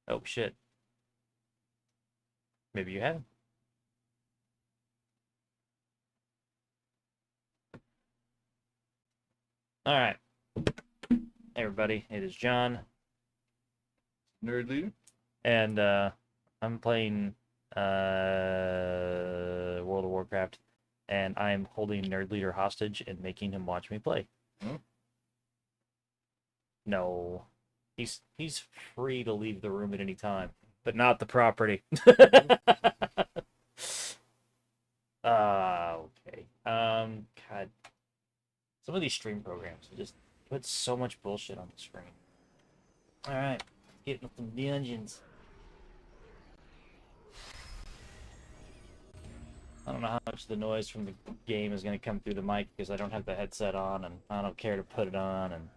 Oh shit. Maybe you have. All right. Hey everybody, it is John, Nerd leader? and I'm playing World of Warcraft, and I'm holding Nerd Leader hostage and making him watch me play. Oh. No, he's free to leave the room at any time, but not the property. Okay. God, some of these stream programs just put so much bullshit on the screen. All right, getting some dungeons. I don't know how much the noise from the game is going to come through the mic because I don't have the headset on and I don't care to put it on. And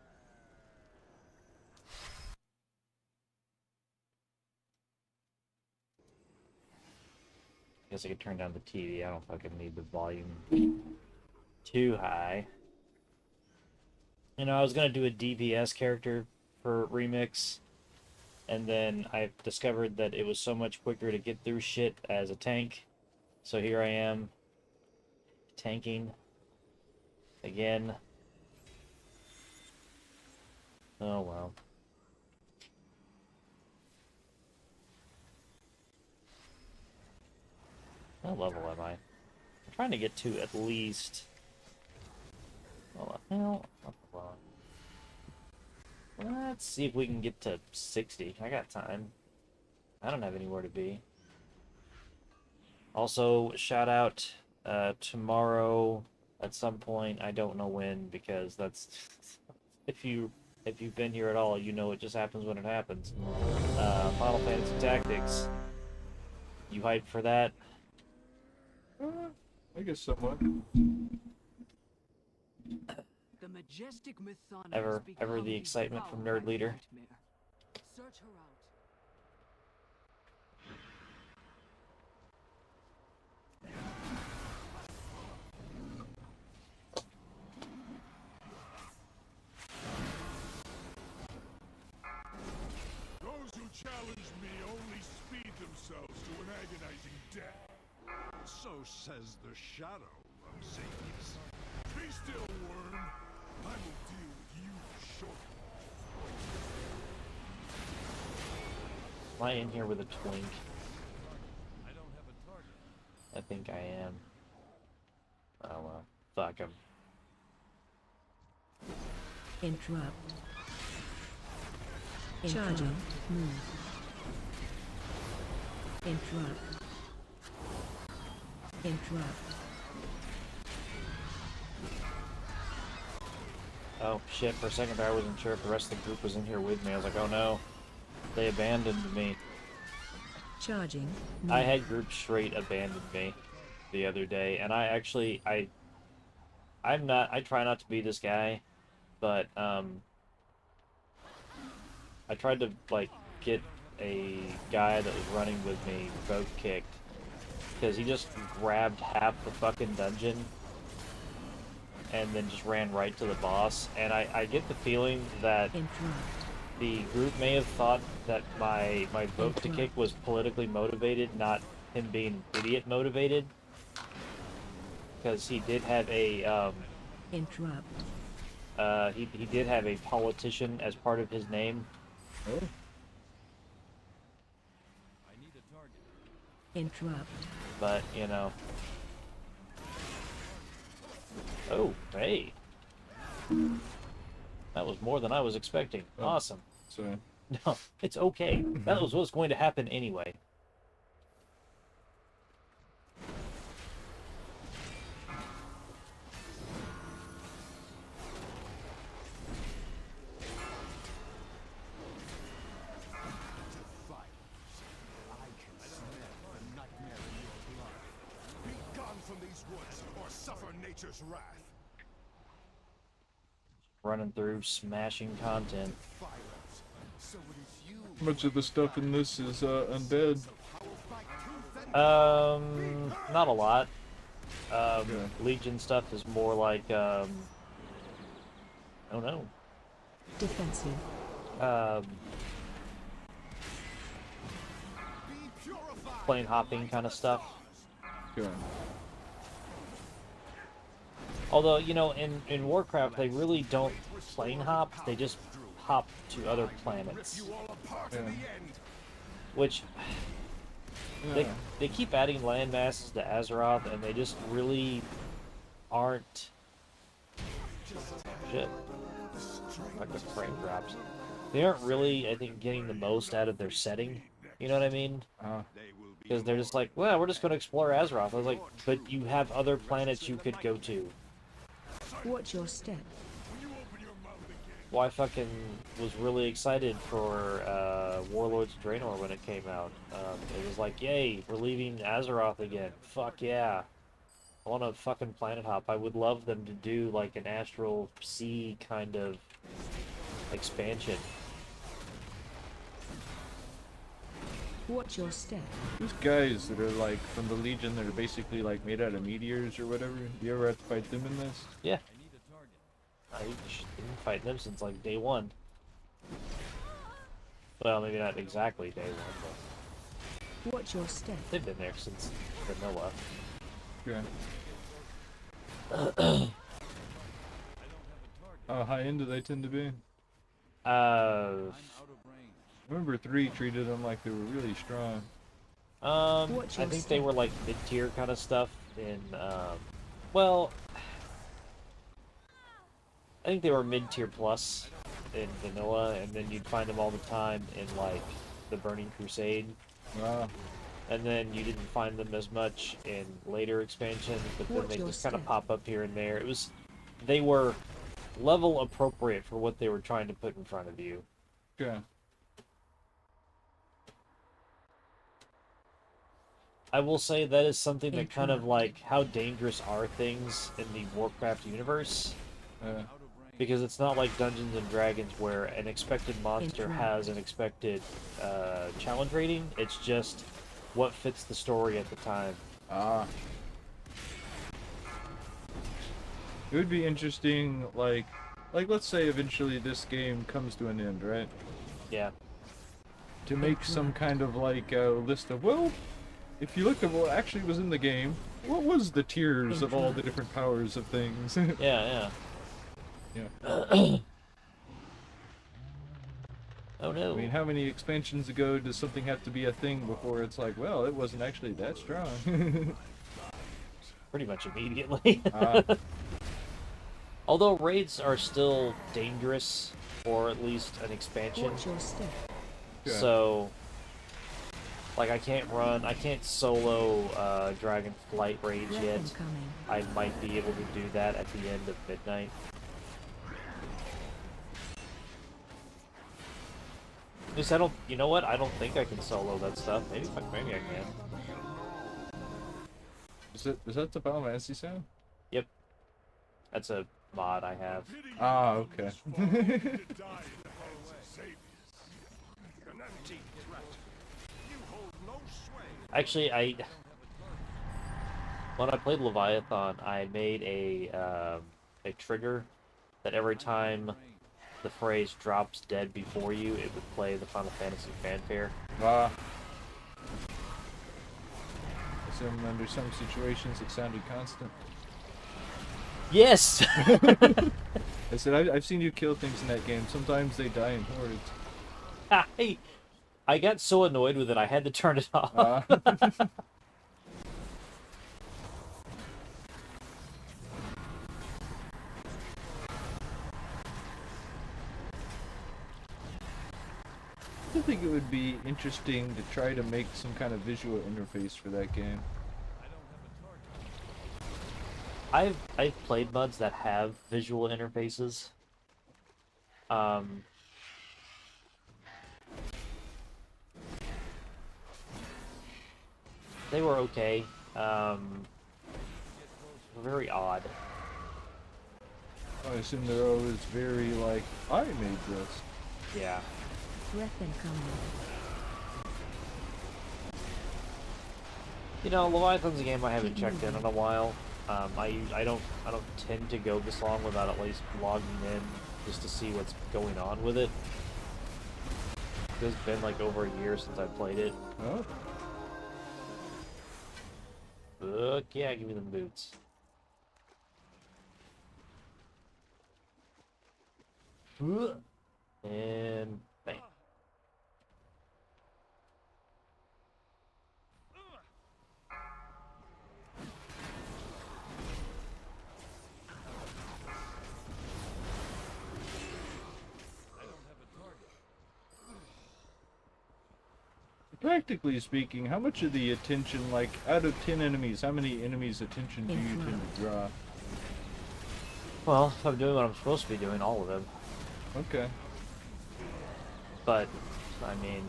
I guess I could turn down the TV. I don't fucking need the volume too high. You know, I was going to do a DPS character for Remix, and then I discovered that it was so much quicker to get through shit as a tank. So here I am, tanking again. Oh well. What level am I? I'm trying to get to at least. Well, let's see if we can get to 60. I got time. I don't have anywhere to be. Also, shout out tomorrow at some point. I don't know when because that's if you've been here at all, you know it just happens when it happens. Final Fantasy Tactics. You hyped for that? I guess somewhat. The majestic Mythana Ever the excitement from Nerd Leader? Search her out. Those who challenge me only speed themselves to an agonizing death. So says the shadow of Xavius. Be still, worm. I will deal with you shortly. Am I in here with a twink? I don't have a target. I think I am. Oh well. Fuck him. Interrupt. Charging. Move. Interrupt. Interrupt. Oh shit, for a second I wasn't sure if the rest of the group was in here with me. I was like, oh no. They abandoned me. Charging. Move. I had group straight abandoned me the other day, and I try not to be this guy, but I tried to like get a guy that was running with me vote kicked because he just grabbed half the fucking dungeon and then just ran right to the boss, and I get the feeling that Interrupt. the group may have thought that my vote to kick was politically motivated, not him being idiot motivated, because he did have a Interrupt. he did have a politician as part of his name. Oh. I need a target. Interrupt. But you know. Oh, hey. That was more than I was expecting. Oh. Awesome. So, No, it's okay. That was what's going to happen anyway. I can smell the nightmare in your blood. Be gone from these woods or suffer nature's wrath. Running through, smashing content. Violence. So it is you. much of the stuff in this is undead. Not a lot. Yeah. Legion stuff is more like, oh no. Defensive. plane hopping kind of stuff. Okay. Although, you know, in Warcraft, they really don't plane hop. They just hop to other planets. Yeah. Which, Yeah. they keep adding land masses to Azeroth, and they just really aren't... Shit. Like the frame drops. They aren't really, I think, getting the most out of their setting. You know what I mean? Because they're just like, well, we're just going to explore Azeroth. I was like, but you have other planets you could go to. Watch your step. Well, I fucking was really excited for Warlords of Draenor when it came out. It was like, yay, we're leaving Azeroth again. Fuck yeah. I want to fucking planet hop. I would love them to do like an Astral Sea kind of expansion. Watch your step. These guys that are like from the Legion that are basically like made out of meteors or whatever. You ever have to fight them in this? Yeah. I've been fighting them since like day one. Well, maybe not exactly day one, but Watch your step. they've been there since vanilla. Okay. How high end do they tend to be? I remember 3 treated them like they were really strong. Watch I your think they step. were like mid-tier kind of stuff in, well, I think they were mid-tier plus in vanilla, and then you'd find them all the time in like the Burning Crusade, Wow. and then you didn't find them as much in later expansions, but then Watch they your just kind of step. pop up here and there. They were level appropriate for what they were trying to put in front of you. Okay. I will say that is something that kind of Interrupt. like, how dangerous are things in the Warcraft universe? Because it's not like Dungeons and Dragons where an expected monster Interrupt. has an expected challenge rating. It's just what fits the story at the time. Ah. It would be interesting, like let's say eventually this game comes to an end, right? Yeah. To make some kind of like list of, well, if you look at what actually was in the game, what was the tiers of all the different powers of things? Yeah, Yeah. yeah. Oh no. I mean, how many expansions ago does something have to be a thing before it's like, well, it wasn't actually that strong? Pretty much immediately. Ah. Although raids are still dangerous, or at least an expansion. Watch your step. Yeah. So, like, I can't solo Dragonflight raids yet. Weapon coming. I might be able to do that at the end of midnight. At least I don't, you know what? I don't think I can solo that stuff. Maybe I can. Is that the Final Fantasy sound? Yep. That's a mod I have. Ah, okay. Actually, when I played Leviathan, I made a trigger that every time the phrase drops dead before you, it would play the Final Fantasy fanfare. Ah. Assume under some situations it sounded constant. Yes! I said, I've seen you kill things in that game. Sometimes they die in hordes. I got so annoyed with it, I had to turn it off. Ah. I think it would be interesting to try to make some kind of visual interface for that game. I've played mods that have visual interfaces. They were okay. Very odd. I assume they're always very like, I made this. Yeah. Weapon coming. You know, Leviathan's a game I haven't checked in a while. I don't tend to go this long without at least logging in just to see what's going on with it. It's been like over a year since I played it. Oh, Fuck yeah, give me them boots. And bang. Practically speaking, how much of the attention, like, out of 10 enemies, how many enemies' attention do you tend to draw? Well, if I'm doing what I'm supposed to be doing, all of them. Okay. But, I mean,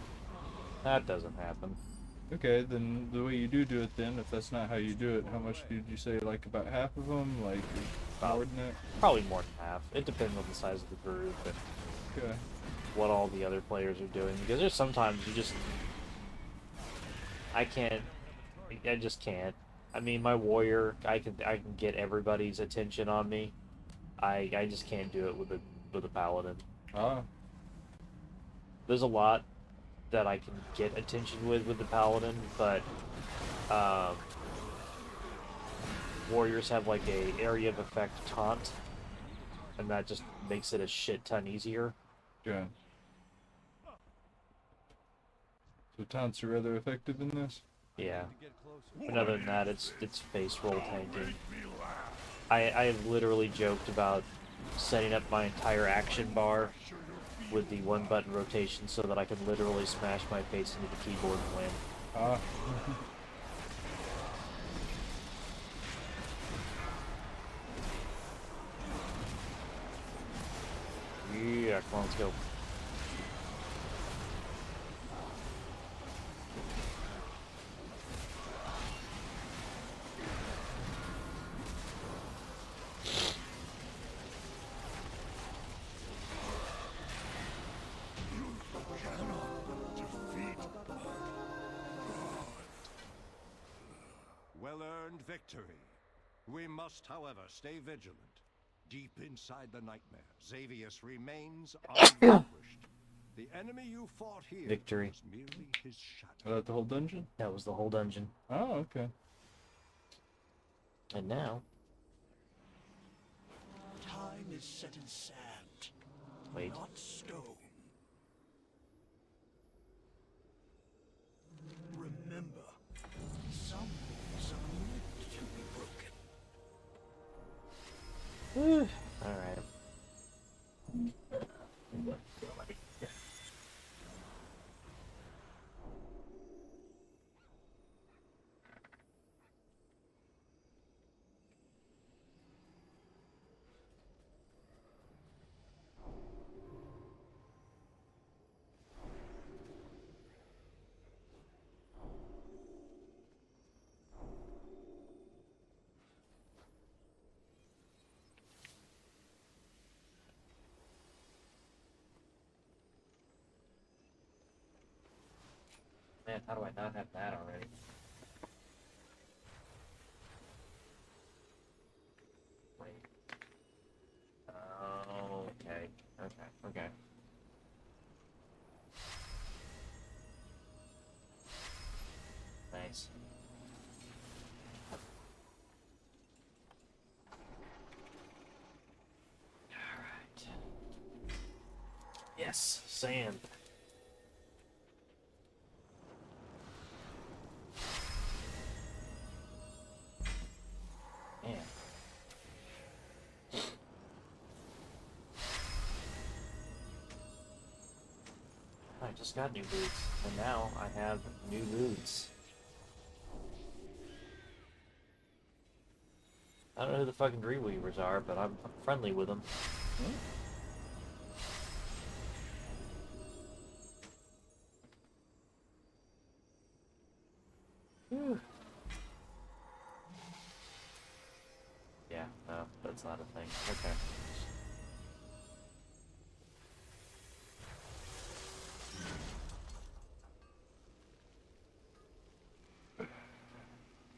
that doesn't happen. Okay, then the way you do it then, if that's not how you do it, how much did you say, like, about half of them? Like, more than that? Probably more than half. It depends on the size of the group and Okay. what all the other players are doing. Because there's sometimes you just... I just can't. I mean, my warrior, I can get everybody's attention on me. I just can't do it with a paladin. Ah. There's a lot that I can get attention with the paladin, but warriors have like a area of effect taunt, and that just makes it a shit ton easier. Yeah. So taunts are rather effective in this? Yeah. But other than that, it's face roll tanking. I have literally joked about setting up my entire action bar with the one button rotation so that I can literally smash my face into the keyboard and win. Ah. Yeah, come on, let's go. Well-earned victory. We must, however, stay vigilant. Deep inside the nightmare, Xavius remains unvanquished. The enemy you fought here Victory. was merely his shadow. Was that the whole dungeon? That was the whole dungeon. Oh, okay. And now... Time is set in sand, Wait. not stone. Remember, some things are meant to be broken. Alright. Man, how do I not have that already? Wait. Oh, okay. Okay. Nice. Alright. Yes, sand. Man. I just got new boots, and now I have new boots. I don't know who the fucking Dreamweavers are, but I'm friendly with them. Whew. Yeah, no, that's not a thing. Okay.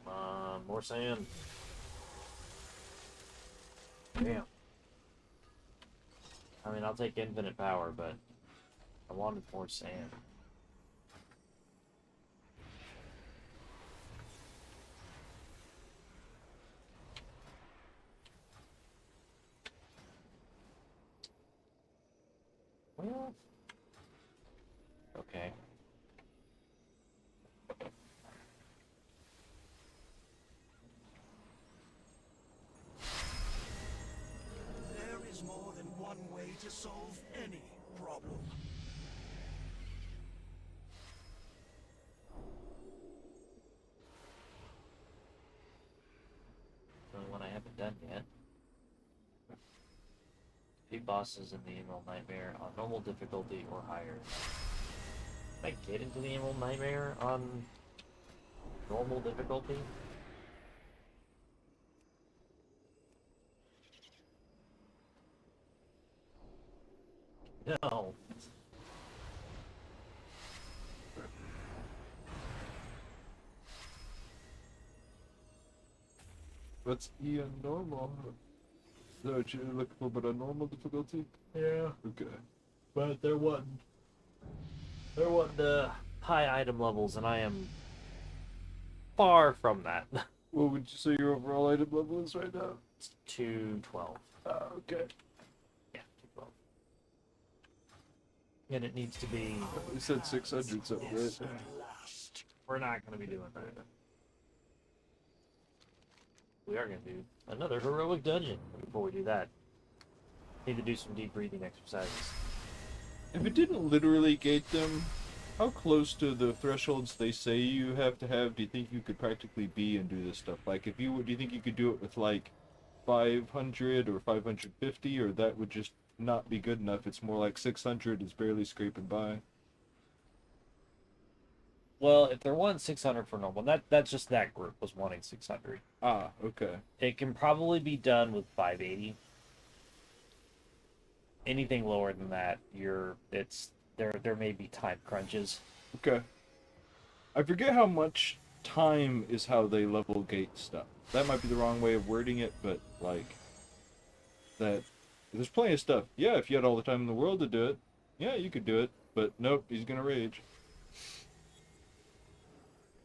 Come on, more sand. Damn. I mean, I'll take infinite power, but I wanted more sand. to solve any problem. The one I haven't done yet. Defeat bosses in the Emerald Nightmare on normal difficulty or higher. Can I get into the Emerald Nightmare on normal difficulty? No. What's E on normal? Is that what you're looking for, but a normal difficulty? Yeah, Okay. but there wasn't high item levels, and I am far from that. What would you say your overall item level is right now? It's 212. Okay. Yeah, 212. And it needs to be. You said 600 something, right? We're not going to be doing that. We are going to do another heroic dungeon. Before we do that, need to do some deep breathing exercises. If it didn't literally gate them, how close to the thresholds they say you have to have do you think you could practically be and do this stuff? Like, if you do you think you could do it with like 500 or 550, or that would just not be good enough? It's more like 600 is barely scraping by. Well, if they're wanting 600 for normal, that's just that group was wanting 600. Ah, okay. It can probably be done with 580. Anything lower than that, there may be time crunches. Okay. I forget how much time is how they level gate stuff. That might be the wrong way of wording it, but like that there's plenty of stuff. Yeah, if you had all the time in the world to do it, yeah, you could do it, but nope, he's gonna rage.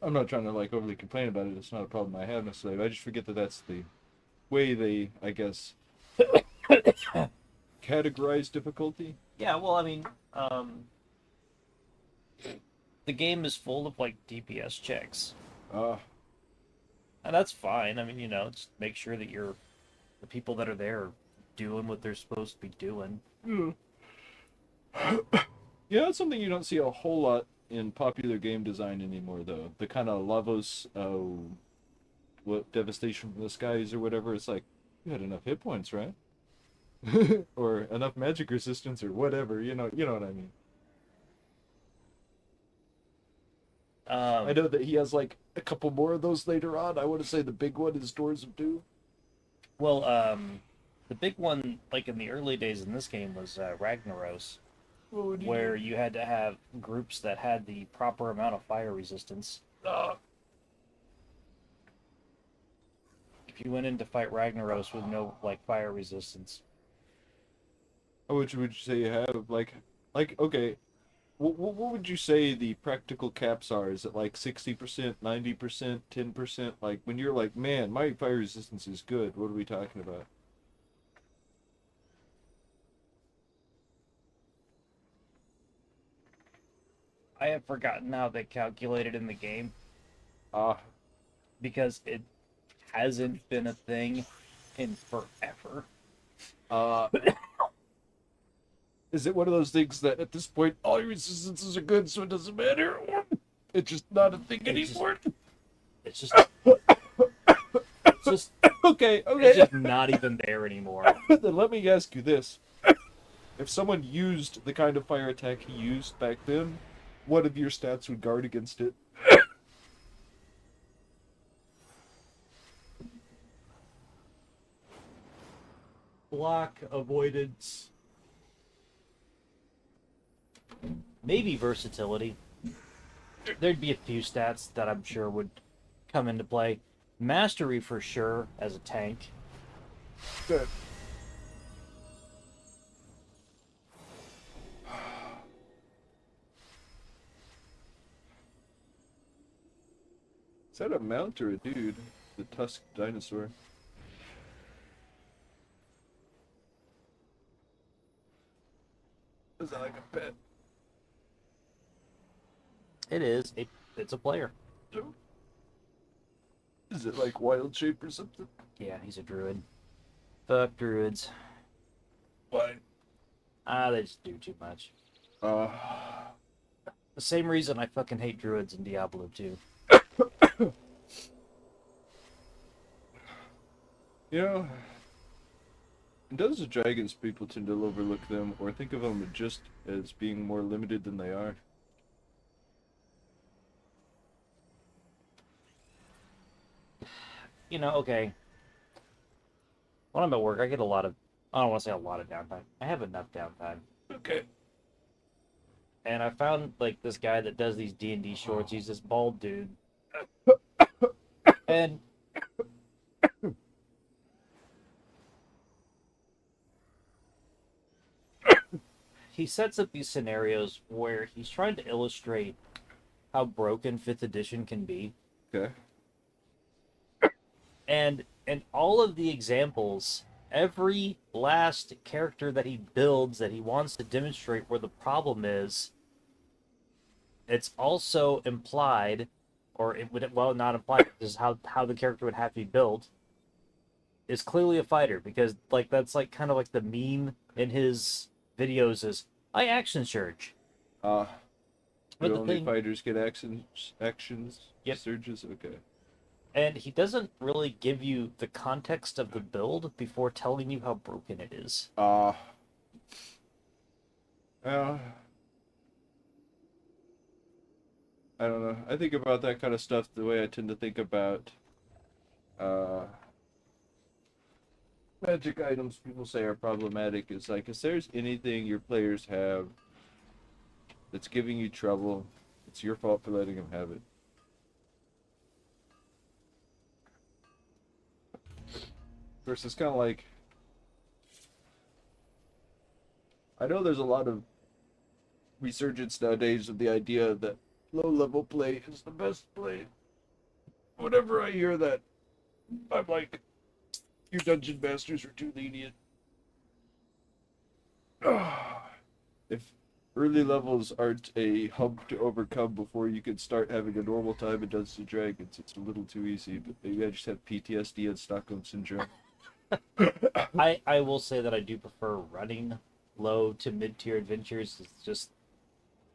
I'm not trying to like overly complain about it. It's not a problem I have necessarily. I just forget that that's the way they, I guess, categorize difficulty. Yeah, well, I mean, the game is full of like DPS checks, Ah, and that's fine. I mean, just make sure that the people that are there are doing what they're supposed to be doing. yeah, that's something you don't see a whole lot in popular game design anymore, though. The kind of Lavos, what devastation from the skies or whatever. It's like you had enough hit points, right? Or enough magic resistance or whatever. You know what I mean. I know that he has like a couple more of those later on. I want to say the big one is Doors of Doom. Well, the big one, like in the early days in this game, was Ragnaros, What would you where you had to have groups that had the proper amount of fire resistance. If you went in to fight Ragnaros with no fire resistance, How much would you say you have? Like okay, what would you say the practical caps are? Is it like 60%, 90%, 10%? Like when you're like, man, my fire resistance is good. What are we talking about? I have forgotten how they calculate it in the game Ah, because it hasn't been a thing in forever. is it one of those things that at this point all your resistances are good, so it doesn't matter, or it's just not a thing anymore? It's just, it's just, Okay, it's just not even there anymore. Then let me ask you this: if someone used the kind of fire attack he used back then, what of your stats would guard against it? Block, avoidance, maybe versatility. There'd be a few stats that I'm sure would come into play. Mastery for sure as a tank. Good. Is that a mount or a dude? The tusked dinosaur. Is that like a pet? It is. It's a player. Is it like wild shape or something? Yeah, he's a druid. Fuck druids. Why? They just do too much. Uh, The same reason I fucking hate druids in Diablo 2. you know, in Dungeons and Dragons, people tend to overlook them or think of them just as being more limited than they are. You know, okay. When I'm at work, I get a lot of, I don't want to say a lot of downtime. I have enough downtime. Okay. And I found, like, this guy that does these D&D shorts. He's this bald dude. And he sets up these scenarios where he's trying to illustrate how broken 5th edition can be. Okay. And in all of the examples, every last character that he builds that he wants to demonstrate where the problem is, it's also implied, or it would, well, not implied, this is how the character would have to be built, is clearly a fighter, because, like, that's, like, kind of like the meme in his videos is, I action surge. But But the only thing- fighters get actions? Yep. Surges? Okay. And he doesn't really give you the context of the build before telling you how broken it is. Well, I don't know. I think about that kind of stuff the way I tend to think about magic items people say are problematic. Is like, if there's anything your players have that's giving you trouble, it's your fault for letting them have it. Of course, it's kind of like, I know there's a lot of resurgence nowadays of the idea that low-level play is the best play. Whenever I hear that, I'm like, you dungeon masters are too lenient. If early levels aren't a hump to overcome before you can start having a normal time in Dungeons and Dragons, it's a little too easy, but maybe I just have PTSD and Stockholm Syndrome. I will say that I do prefer running low to mid-tier adventures. It's just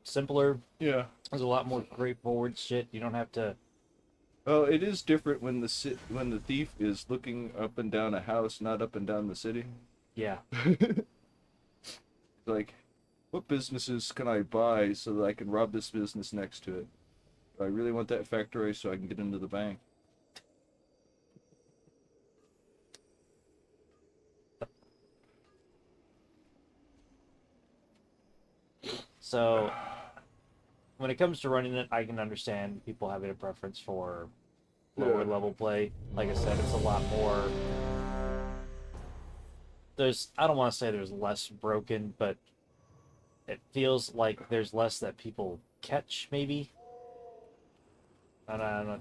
simpler. Yeah. There's a lot more straightforward shit. You don't have to. Well, it is different when the thief is looking up and down a house, not up and down the city. Yeah. Like, what businesses can I buy so that I can rob this business next to it? Do I really want that factory so I can get into the bank? So when it comes to running it, I can understand people having a preference for lower Yeah. level play. Like I said, it's a lot more. I don't want to say there's less broken, but it feels like there's less that people catch, maybe. I don't know.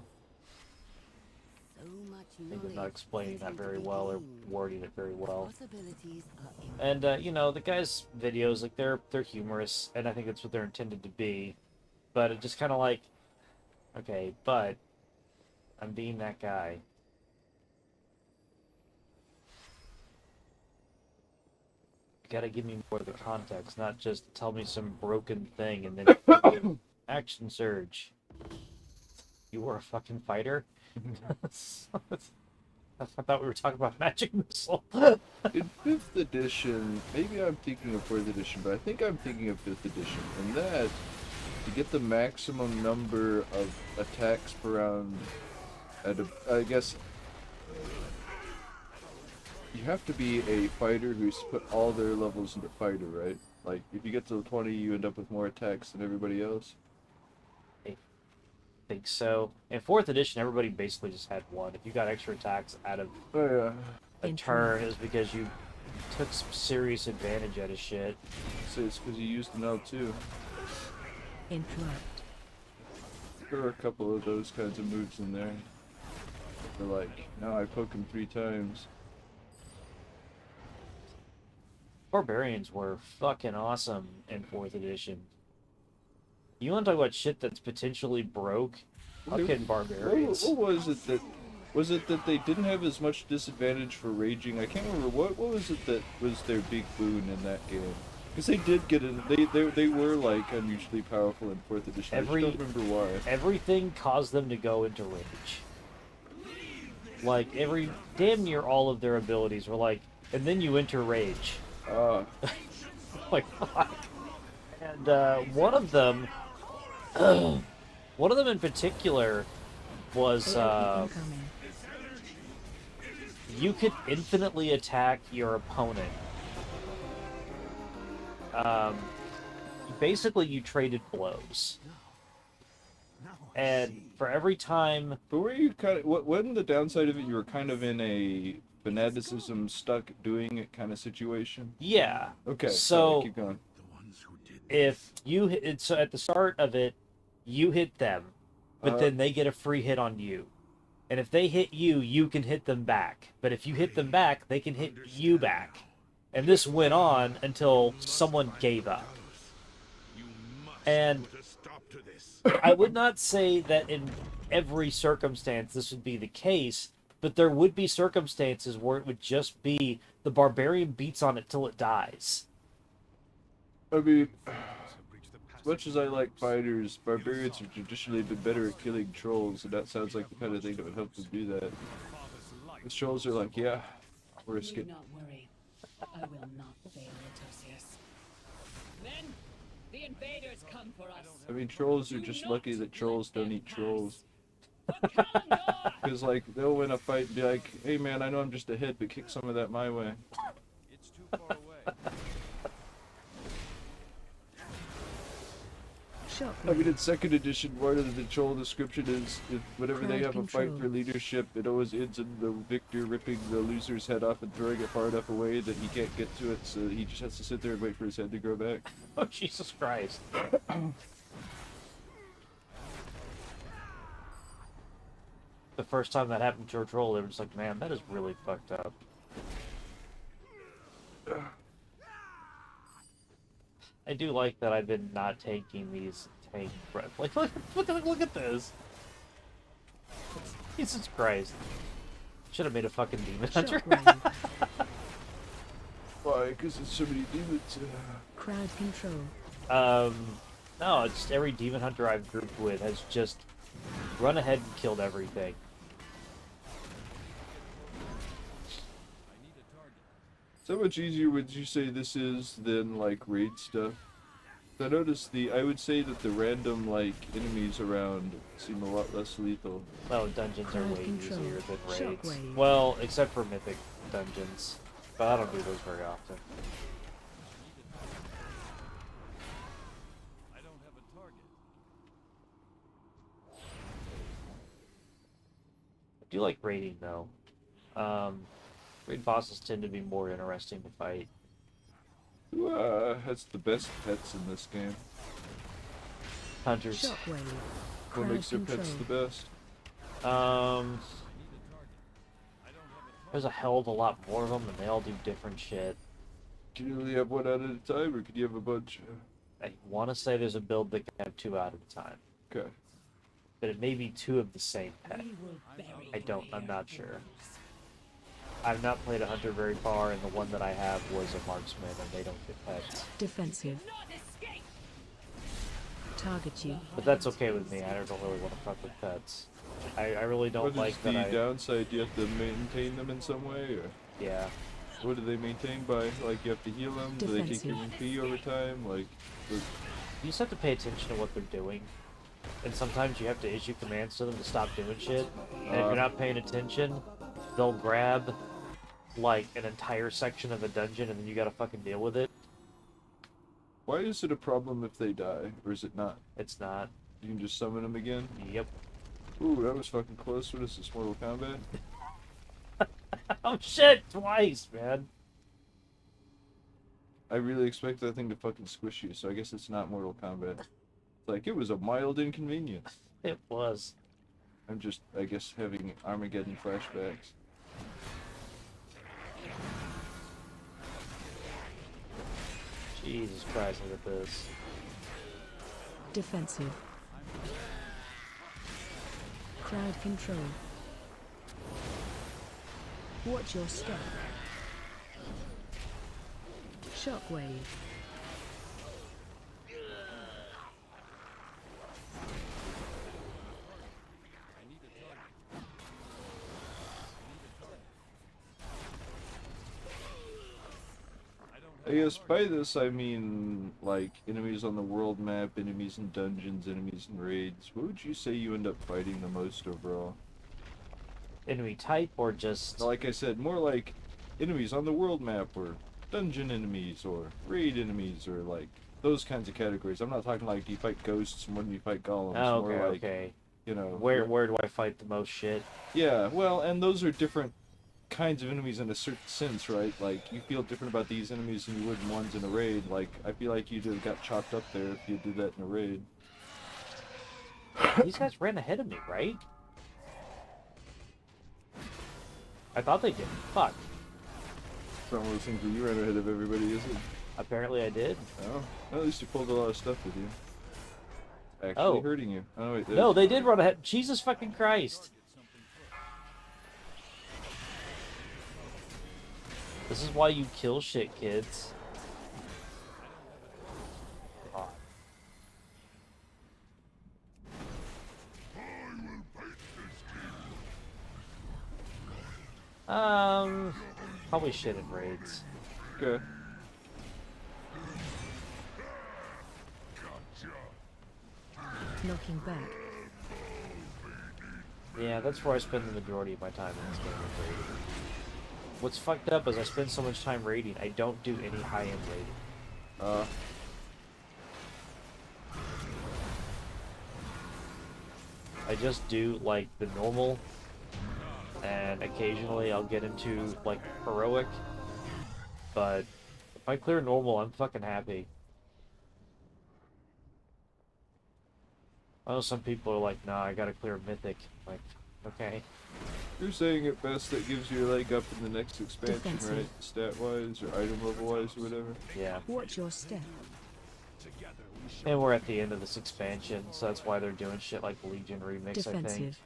So much Maybe I'm not knowledge explaining that waiting to very be well or gained. wording it very well. Possibilities are And you know, the guy's videos, like, they're humorous, and I think that's what they're intended to be. But it just kind of like, okay, but I'm being that guy. You gotta give me more of the context, not just tell me some broken thing and then action surge. You were a fucking fighter? I thought we were talking about magic missile. In 5th edition, maybe I'm thinking of 4th edition, but I think I'm thinking of 5th edition. And that, to get the maximum number of attacks per round, I guess, you have to be a fighter who's put all their levels into fighter, right? Like, if you get to 20, you end up with more attacks than everybody else. I think so. In 4th edition, everybody basically just had one. If you got extra attacks out of Oh, yeah. a turn, it was because you took some serious advantage out of shit. So it's because you used an L2. Interrupt. There are a couple of those kinds of moves in there. They're like, now I poke him 3 times. Barbarians were fucking awesome in 4th edition. You want to talk about shit that's potentially broke? Fucking barbarians. What was it that... Was it that they didn't have as much disadvantage for raging? I can't remember. What was it that was their big boon in that game? Because they did get it. They were like unusually powerful in 4th edition. I just don't remember why. Everything caused them to go into rage. Like, damn near all of their abilities were like, and then you enter rage. Like, fuck. And one of them in particular was Incoming. you could infinitely attack your opponent. Basically, you traded blows. And for every time... But were you kind of... Wasn't the downside of it you were kind of in a fanaticism, stuck doing it kind of situation? Yeah. Okay, so sorry, keep going. if you hit... So at the start of it, you hit them, but then they get a free hit on you. And if they hit you, you can hit them back. But if you hit them back, they can hit you back. And this went on until someone gave up. And I would not say that in every circumstance this would be the case, but there would be circumstances where it would just be the barbarian beats on it till it dies. I mean, as much as I like fighters, barbarians have traditionally been better at killing trolls, and that sounds like the kind of thing that would help them do that. The trolls are like, yeah, we'll risk Do it. not worry. I will not fail, Odysseus. Men, the invaders come for us. I mean, trolls are just lucky that trolls don't eat trolls. Because, like, they'll win a fight and be like, hey man, I know I'm just a hit, but kick some of that my way. It's too far away. I mean, in 2nd edition, part of the troll description is if whenever they have a fight for leadership, it always ends in the victor ripping the loser's head off and throwing it far enough away that he can't get to it, so he just has to sit there and wait for his head to grow back. Oh, Jesus Christ. The first time that happened to a troll, they were just like, man, that is really fucked up. I do like that I've been not taking these tank breath. Like, look at this. Jesus Christ. Should have made a fucking demon hunter. Shockwave. Why? Because there's so many demons. Crowd control. No, it's just every demon hunter I've grouped with has just run ahead and killed everything. So much easier would you say this is than, like, raid stuff? I noticed I would say that the random, like, enemies around seem a lot less lethal. Oh, dungeons are Crowd way control. easier than raids. Shockwave. Well, except for mythic dungeons. But I don't do those very often. I don't have a target. I do like raiding, though. Raid bosses tend to be more interesting to fight. Who has the best pets in this game? Hunters. Shockwave. What Crowd makes their control. pets the best? There's a hell of a lot more of them, and they all do different shit. Can you only have one out at a time, or could you have a bunch? I want to say there's a build that can have 2 out at a time. Okay. But it may be 2 of the same pet. We will bury I'm not sure. I've not played a hunter very far, and the one that I have was a marksman, and they don't get pets. Defensive. Target you. But that's okay with me. I don't really want to fuck with pets. I really don't What is like the that downside? Do you have to maintain them in some way, or Yeah. what do they maintain by? Like, you have to heal them? Do they take your Defensive. MP over time? Like, You just have to pay attention to what they're doing. And sometimes you have to issue commands to them to stop doing shit. And if you're not paying attention, they'll grab, like, an entire section of a dungeon, and then you gotta fucking deal with it. why is it a problem if they die, or is it not? It's not. You can just summon them again? Yep. Ooh, that was fucking close. What is this, Mortal Kombat? Oh shit! Twice, man! I really expect that thing to fucking squish you, so I guess it's not Mortal Kombat. It's like, it was a mild inconvenience. It was. I'm just, I guess, having Armageddon flashbacks. Jesus Christ, look at this. Defensive. Crowd control. Watch your step. Shockwave. I guess by this I mean like enemies on the world map, enemies in dungeons, enemies in raids. What would you say you end up fighting the most overall? Enemy type or just... Like I said, more like enemies on the world map, or dungeon enemies, or raid enemies, or like those kinds of categories. I'm not talking like do you fight ghosts and when do you fight golems. Oh, okay, more like, okay. you know, Where do I fight the most shit? Yeah, well, and those are different kinds of enemies in a certain sense, right? Like you feel different about these enemies than you would ones in a raid. Like I feel like you'd have got chopped up there if you did that in a raid. These guys ran ahead of me, right? I thought they did. Fuck. It's not one of those things where you ran ahead of everybody, is it? Apparently I did. Oh, well, at least you pulled a lot of stuff with you. Actually Oh. hurting you. Oh wait, No, they did run ahead. Jesus fucking Christ. This is why you kill shit, kids. God. Probably shit in raids. Okay. Knocking back. Yeah, that's where I spend the majority of my time in this game with raiding. What's fucked up is I spend so much time raiding, I don't do any high-end raiding. I just do, like, the normal, and occasionally I'll get into, like, heroic, but if I clear normal, I'm fucking happy. I know some people are like, nah, I gotta clear mythic. Like, okay. You're saying at best that gives you a leg up in the next expansion, Defensive. right? Stat-wise, or item level-wise, or whatever. Yeah. Watch your step. And we're at the end of this expansion, so that's why they're doing shit like Legion Remix, I think. Defensive.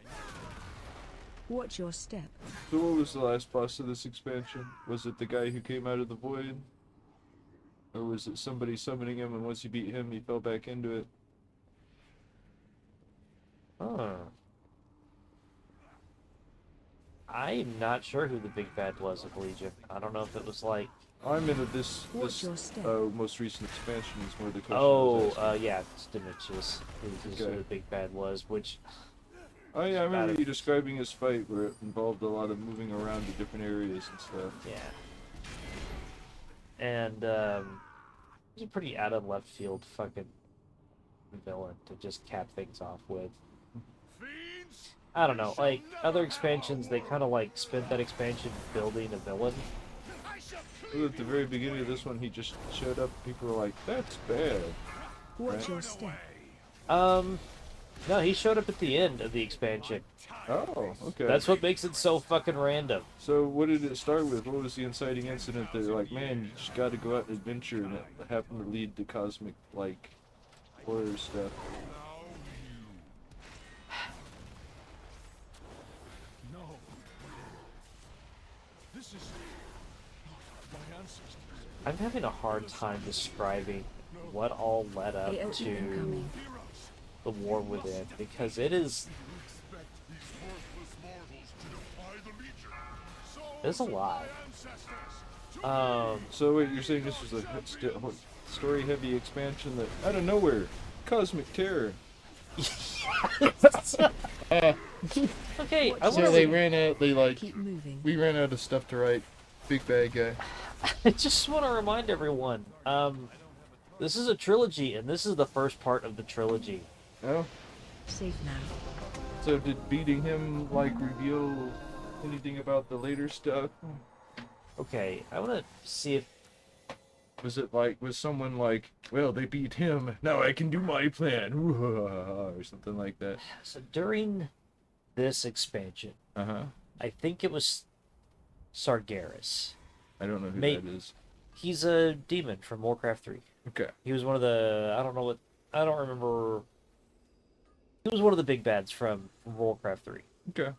Watch your step. So what was the last boss of this expansion? Was it the guy who came out of the void? Or was it somebody summoning him and once you beat him, he fell back into it? Huh. I'm not sure who the big bad was of Legion. I don't know if it was like... I'm into this Watch your step. most recent expansion is where the question Oh, was yeah, it's Dimitrius, who Okay. the big bad was, which... Oh yeah, I remember about you it. describing his fight where it involved a lot of moving around to different areas and stuff. Yeah. And, he's a pretty out of left field fucking villain to just cap things off with. Fiends, I don't know, like, other expansions, they kind of, like, spent that expansion building a villain. I shall Well, at the very beginning of this one, he just showed up. People were like, "That's bad." Watch Right. your step. No, he showed up at the end of the expansion. Oh, okay. That's what makes it so fucking random. So what did it start with? What was the inciting incident that they're like, man, you just got to go out and adventure, and it happened to lead to cosmic, like, horror stuff? No. This is my ancestors. I'm having a hard time describing what all led up AOE to incoming. the War Within, because it is... Expect these worthless mortals to defy the Legion. So There's a lot. ancestors. So wait, you're saying this was a story-heavy expansion that, out of nowhere, cosmic terror. Okay, I So want they to... ran out, Keep moving. we ran out of stuff to write. Big bad guy. I just want to remind everyone, this is a trilogy, and this is the first part of the trilogy. Oh? Safe now. So did beating him, like, reveal anything about the later stuff? Okay, I want to see if... Was it like, was someone like, well, they beat him, now I can do my plan, or something like that? So during this expansion, Uh-huh. I think it was Sargeras. I don't know who Mate. that is. He's a demon from Warcraft 3. Okay. He was one of the... I don't remember... He was one of the big bads from Warcraft 3. Okay.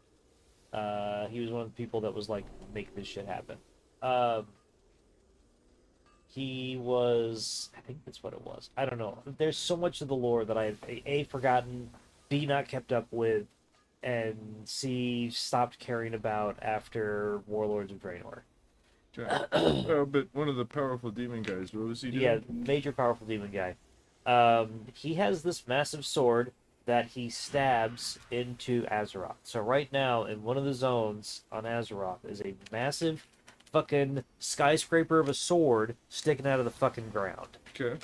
He was one of the people that was like, make this shit happen. He was... I think that's what it was. I don't know. There's so much of the lore that I have A, forgotten, B, not kept up with, and C, stopped caring about after Warlords of Draenor. Okay. But one of the powerful demon guys, what was he doing? Yeah, major powerful demon guy. He has this massive sword that he stabs into Azeroth. So right now, in one of the zones on Azeroth is a massive fucking skyscraper of a sword sticking out of the fucking ground. Okay.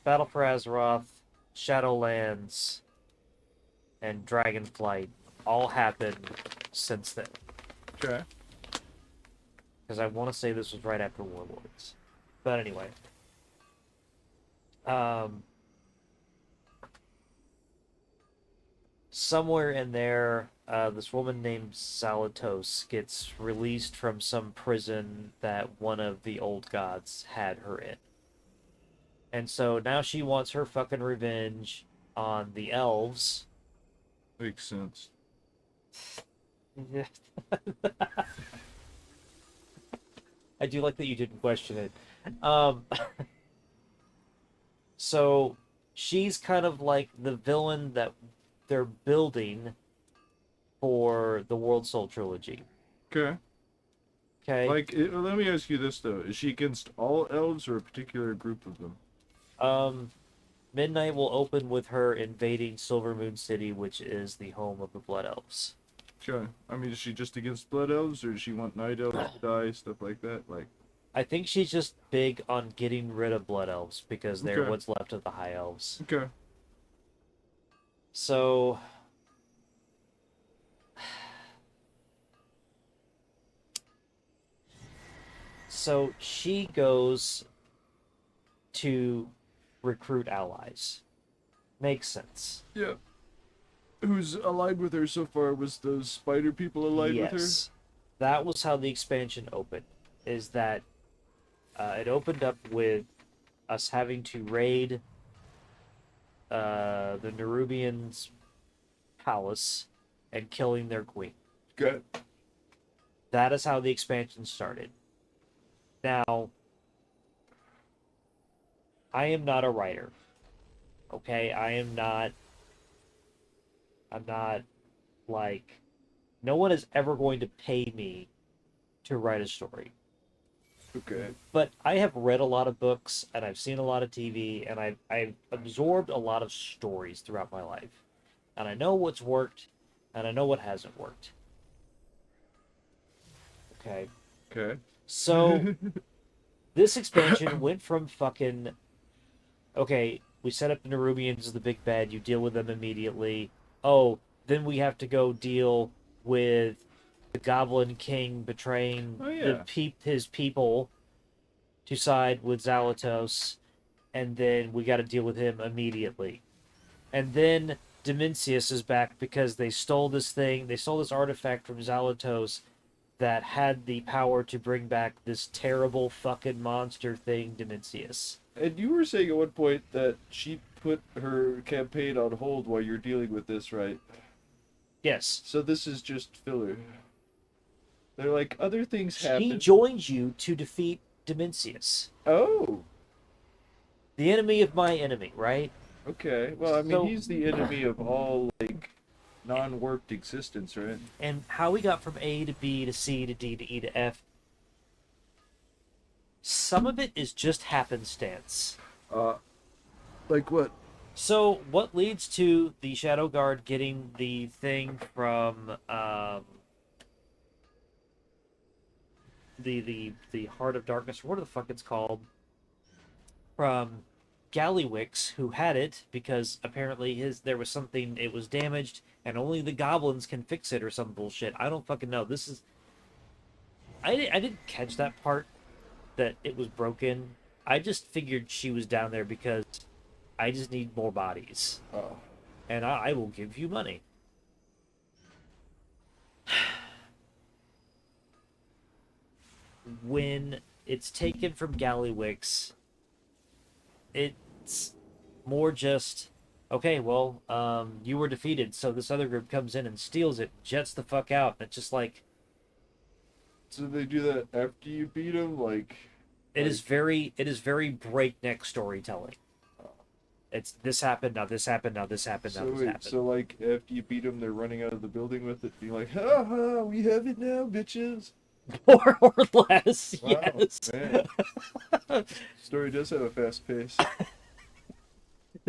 Battle for Azeroth, Shadowlands, and Dragonflight all happened since then. Okay. Because I want to say this was right after Warlords. But anyway. Somewhere in there, this woman named Zalatos gets released from some prison that one of the old gods had her in. And so now she wants her fucking revenge on the elves. Makes sense. I do like that you didn't question it. So she's kind of like the villain that they're building for the World Soul trilogy. Okay. Okay. Like, let me ask you this though: is she against all elves or a particular group of them? Midnight will open with her invading Silver Moon City, which is the home of the Blood Elves. Okay. I mean, is she just against blood elves, or does she want night elves to die, stuff like that? Like, I think she's just big on getting rid of Blood Elves because they're Okay. what's left of the High Elves. okay. So she goes to recruit allies. Makes sense. Yeah. Who's allied with her so far? Was those spider people allied with her? Yes. That was how the expansion opened. Is that it opened up with us having to raid the Nerubians' palace and killing their queen. Okay. That is how the expansion started. Now, I am not a writer. Okay? I'm not like, no one is ever going to pay me to write a story. Okay. But I have read a lot of books and I've seen a lot of TV and I've absorbed a lot of stories throughout my life. And I know what's worked and I know what hasn't worked. Okay. Okay. So this expansion went from fucking, okay, we set up the Nerubians as the big bad, you deal with them immediately. Oh, then we have to go deal with the Goblin King betraying his people to side with Zalatos, and then we got to deal with him immediately. And then Dimensius is back because they stole this artifact from Zalatos that had the power to bring back this terrible fucking monster thing, Dimensius. And you were saying at one point that she put her campaign on hold while you're dealing with this, right? Yes. So this is just filler. They're like, other things happen. He joins you to defeat Dimensius. Oh, The enemy of my enemy, right? okay. Well, I mean, So- he's the enemy of all, like, non-worked existence, right? And how we got from A to B to C to D to E to F, some of it is just happenstance. Like what? So what leads to the Shadow Guard getting the thing from the Heart of Darkness, or what the fuck it's called, from Gallywix, who had it because apparently there was something, it was damaged and only the goblins can fix it or some bullshit. I don't fucking know. I didn't catch that part, that it was broken. I just figured she was down there because I just need more bodies. Oh. And I will give you money. When it's taken from Gallywix, it's more just, okay, well, you were defeated, so this other group comes in and steals it, jets the fuck out, and it's just like, So they do that after you beat him, like. it is very breakneck storytelling. It's this happened, now this happened, now this happened, now So this wait, happened. so like after you beat them, they're running out of the building with it, being like, "Ha ha, we have it now, bitches." More or less, Wow, yes. man. Story does have a fast pace.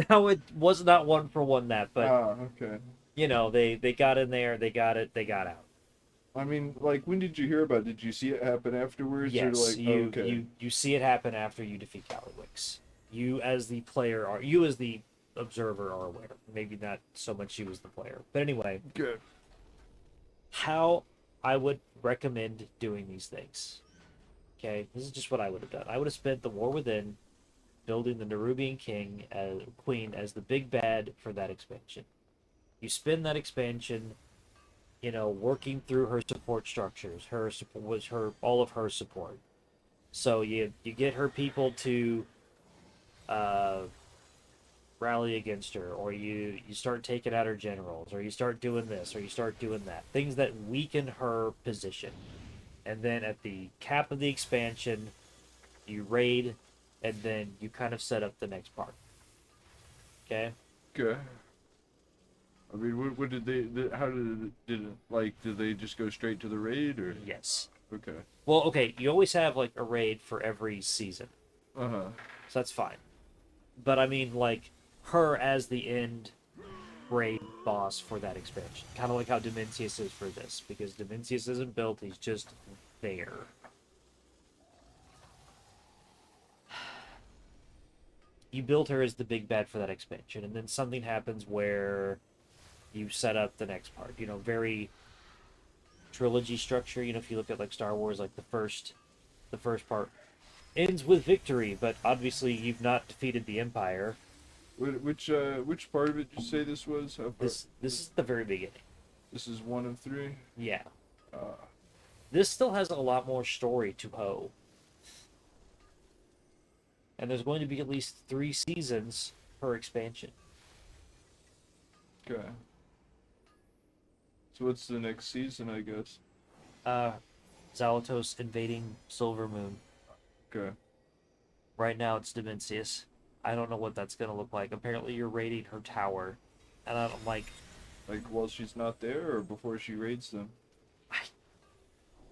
Now it was not one for one that, but Okay. you know, they got in there, they got it, they got out. I mean, like, when did you hear about it? Did you see it happen afterwards? Or Yes, like, okay. you see it happen after you defeat Callowix. You as the player are you as the observer are aware. Maybe not so much you as the player. But anyway, Good. how I would recommend doing these things. Okay, this is just what I would have done. I would have spent the War Within building the Nerubian Queen as the big bad for that expansion. You spend that expansion, you know, working through her support structures. Her support was her all of her support. So you get her people to rally against her, or you start taking out her generals, or you start doing this, or you start doing that. Things that weaken her position. And then at the cap of the expansion, you raid, and then you kind of set up the next part. Okay? Okay. I mean, what did how did it, like, did they just go straight to the raid, or? Yes. Okay. Well, okay, you always have like a raid for every season. Uh-huh. So that's fine. But I mean, like, her as the end raid boss for that expansion. Kind of like how Dimensius is for this. Because Dimensius isn't built, he's just there. You build her as the big bad for that expansion, and then something happens where you set up the next part. You know, very trilogy structure. You know, if you look at like Star Wars, like the first part ends with victory, but obviously you've not defeated the Empire. Which part of it did you say this was? How far? This is the very beginning. This is 1 of 3. Yeah. Uh, This still has a lot more story to hoe. And there's going to be at least 3 seasons per expansion. okay. So what's the next season, I guess? Zalatos invading Silver Moon. Okay. Right now it's Dimensius. I don't know what that's going to look like. Apparently you're raiding her tower. And I'm like, Like, while she's not there, or before she raids them?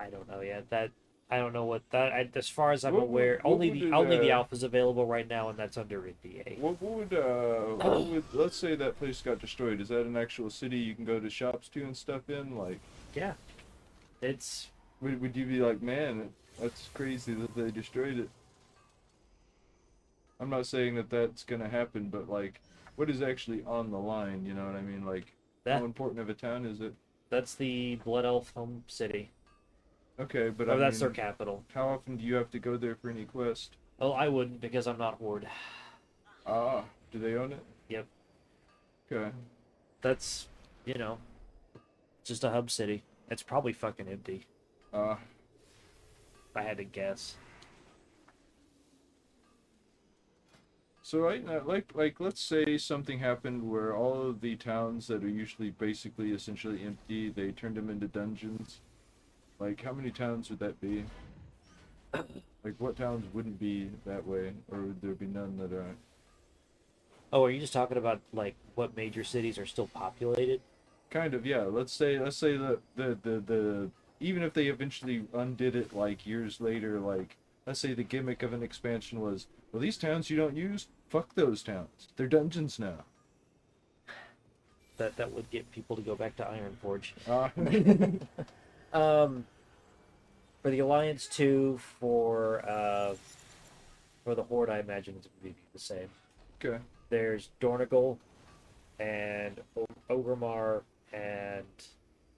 I don't know yet. That I don't know what that. As far as I'm What aware, would only the it, alpha's available right now, and that's under NDA. What would, let's say that place got destroyed. Is that an actual city you can go to shops to and stuff in? Like, Yeah, it's would you be like, man, that's crazy that they destroyed it? I'm not saying that that's gonna happen, but like, what is actually on the line? You know what I mean? Like, that. how important of a town is it? That's the Blood Elf home city. Okay, but Oh, I that's mean, their capital. how often do you have to go there for any quest? Oh, I wouldn't because I'm not Horde. Ah, do they own it? Yep. Okay. That's just a hub city. It's probably fucking empty. Ah, If I had to guess. so right now, like, let's say something happened where all of the towns that are usually basically essentially empty, they turned them into dungeons. Like, how many towns would that be? Like, what towns wouldn't be that way, or would there be none that aren't? Oh, are you just talking about like what major cities are still populated? Kind of, yeah. Let's say that the even if they eventually undid it like years later, like, let's say the gimmick of an expansion was, well, these towns you don't use, fuck those towns. They're dungeons now. That would get people to go back to Ironforge. Ah, For the Alliance 2, for the Horde, I imagine it's going to be the same. okay. There's Dornigal, and Orgrimmar, and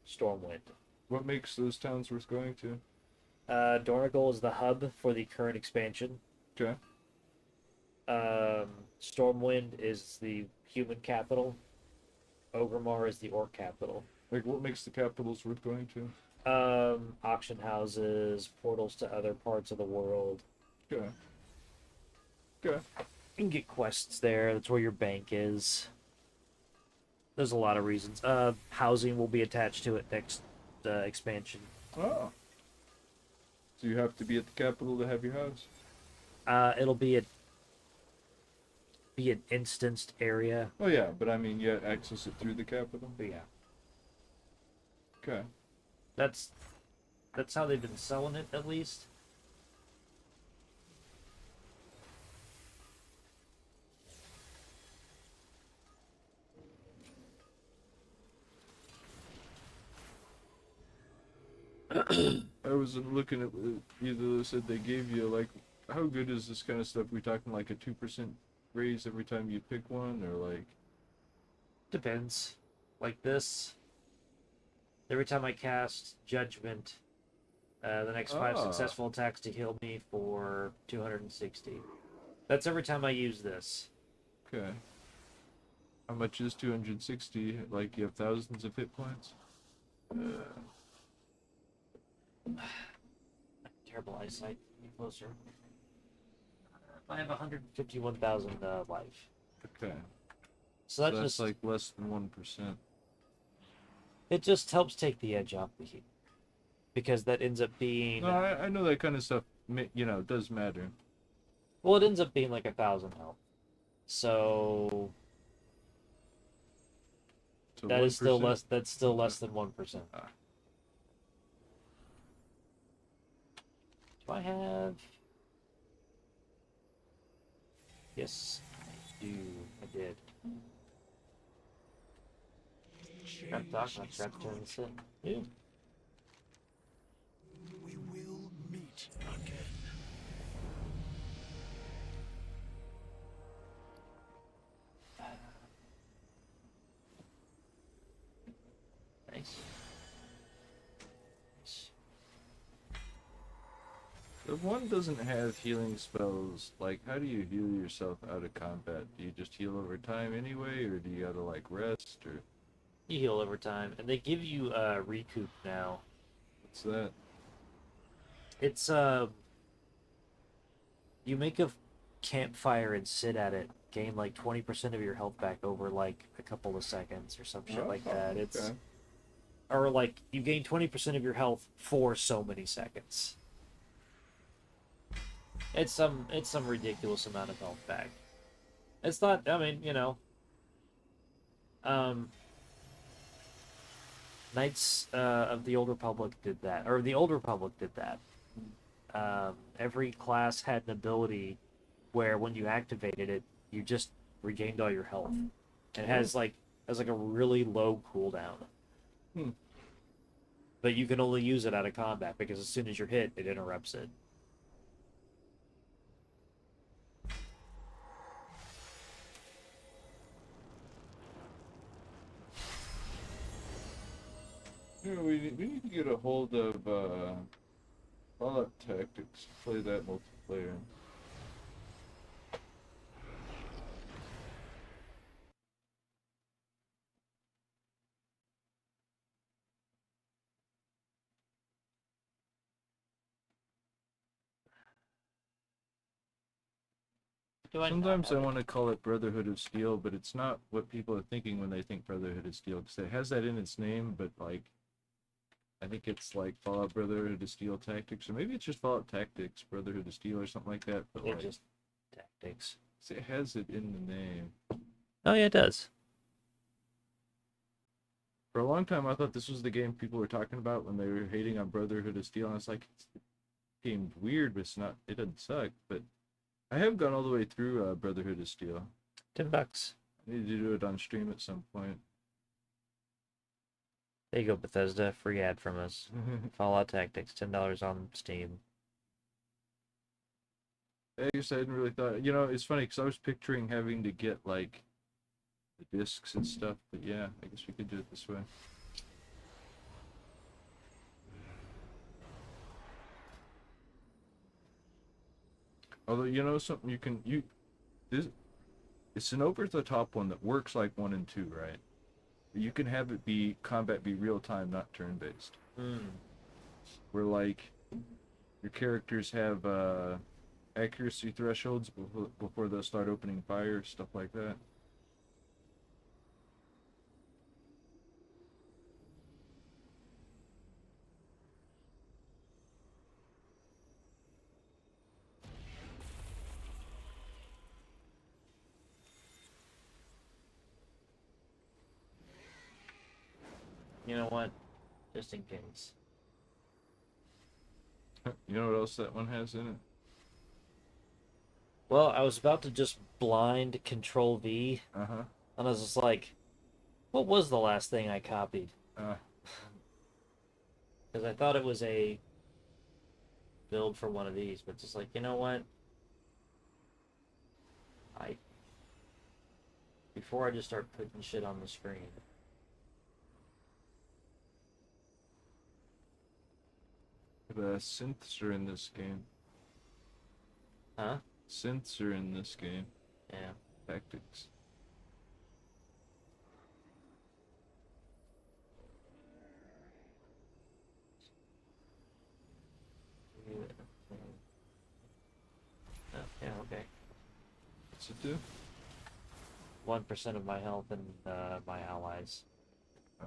Stormwind. What makes those towns worth going to? Dornigal is the hub for the current expansion. Okay. Stormwind is the human capital. Orgrimmar is the orc capital. Like, what makes the capitals worth going to? Auction houses, portals to other parts of the world. Okay. Okay. You can get quests there. That's where your bank is. There's a lot of reasons. Housing will be attached to it next expansion. Oh. So you have to be at the capital to have your house? It'll be be an instanced area. Oh yeah, but I mean, you access it through the capital. But yeah, Okay. that's how they've been selling it, at least. I was looking at either they said they gave you like, how good is this kind of stuff? We talking like a 2% raise every time you pick one, or like? Depends. Like this. Every time I cast Judgment, the next 5 Ah. successful attacks to heal me for 260. That's every time I use this. Okay. How much is 260? Like you have thousands of hit points? Terrible eyesight. Get closer. I have 151,000 life. Okay. So So that that's just like less than 1%. it just helps take the edge off the heat. Because that ends up being No, I know that kind of stuff, does matter. well, it ends up being like 1,000 health. So So that is still 1%? less. That's still less than 1%. Ah. Do I have? Yes, I do. I did. I'm talking. I forgot to turn this in. Yeah. We will meet again. Nice. If one doesn't have healing spells, like, how do you heal yourself out of combat? Do you just heal over time anyway, or do you gotta, like, rest, or You heal over time, and they give you recoup now. what's that? It's you make a campfire and sit at it, gain like 20% of your health back over like a couple of seconds or some shit like Oh, that. It's okay. or like you gain 20% of your health for so many seconds. It's some ridiculous amount of health back. It's not. I mean, Knights of the Old Republic did that, or the Old Republic did that. Every class had an ability where when you activated it, you just regained all your health. It has like a really low cooldown. Hmm. But you can only use it out of combat because as soon as you're hit, it interrupts it. Yeah, we need to get a hold of Fallout Tactics, play that multiplayer. Do I not Sometimes I have it? want to call it Brotherhood of Steel, but it's not what people are thinking when they think Brotherhood of Steel, because it has that in its name, but like, I think it's like Fallout Brotherhood of Steel Tactics, or maybe it's just Fallout Tactics Brotherhood of Steel or something like that, but It like, just tactics. it has it in the name. Oh yeah, it does. For a long time, I thought this was the game people were talking about when they were hating on Brotherhood of Steel, and I was like, it's game's weird, but it's not, it doesn't suck, but I have gone all the way through Brotherhood of Steel. $10. I need to do it on stream at some point. There you go, Bethesda. Free ad from us. Fallout Tactics, $10 on Steam. I guess I hadn't really thought. It's funny because I was picturing having to get like the discs and stuff, but yeah, I guess we could do it this way. Although something it's an over the top one that works like 1 and 2, right? You can have it be combat be real time, not turn based. Where like your characters have accuracy thresholds before they'll start opening fire, stuff like that. You know what? Just in case. You know what else that one has in it? Well, I was about to just blind Control V, Uh-huh. and I was just like, what was the last thing I copied? Uh, Because I thought it was a build for one of these, but just like, you know what? Before I just start putting shit on the screen. the synths are in this game. Huh? Synths are in this game. Yeah. Tactics. Oh, yeah, okay. What's it do? 1% of my health and my allies. Oh.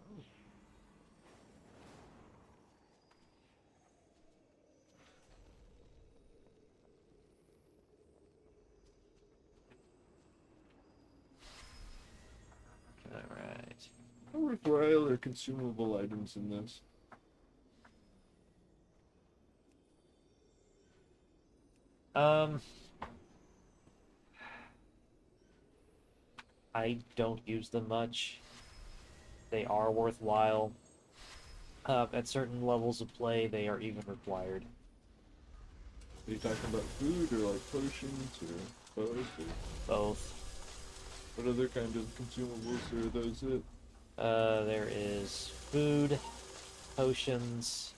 Alright. How worthwhile are consumable items in this? I don't use them much. They are worthwhile. At certain levels of play, they are even required. Are you talking about food or like potions or both? Or Both. what other kind of consumables are those it? There is food, potions,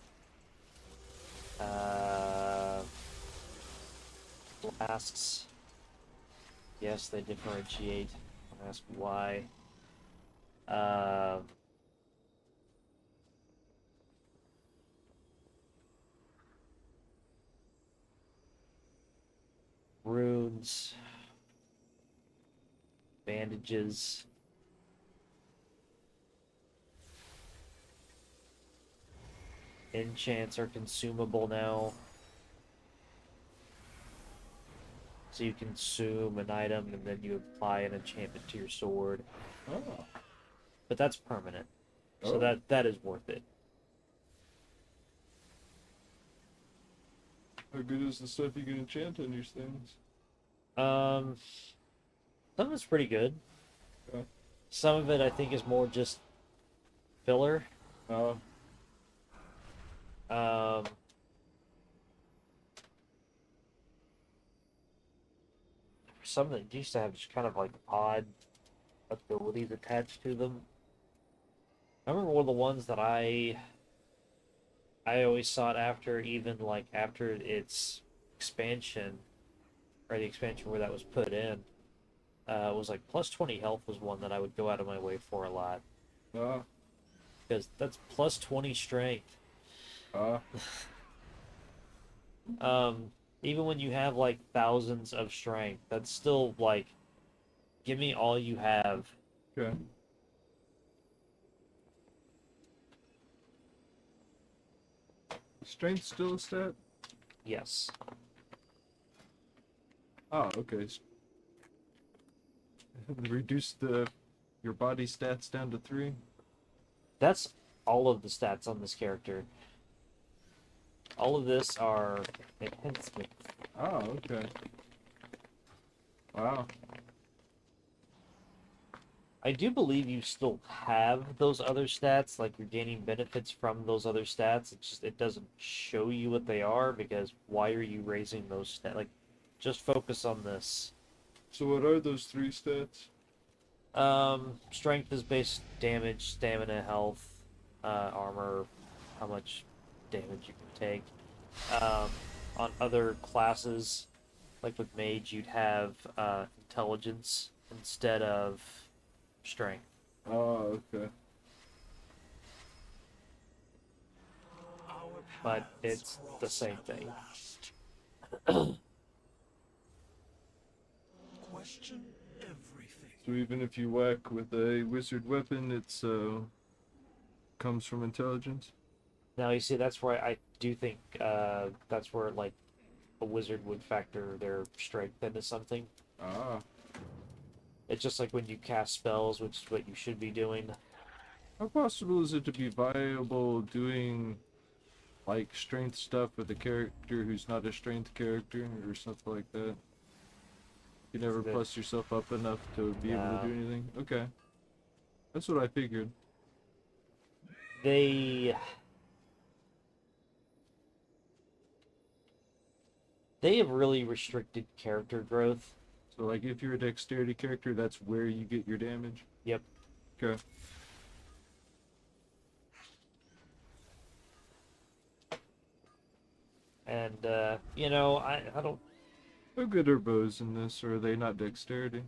flasks. Yes, they differentiate. I'll ask why. Runes, bandages. Enchants are consumable now. So you consume an item and then you apply an enchantment to your sword. Oh. But that's permanent. So Oh. that is worth it. How good is the stuff you can enchant on these things? Some of it's pretty good. Okay. Some of it I think is more just filler. Oh. Um, some that used to have just kind of like odd abilities attached to them. I remember one of the ones that I always sought after, even like after its expansion, or the expansion where that was put in, was like plus 20 health was one that I would go out of my way for a lot. Ah. Because that's plus 20 strength. Ah. Even when you have like thousands of strength, that's still like, give me all you have. Okay. Strength still a stat? Yes. Oh, okay. Reduce your body stats down to 3. That's all of the stats on this character. All of this are enhancements. Oh, okay. Wow. I do believe you still have those other stats, like you're gaining benefits from those other stats. It's just it doesn't show you what they are because why are you raising those stats? Like, just focus on this. So what are those 3 stats? Strength is base damage, stamina, health, armor, how much damage you can take. On other classes, like with mage, you'd have intelligence instead of strength. Oh, okay. But it's the same thing. Question everything. So even if you whack with a wizard weapon, it's comes from intelligence? Now you see, that's where I do think that's where like a wizard would factor their strength into something. Ah. It's just like when you cast spells, which is what you should be doing. How possible is it to be viable doing like strength stuff with a character who's not a strength character or something like that? You never Good. plus yourself up enough to be able to No. do anything? Okay. That's what I figured. They have really restricted character growth. So like if you're a dexterity character, that's where you get your damage? Yep. Okay. And you know, I don't. How good are bows in this, or are they not dexterity?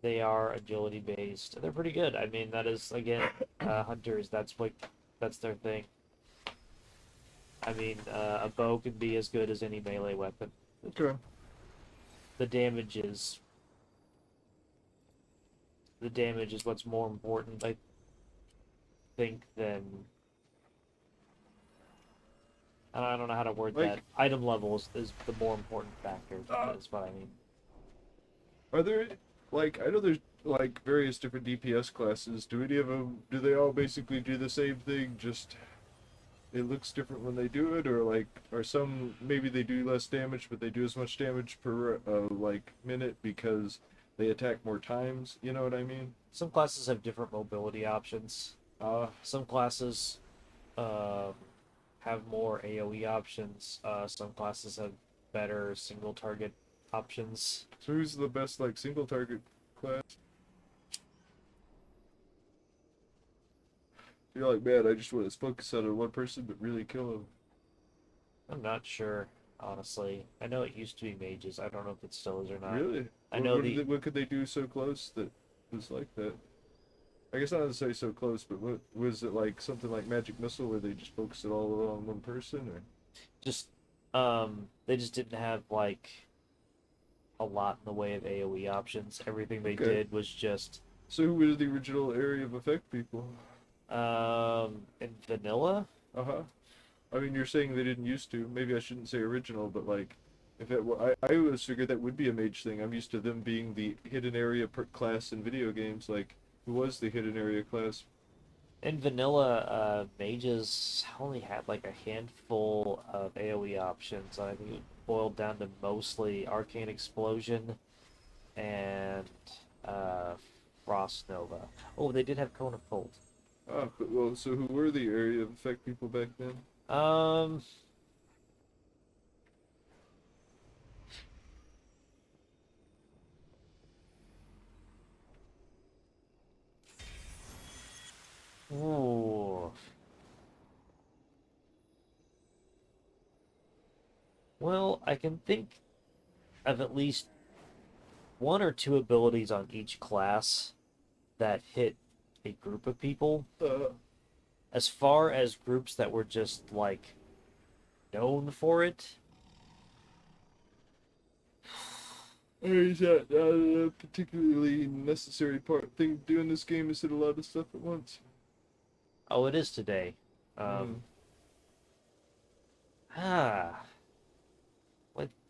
They are agility based. They're pretty good. I mean, that is again, hunters. That's their thing. I mean, a bow can be as good as any melee weapon. Okay. The damage is what's more important, I think, than I don't know how to word Like- that. Item level is the more important factor. That's what I mean. Are there, like, I know there's, like, various different DPS classes. Do any of them, do they all basically do the same thing, just it looks different when they do it? Or, like, are some, maybe they do less damage, but they do as much damage per, like, minute because they attack more times? You know what I mean? Some classes have different mobility options. Some classes have more AoE options. Some classes have better single target options. So who's the best, like, single target class? You're like, man, I just want to focus on one person, but really kill him. I'm not sure, honestly. I know it used to be mages. I don't know if it still is or not. Really? I know What could they do so close that was like that? I guess not to say so close, but what was it, like something like Magic Missile where they just focus it all on one person, or? Just they just didn't have like a lot in the way of AoE options. Everything they Okay. did was just So who were the original area of effect people? in vanilla. Uh-huh. I mean, you're saying they didn't used to. Maybe I shouldn't say original, but like, if it were, I always figured that would be a mage thing. I'm used to them being the hidden area per class in video games. Like, who was the hidden area class? In vanilla, mages only had like a handful of AoE options. I think it boiled down to mostly Arcane Explosion and Frost Nova. Oh, they did have Cone of Cold. Ah, but well, so who were the area of effect people back then? Um, ooh. Well, I can think of at least one or two abilities on each class that hit a group of people. As far as groups that were just like known for it, Is that a particularly necessary thing to do in this game? Is hit a lot of stuff at once? oh, it is today. I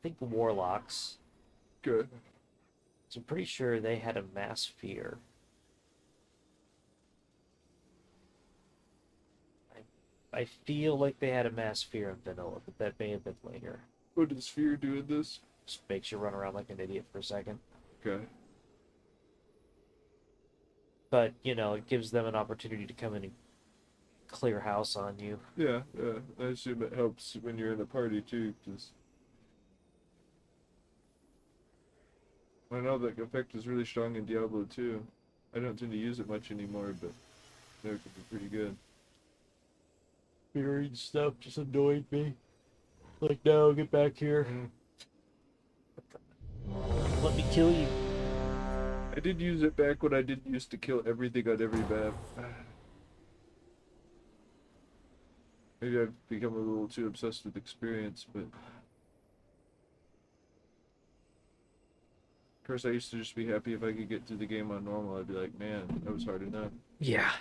think warlocks. Good. So I'm pretty sure they had a mass fear. I feel like they had a mass fear in vanilla, but that may have been later. What does Fear do in this? Just makes you run around like an idiot for a second. Okay. But, you know, it gives them an opportunity to come in and clear house on you. Yeah, yeah. I assume it helps when you're in a party too, because I know that effect is really strong in Diablo 2. I don't tend to use it much anymore, but it could be pretty good. Fearing stuff just annoyed me. Like, no, get back here. Let me kill you. I did use it back when I didn't used to kill everything on every map. Maybe I've become a little too obsessed with experience, but of course I used to just be happy if I could get through the game on normal. I'd be like, man, that was hard enough. Yeah.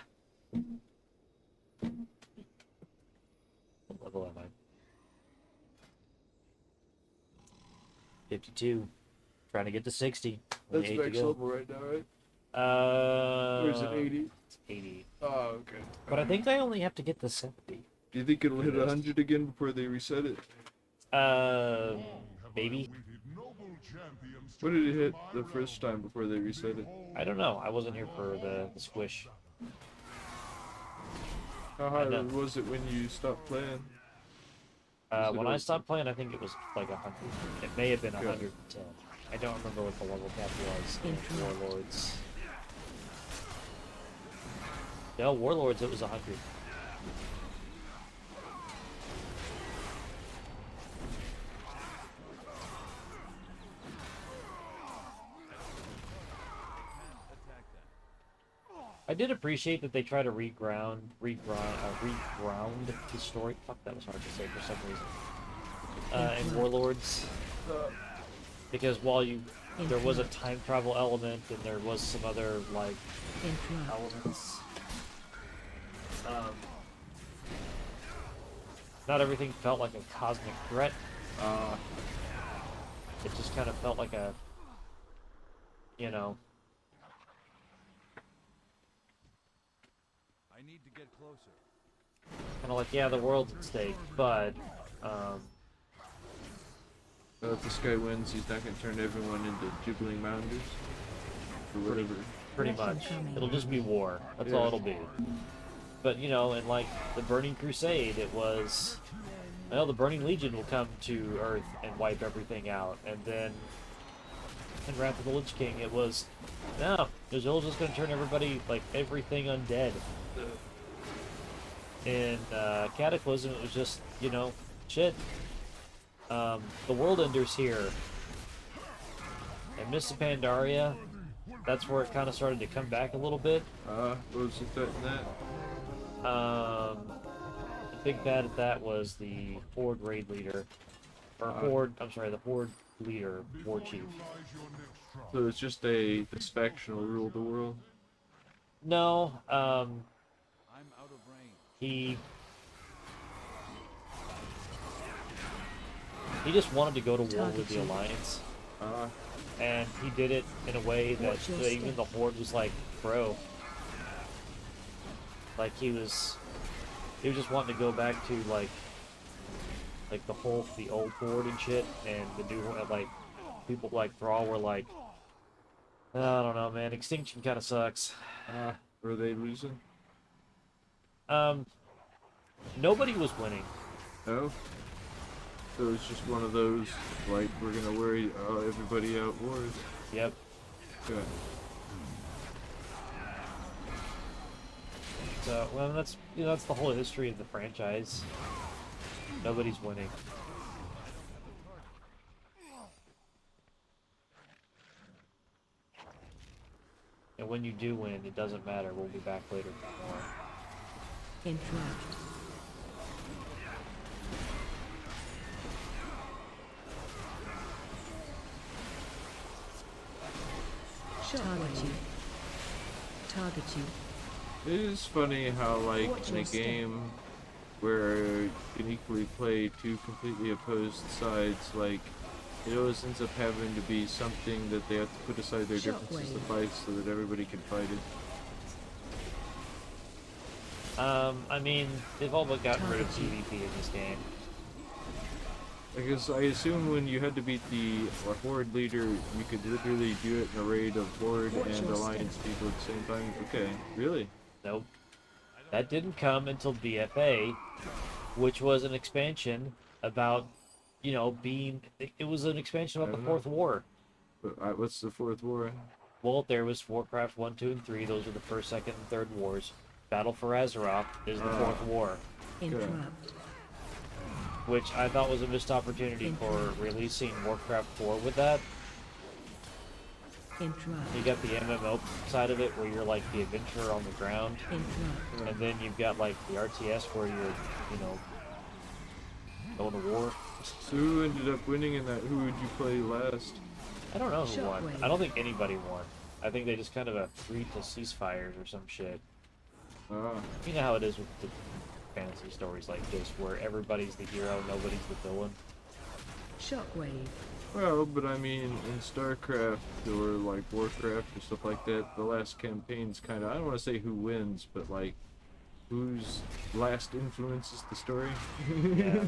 What level am I? 52. Trying to get to 60. Only That's 8 to max go. level right now, right? Or is it 80? It's 80. Oh, okay. But I think I only have to get to 70. Do you think it'll hit 100 again before they reset it? Maybe. Noble champions What did it hit the first time before they reset it? I don't know. I wasn't here for the squish. How I high know. was it when you stopped playing? Was it When I over- stopped playing, I think it was like 100. It may have been Okay. 110. I don't remember what the level cap was in Warlords. No, Warlords, it was 100. I did appreciate that they try to reground the story. Fuck, that was hard to say for some reason. In Warlords, because while there was a time travel element and there was some other like Interrupt. elements, not everything felt like a cosmic threat. It just kind of felt like a, you know. I need to get closer. Kind of like, yeah, the world's at stake, but If this guy wins, he's not going to turn everyone into jiggling mounders? Or whatever. pretty much, it'll just be war. That's Yeah. all it'll be. But you know, in like the Burning Crusade, it was, well, the Burning Legion will come to Earth and wipe everything out, and then in Wrath of the Lich King, it was, no, Nuzul's just going to turn everybody, like everything undead. In Cataclysm, it was just, you know, shit. The World Ender's here. And Mists of Pandaria, that's where it kind of started to come back a little bit. What was the threat in that? The big bad at that was the Horde raid leader. Or Horde, I'm sorry, the Horde leader, War Chief. Lies your next trial. So it's just this faction will rule the world? No, I'm out of range. he just wanted to go to war with the Alliance. And he did it in a way that Watch your even step. the Horde was like, bro. Like he was just wanting to go back to like the old Horde and shit, and the new Horde, like people like Thrall were like, I don't know, man, Extinction kind of sucks. Were they losing? Nobody was winning. No? So it's just one of those, like, we're gonna worry everybody out wars. Yep. Good. So, well, that's that's the whole history of the franchise. Nobody's winning. And when you do win, it doesn't matter. We'll be back later for more. Interrupt. Target you. Target you. It is funny how, like, Watch in a your step. game where you can equally play two completely opposed sides, like, it always ends up having to be something that they have to put aside their differences to Shockwave. fight so that everybody can fight it. I mean, they've all but gotten rid of Target you. PvP in this game. Because I assume when you had to beat the Horde leader, you could literally do it in a raid of Horde Watch and your Alliance step. people at the same time. Okay, really? Nope. That didn't come until BFA, which was an expansion about, you know, being. It was an expansion about I the don't Fourth know. War. But, what's the fourth war? Well, there was Warcraft 1, 2, and 3. Those are the first, second, and third wars. Battle for Azeroth is the Fourth War, Interrupt. which I thought was a missed opportunity for releasing Warcraft 4 with that. Interrupt. You got the MMO side of it where you're like the adventurer on the ground, Interrupt. and then you've got like the RTS where you're, you know, going to war. So who ended up winning in that? Who would you play last? I don't know who won. Shockwave. I don't think anybody won. I think they just kind of agreed to ceasefires or some shit. You know how it is with the fantasy stories like this, where everybody's the hero, nobody's the villain. Shockwave. Well, but I mean, in StarCraft or like Warcraft or stuff like that, the last campaign's kind of, I don't want to say who wins, but like, whose last influences the story. Yeah.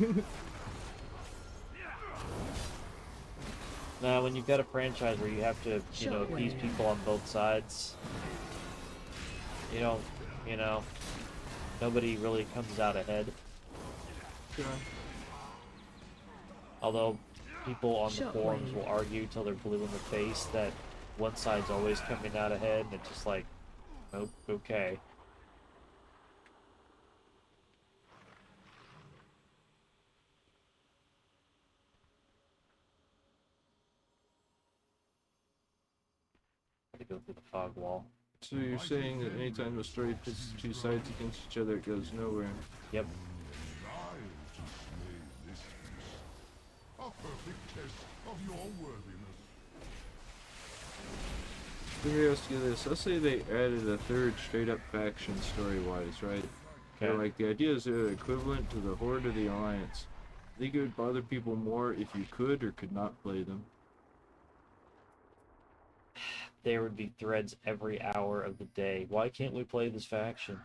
Now, when you've got a franchise where you have to, appease Shockwave. people on both sides, you don't, nobody really comes out ahead. Yeah. Although people on the forums Shockwave. will argue till they're blue in the face that one side's always coming out ahead, and it's just like, nope, okay. Gotta go through the fog wall. So you're saying that anytime the story pits two sides against each other, it goes nowhere. Yep. I to slay this beast. A perfect test of your worthiness. Let me ask you this. Let's say they added a third straight up faction story-wise, right? Okay. So, like, the idea is they're equivalent to the Horde or the Alliance. I think it would bother people more if you could or could not play them. There would be threads every hour of the day. Why can't we play this faction?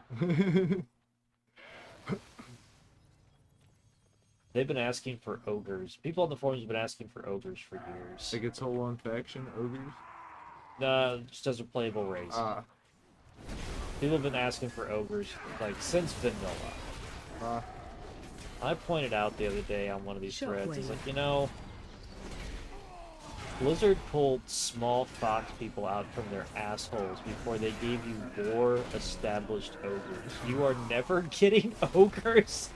They've been asking for ogres. People on the forums have been asking for ogres for years. Like its whole own faction, ogres? Just as a playable race. Ah. People have been asking for ogres, like, since vanilla. Ah. I pointed out the other day on one of these threads, it's Shockwave. like, Blizzard pulled small fox people out from their assholes before they gave you more established ogres. You are never getting ogres?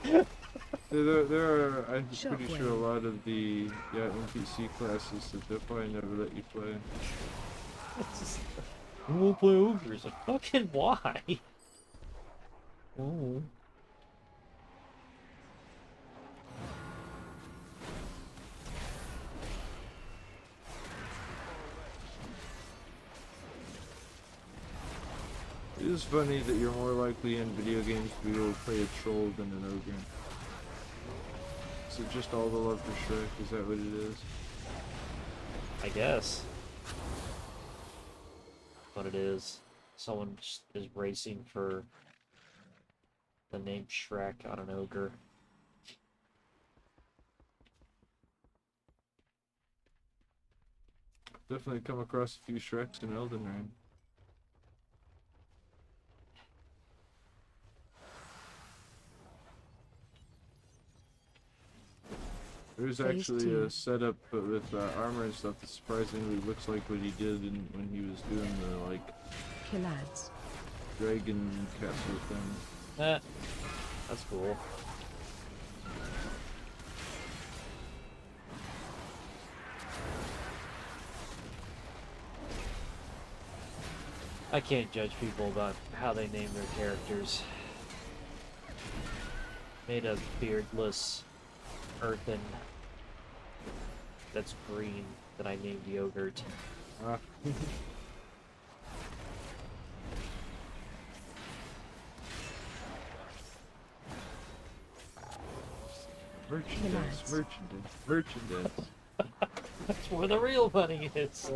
There are, I'm pretty Shockwave. sure, a lot of the NPC classes that they'll probably never let you play. It's just, who will play ogres? Like, fucking why? Oh. It is funny that you're more likely in video games to be able to play a troll than an ogre. Is it just all the love for Shrek? Is that what it is? I guess. But it is. Someone just is racing for the name Shrek on an ogre. Definitely come across a few Shreks in Elden Ring. There's Phase actually 2. a setup with armor and stuff that surprisingly looks like what he did when he was doing the like Killads. dragon castle thing. That's cool. I can't judge people about how they name their characters. Made a beardless earthen that's green that I named Yogurt. Ah. Merchandise, Killads. merchandise, merchandise. That's where the real money is.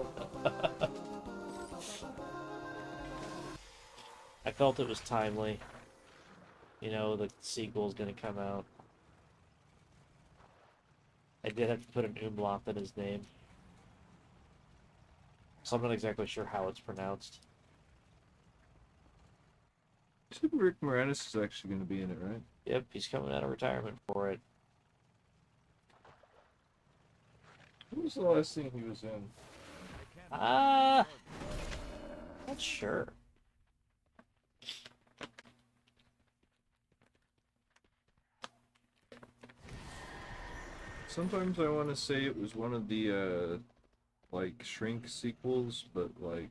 I felt it was timely. The sequel's gonna come out. I did have to put an umlaut in his name. So I'm not exactly sure how it's pronounced. Rick Moranis is actually going to be in it, right? Yep, he's coming out of retirement for it. What was the last thing he was in? Not sure. Sometimes I want to say it was one of the like Shrink sequels, but like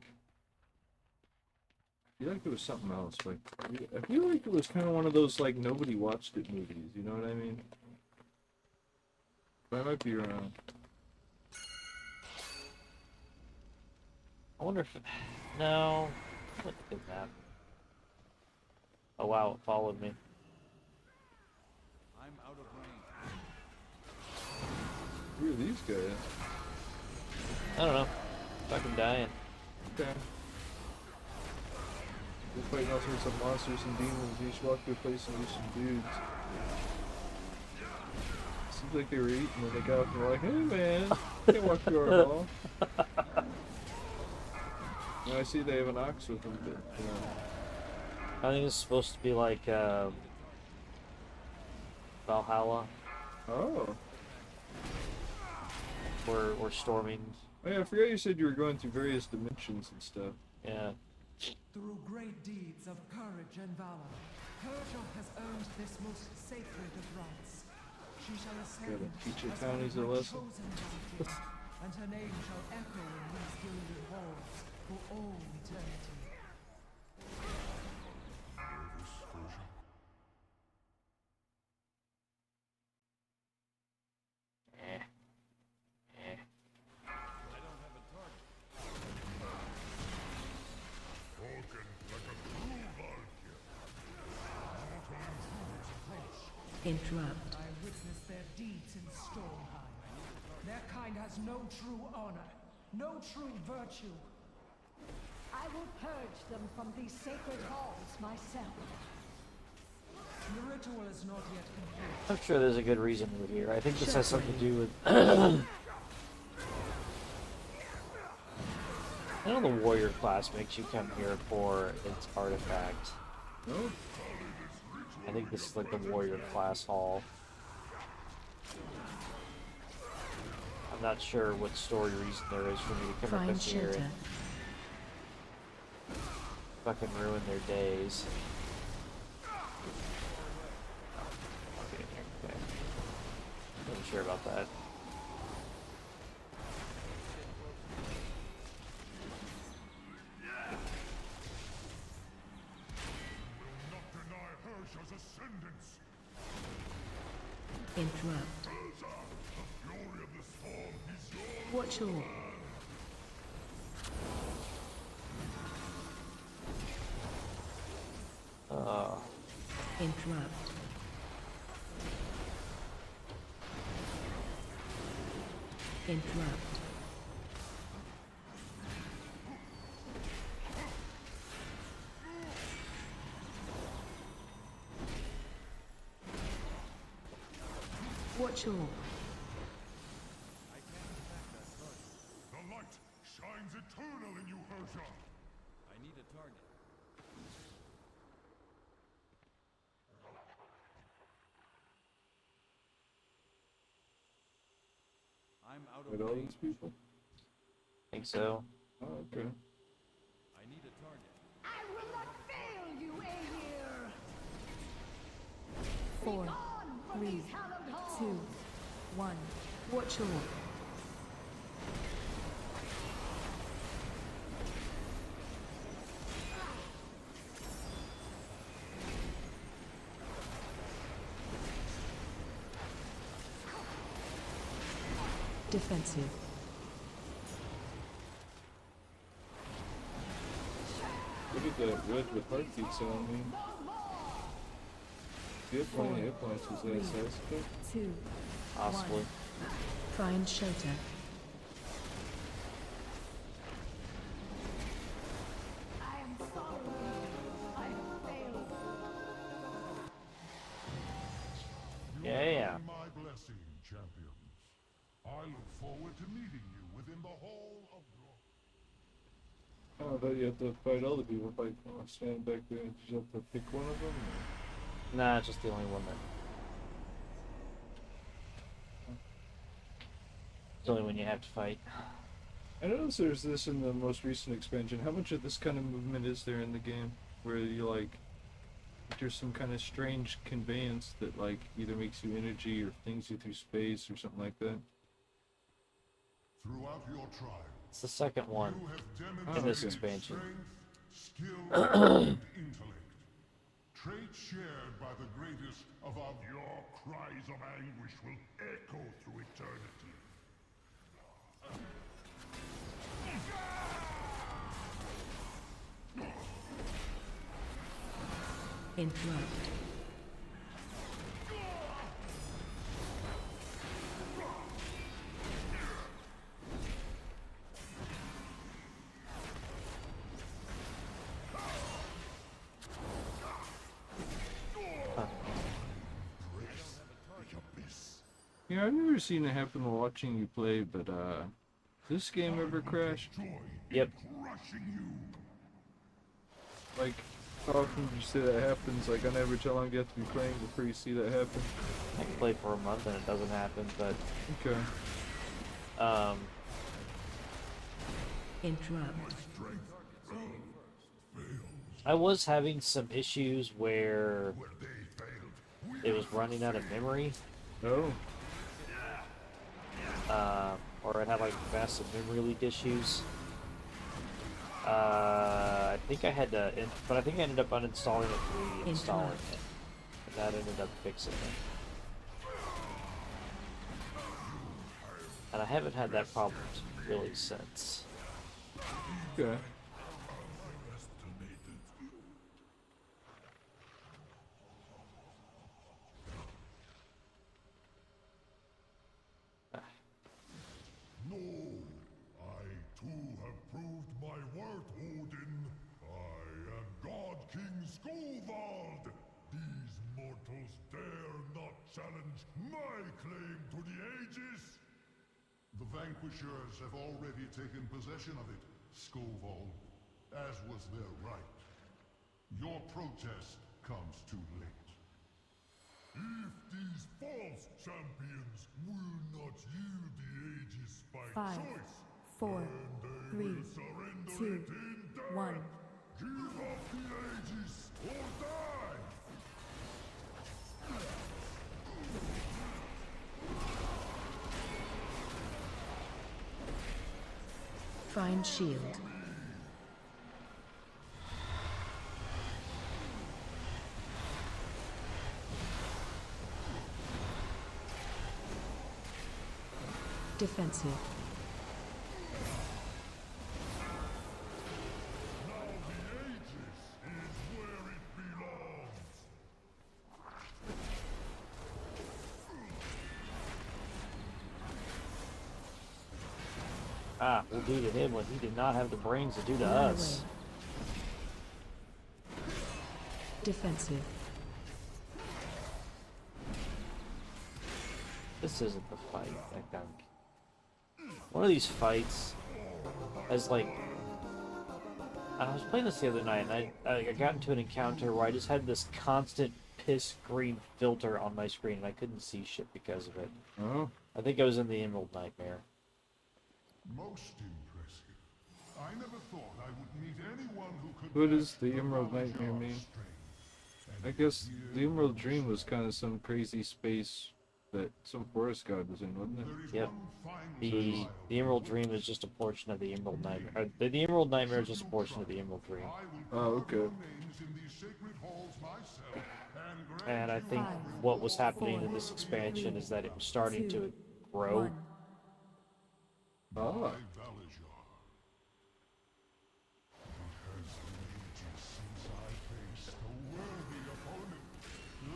I feel like it was something else. Like I feel like it was kind of one of those like nobody watched it movies. You know what I mean? But I might be wrong. I wonder if... No. Look at that. Oh wow, it followed me. I'm out of range. Who are these guys? I don't know. Fucking dying. Okay. You're fighting all sorts of monsters and demons. You just walk to a place and do some dudes. Seems like they were eating and they got up and were like, hey man, can't walk through our hall. And I see they have an ox with them, but I think it's supposed to be like Valhalla. oh. We're storming. Oh yeah, I forgot you said you were going through various dimensions and stuff. Yeah. Through great deeds of courage and valor, Persia has earned this most sacred of rights. She shall ascend Gotta teach your as townies a one of my lesson. chosen champions, and her name shall echo in these gilded halls for all eternity. Nervous, Persia? Eh. Eh. Spoken like a true Valkyr. Mortal intruders approach. Interrupt. I witness their deeds in Stormheim. Their kind has no true honor, no true virtue. I will purge them from these sacred halls myself. The ritual is not yet complete. I'm sure there's a good reason we're here. I think this has something to do with. I know the warrior class makes you come here for its artifact. No? I think this is like the warrior class hall. I'm not sure what story reason there is for me to come up in Find here shelter. and fucking ruin their days. Okay. Wasn't sure about that. Will not deny Persia's ascendance. Interrupt. Persia, the fury of the storm is yours. Watch all. Interrupt. Interrupt. Watch all. The light shines eternal in you, Persia. I need a target. I'm out of With all range. these people? I think so. Oh, okay. I need a target. I will not fail you, Aegir! 4, Gone from 3, these hallowed halls! 2, 1. Watch all. Defensive. Look at that red with heartbeats on me. You have plenty of hit points, was that Sasuke? 2. Possibly. Find shelter. I am sorry. I have failed. Yeah. My blessing, champions. I look forward to meeting you within the hall of glory. Oh, I thought you have to fight all the people fight stand back there. Did you have to pick one of them? Nah, it's just the only one that. It's the only one you have to fight. I noticed there's this in the most recent expansion. How much of this kind of movement is there in the game? Where you like, there's some kind of strange conveyance that like either makes you energy or flings you through space or something like that. Throughout your trial, It's the second one. you have In this demonstrated expansion. strength, skill, and intellect. Traits shared by the greatest of our... Your cries of anguish will echo through eternity. Interrupt. Yeah, I've never seen it happen while watching you play, but this game ever crashed? Yep. Like, how often did you say that happens? Like, on average, how long do you have to be playing before you see that happen? I can play for a month and it doesn't happen, but Okay. Interrupt. I was having some issues where it was running out of memory, Oh. or it had like massive memory leak issues. I think I had to, but I think I ended up uninstalling it and reinstalling it, and that ended up fixing it. And I haven't had that problem really since. Okay. No, I too have proved my worth, Odin. I am God King Skovald. These mortals dare not challenge my claim to the Aegis. The Vanquishers have already taken possession of it, Skovald, as was their right. Your protest comes too late. If these false champions will not yield the Aegis by 5, choice, 4, then they 3, will surrender 2, it in death. 1. Give up the Aegis or die! Find shield. Defensive. Now the Aegis is where it belongs. Ah, we'll do to him what he did not have the brains to do to Run us. away. Defensive. This isn't the fight, I think. One of these fights has like, I was playing this the other night, and I got into an encounter where I just had this constant piss green filter on my screen, and I couldn't see shit because of it. Oh. I think I was in the Emerald Nightmare. Most impressive. I never thought I would meet anyone who could... What does match the Emerald Nightmare Ravager's mean? strength. I guess the Emerald Dream was kind of some crazy space that some forest god was in, wasn't it? There is Yep. one final The trial. Emerald Dream is just a portion of the Emerald Nightmare. The Emerald Nightmare is just a portion of the Emerald Dream. I will Oh, okay. carve your names in these sacred halls myself, and grant And I you think a what was reward. happening in this expansion is that it was starting to 2, grow. 1. Ah. My Valijor. It has been ages since I faced a worthy opponent.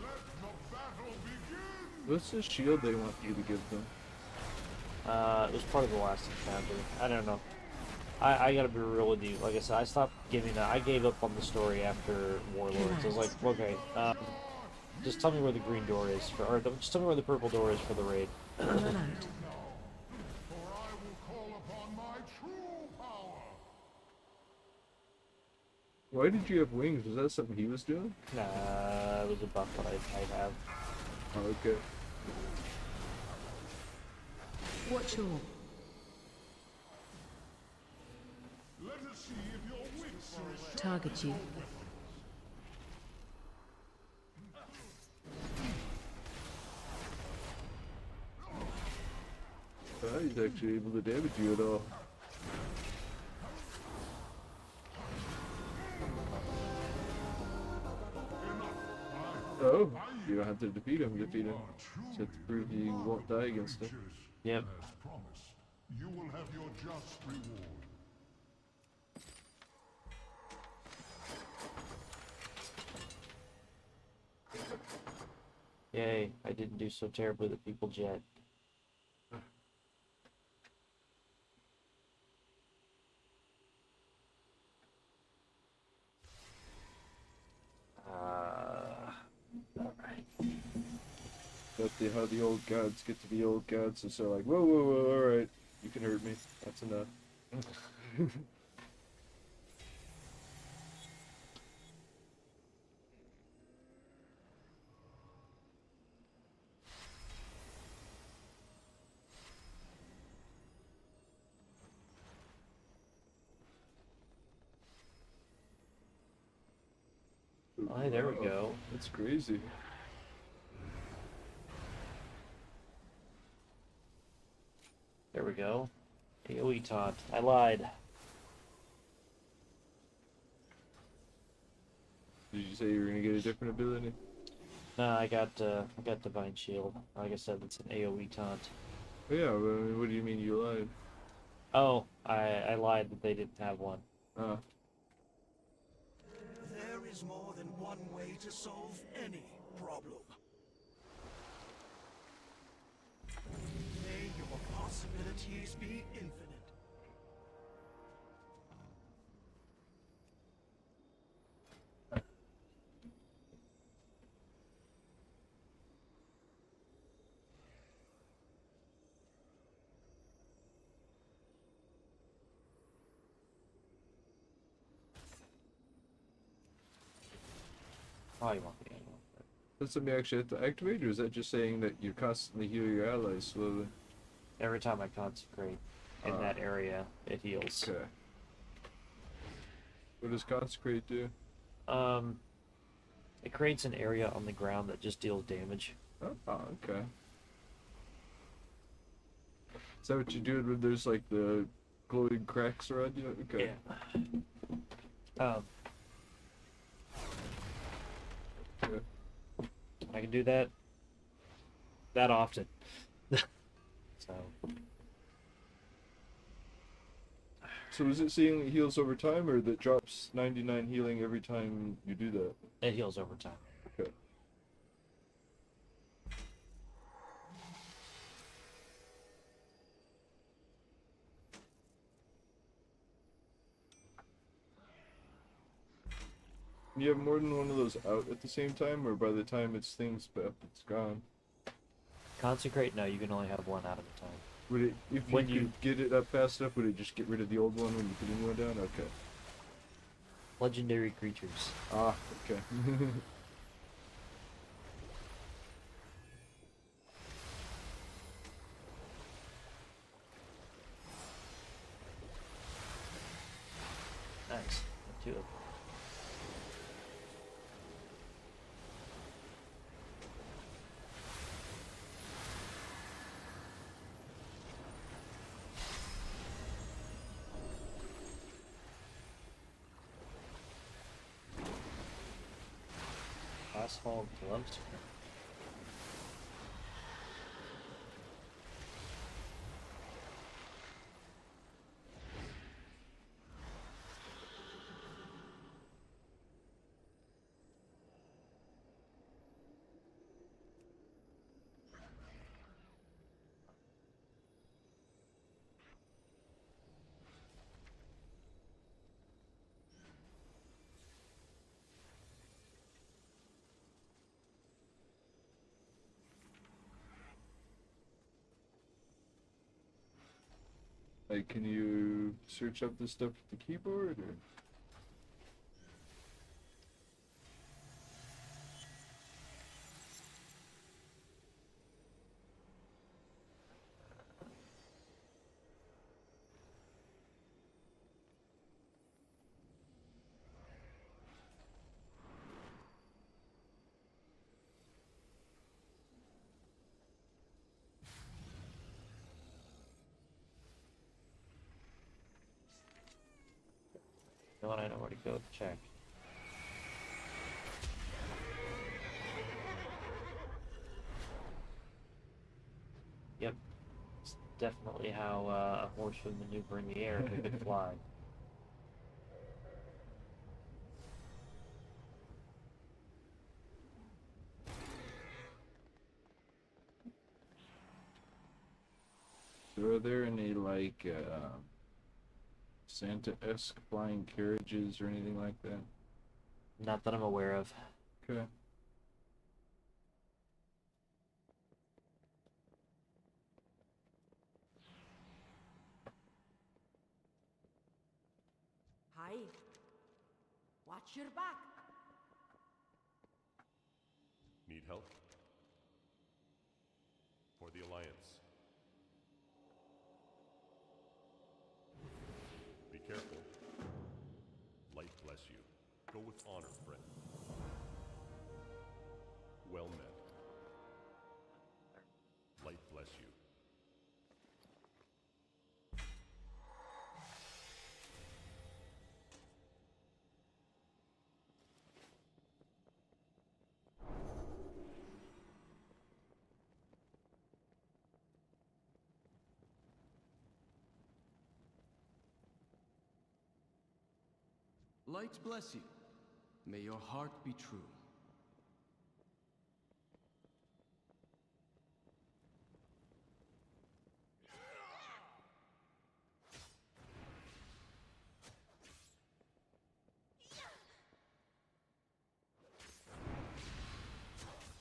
Let the battle begin! What's the shield they want you to give them? It was part of the last encounter. I don't know. I gotta be real with you. Like I said, I stopped giving I gave up on the story after Warlords. I was like, okay, just tell me where the green door is, just tell me where the purple door is for the raid. Run out. For I will call upon my true power. Why did you have wings? Was that something he was doing? Nah, it was a buff that I have. Oh, okay. Watch your... Let us see if your wits are as sharp Target as you. your weapons. Ah, he's actually able to damage you at all. Oh, you don't have to defeat him, defeat him. Just have to prove you won't die against him. Yep. As promised, you will have your just reward. Yay, I didn't do so terribly with People Jet. Alright. how the old gods get to be old gods, and so like, whoa, whoa, whoa, all right, you can hurt me. That's enough. Oh, hey, there we Wow, go. That's crazy. There we go. AoE taunt. I lied. Did you say you were gonna get a different ability? No, I got Divine Shield. Like I said, it's an AoE taunt. Oh, yeah, but, I mean, what do you mean you lied? Oh, I lied that they didn't have one. There is more than one way to solve any problem. May your possibilities be infinite. Oh, you want the angle. That's something you actually have to activate, or is that just saying that you constantly heal your allies slowly? Every time I consecrate in that area, it heals. Okay. What does consecrate do? It creates an area on the ground that just deals damage. Oh, okay. Is that what you do when there's like the glowing cracks around you? Okay. Yeah. Okay. I can do that often. So So is it saying it heals over time, or that drops 99 healing every time you do that? it heals over time. Okay. You have more than one of those out at the same time, or by the time it's things up, it's gone? Consecrate? No, you can only have one out at a time. Would it, if When you you- could get it up fast enough, would it just get rid of the old one when you put a new one down? Okay. Legendary creatures. Ah, okay. Nice. Two of them. Asphalt gloves. Like, can you search up this stuff with the keyboard, or? You know what? I know where to go to check. Yep. It's definitely how a horse would maneuver in the air if it could fly. So are there any, like, Santa-esque flying carriages or anything like that? Not that I'm aware of. Okay. Aye. Watch your back. Need help? For the Alliance. Be careful. Light bless you. Go with honor, friend. Well met. Light bless you. Light bless you. May your heart be true.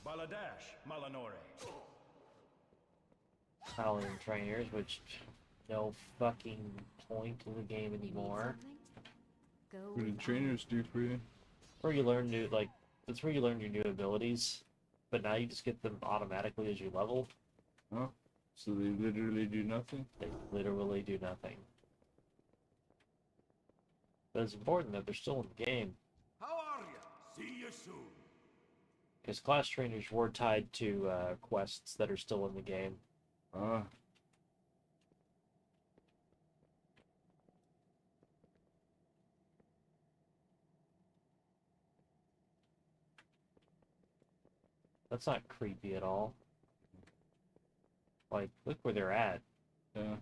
Baladash, Malanore. Paladin trainers, which no fucking point to the game anymore. What do trainers do for you? Where you learn new, like, that's where you learn your new abilities, but now you just get them automatically as you level. Oh, so they literally do nothing? They literally do nothing. But it's important that they're still in the game, How are you? See you soon. because class trainers were tied to quests that are still in the game. Ah. That's not creepy at all. Like, look where they're at. Yeah.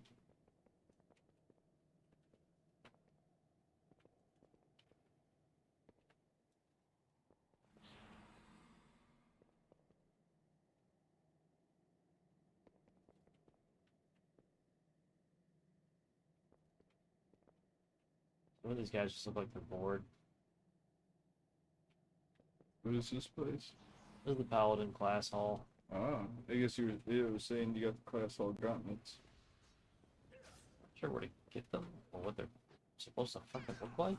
Some of these guys just look like they're bored. What is this place? This is the Paladin class hall. Ah, I guess it was saying you got the class hall gauntlets. Not sure where to get them or what they're supposed to fucking look like.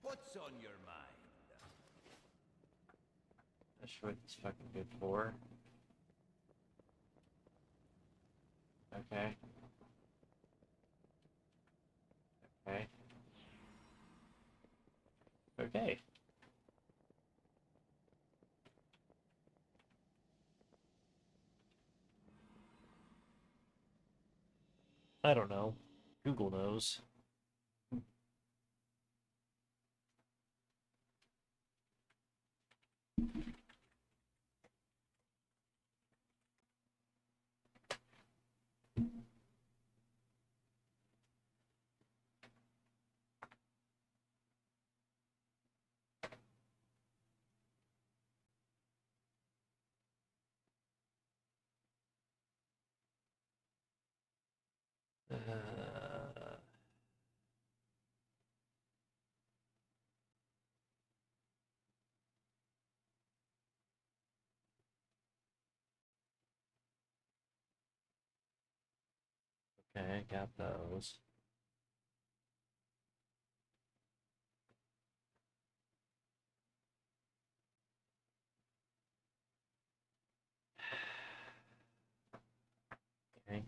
What's on your mind? Not sure what it's fucking good for. Okay. Okay. Okay. I don't know. Google knows. Okay, got those. Okay.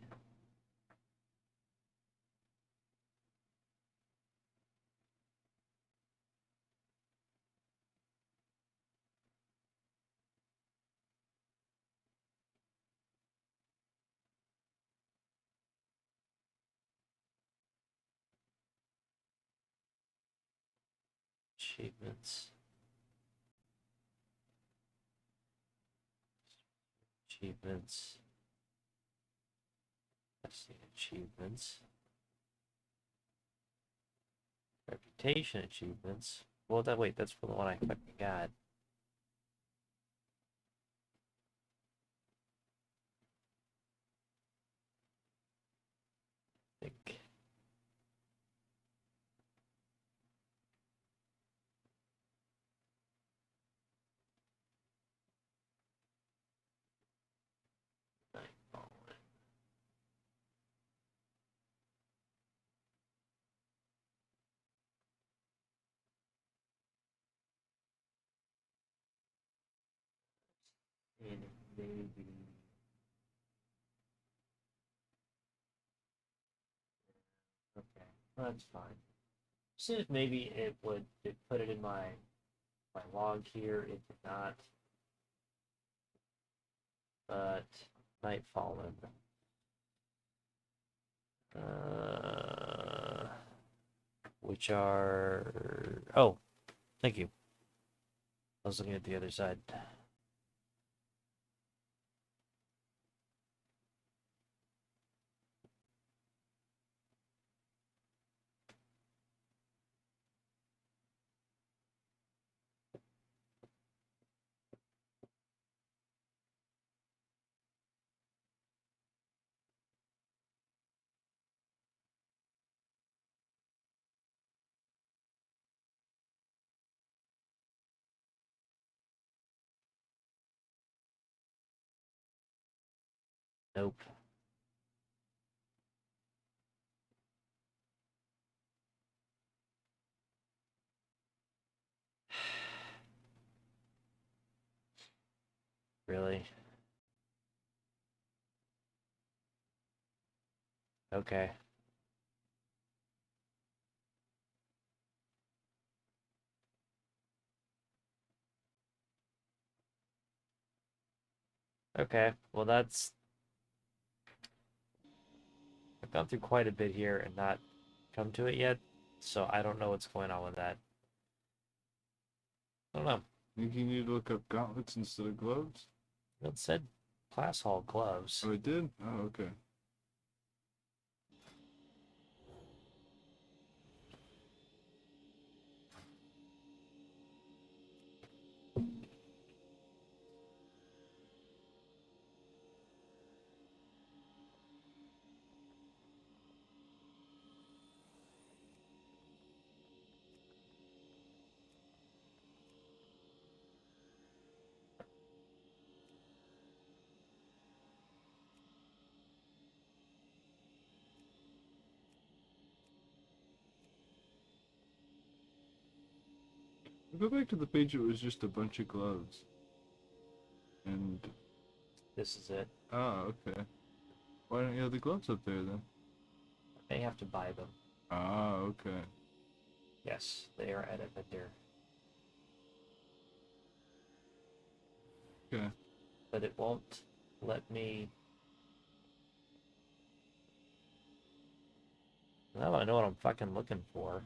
Achievements. Achievements. Let's see, achievements. Reputation achievements. Well, wait, that's for the one I fucking got. I think. And maybe. Okay, well, that's fine. See if maybe it would put it in my log here. It did not. But Nightfallen. Which are... Oh, thank you. I was looking at the other side. Nope. Really? Okay. Okay, well that's... I've gone through quite a bit here and not come to it yet, so I don't know what's going on with that. I don't know. I think you need to look up gauntlets instead of gloves? It said class hall gloves. Oh, it did? Oh, okay. Go back to the page, it was just a bunch of gloves. And... This is it. Ah, okay. Why don't you have the gloves up there then? I may have to buy them. Ah, okay. Yes, they are at a vendor. Okay. But it won't let me... Now I know what I'm fucking looking for.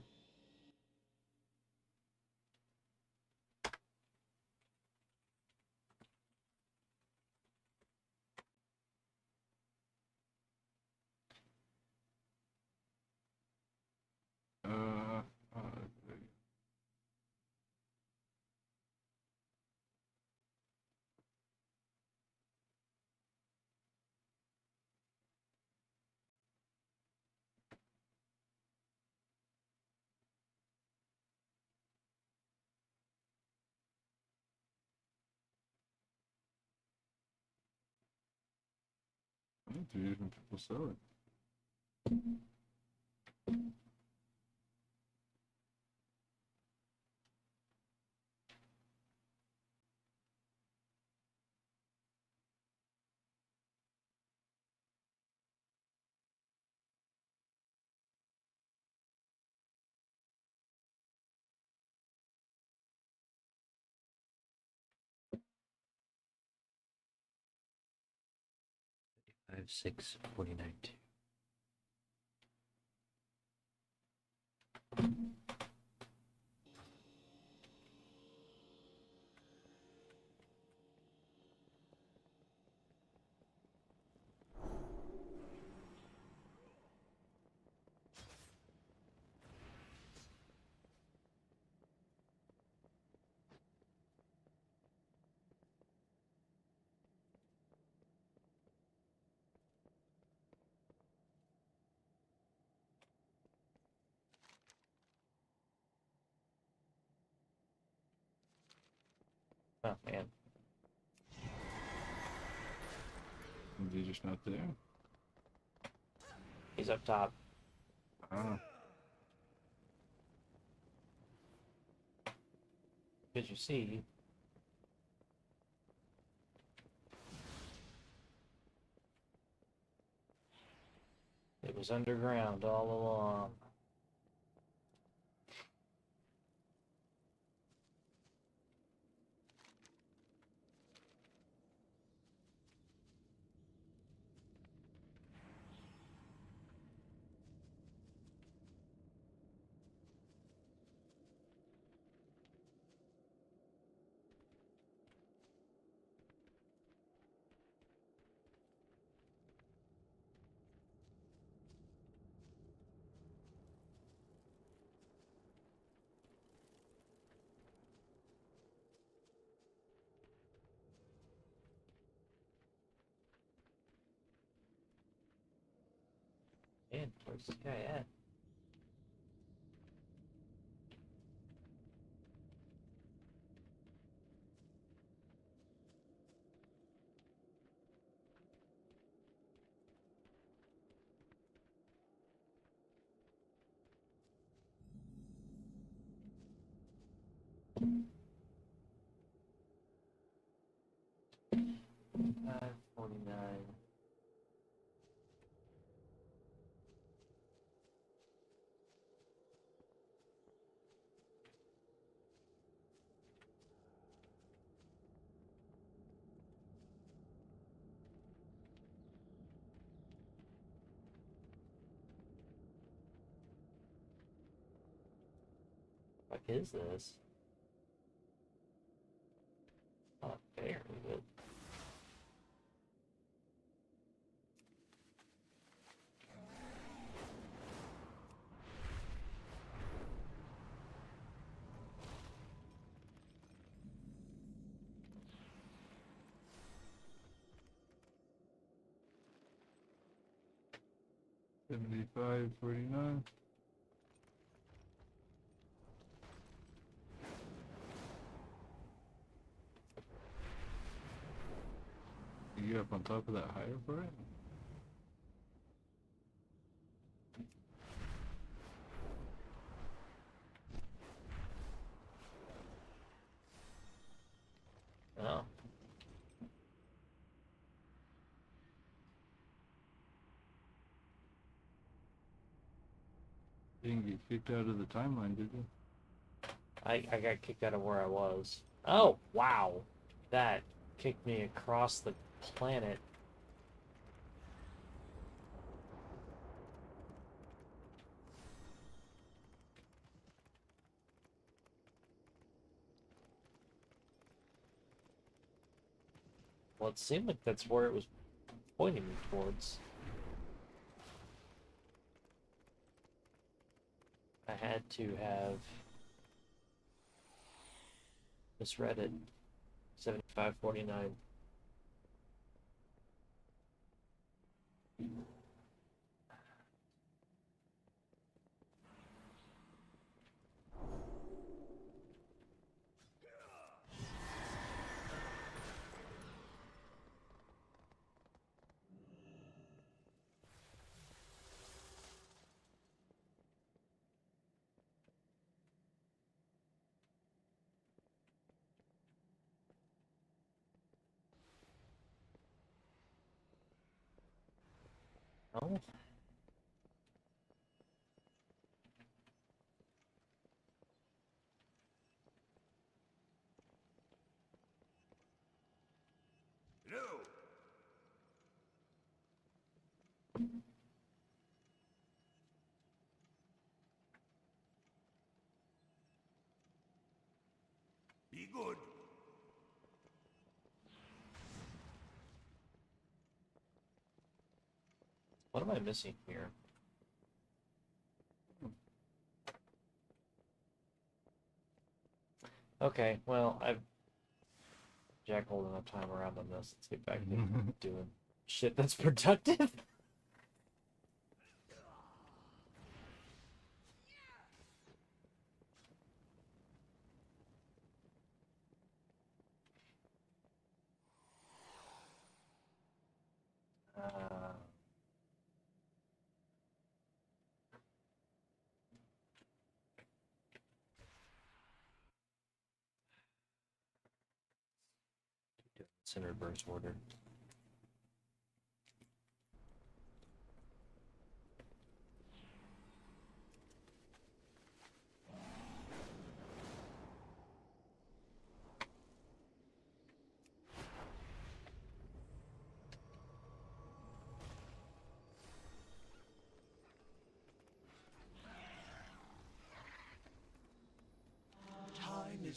Okay. Oh, 3 different people sell it. Five, 6, 49, 2. Oh, man. Is he just not there? He's up top. Ah. Because you see... was underground all along. Man, where's this guy at? $5.49. Fuck is this? Not very good. $75.49. You get up on top of that higher for it? Oh. You didn't get kicked out of the timeline, did you? I got kicked out of where I was. Oh, wow. That kicked me across the planet. Well, it seemed like that's where it was pointing me towards. I had to have misread it. 75.49. Oh. No. Be good. What am I missing here? Okay, well, I've jackaled enough time around on this. Let's get back to doing shit that's productive. It's in reverse order.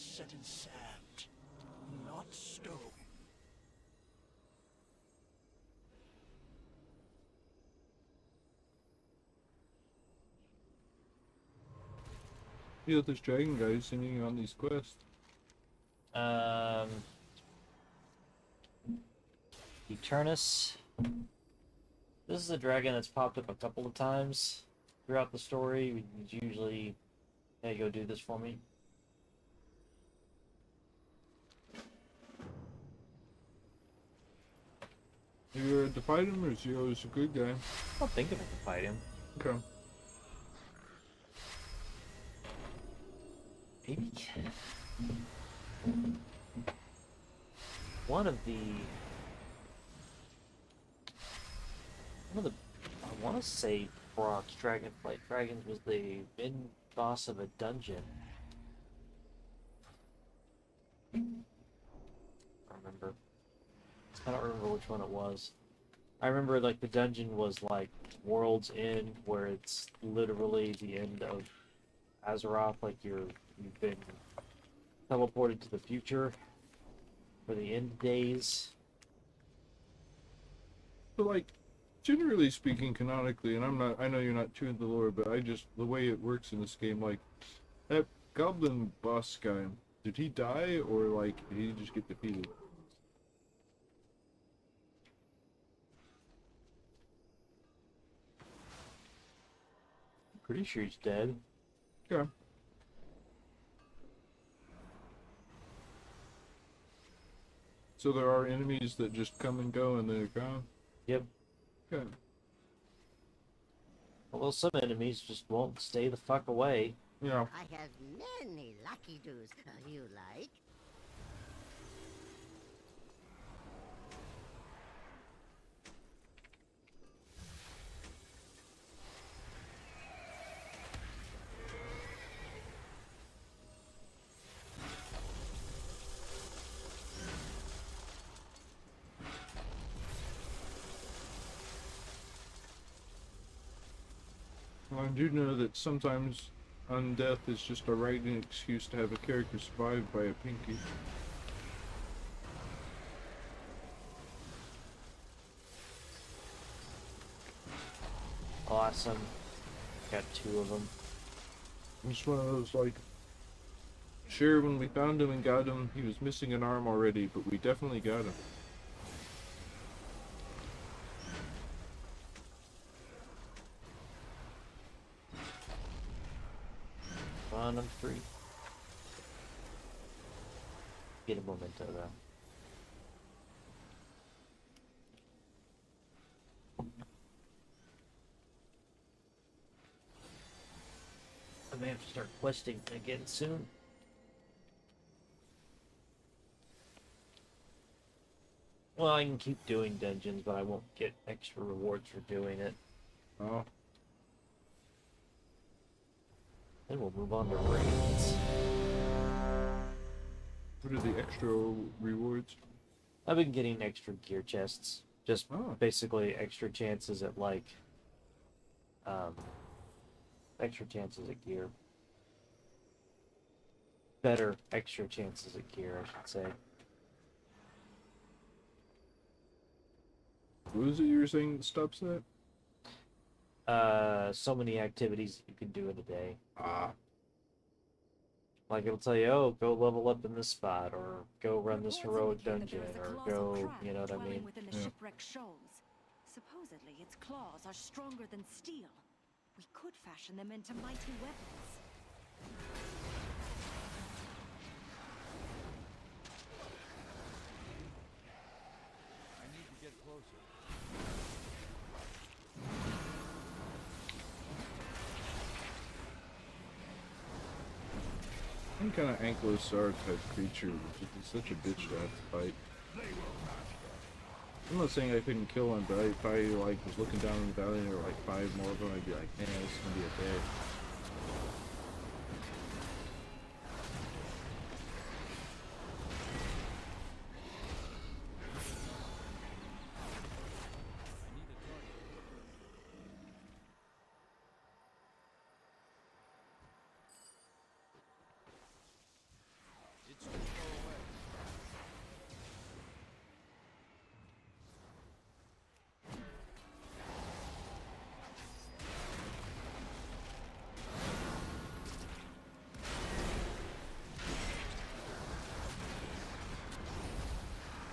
is set in sand, not stone. You know, this dragon guy is sending you on these quests. Eternus. This is a dragon that's popped up a couple of times throughout the story. It's usually, hey, go do this for me. Are you ready to fight him, or is he always a good guy? I'll think of it to fight him. Okay. Maybe one of the I want to say Brock's Dragonflight Dragons was the main boss of a dungeon. I don't remember which one it was. I remember like the dungeon was like World's End, where it's literally the end of Azeroth, like you've been teleported to the future for the end days. But like, generally speaking, canonically, and I know you're not too into the lore, but the way it works in this game, like, that goblin boss guy, did he die, or like, did he just get defeated? Pretty sure he's dead. Okay. So there are enemies that just come and go and they're gone? Yep. Okay. Although some enemies just won't stay the fuck away. Yeah. I have many lucky doos you like. Well, I do know that sometimes undeath is just a writing excuse to have a character survived by a pinky. Awesome. Got 2 of them. It's one of those, like, sure, when we found him and got him, he was missing an arm already, but we definitely got him. On, I'm free. Get a memento though. I may have to start questing again soon. Well, I can keep doing dungeons, but I won't get extra rewards for doing it. Oh. Then we'll move on to raids. What are the extra rewards? I've been getting extra gear chests. Just basically extra chances at like extra chances at gear. Better extra chances at gear, I should say. What is it you were saying that stops that? So many activities you can do in a day. Ah. Like it'll tell you, oh, go level up in this spot, or go run this heroic dungeon, or go, you know what I mean? Within the shipwreck shoals. Supposedly, its claws are stronger than steel. We could fashion them into mighty weapons. I need to get closer. Some kind of Ankylosaur type creature, which is such a bitch to have to fight. I'm not saying I couldn't kill him, but if I like was looking down in the valley and there were like 5 more of them, I'd be like, man, this is gonna be a day.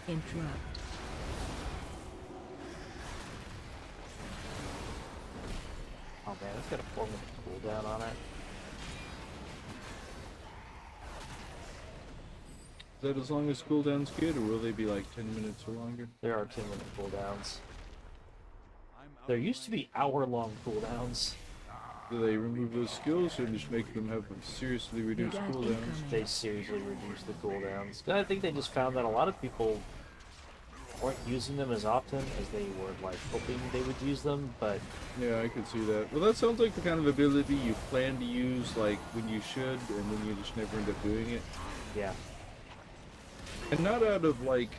Interrupt. Oh man, it's got a 4-minute cooldown on it. Is that as long as cooldown's good, or will they be like 10 minutes or longer? There are 10-minute cooldowns. There used to be hour-long cooldowns. Do they remove those skills, or just make them have seriously reduced cooldowns? They seriously reduce the cooldowns. I think they just found that a lot of people weren't using them as often as they were like hoping they would use them, but Yeah, I could see that. Well, that sounds like the kind of ability you plan to use like when you should, and then you just never end up doing it. yeah. And not out of like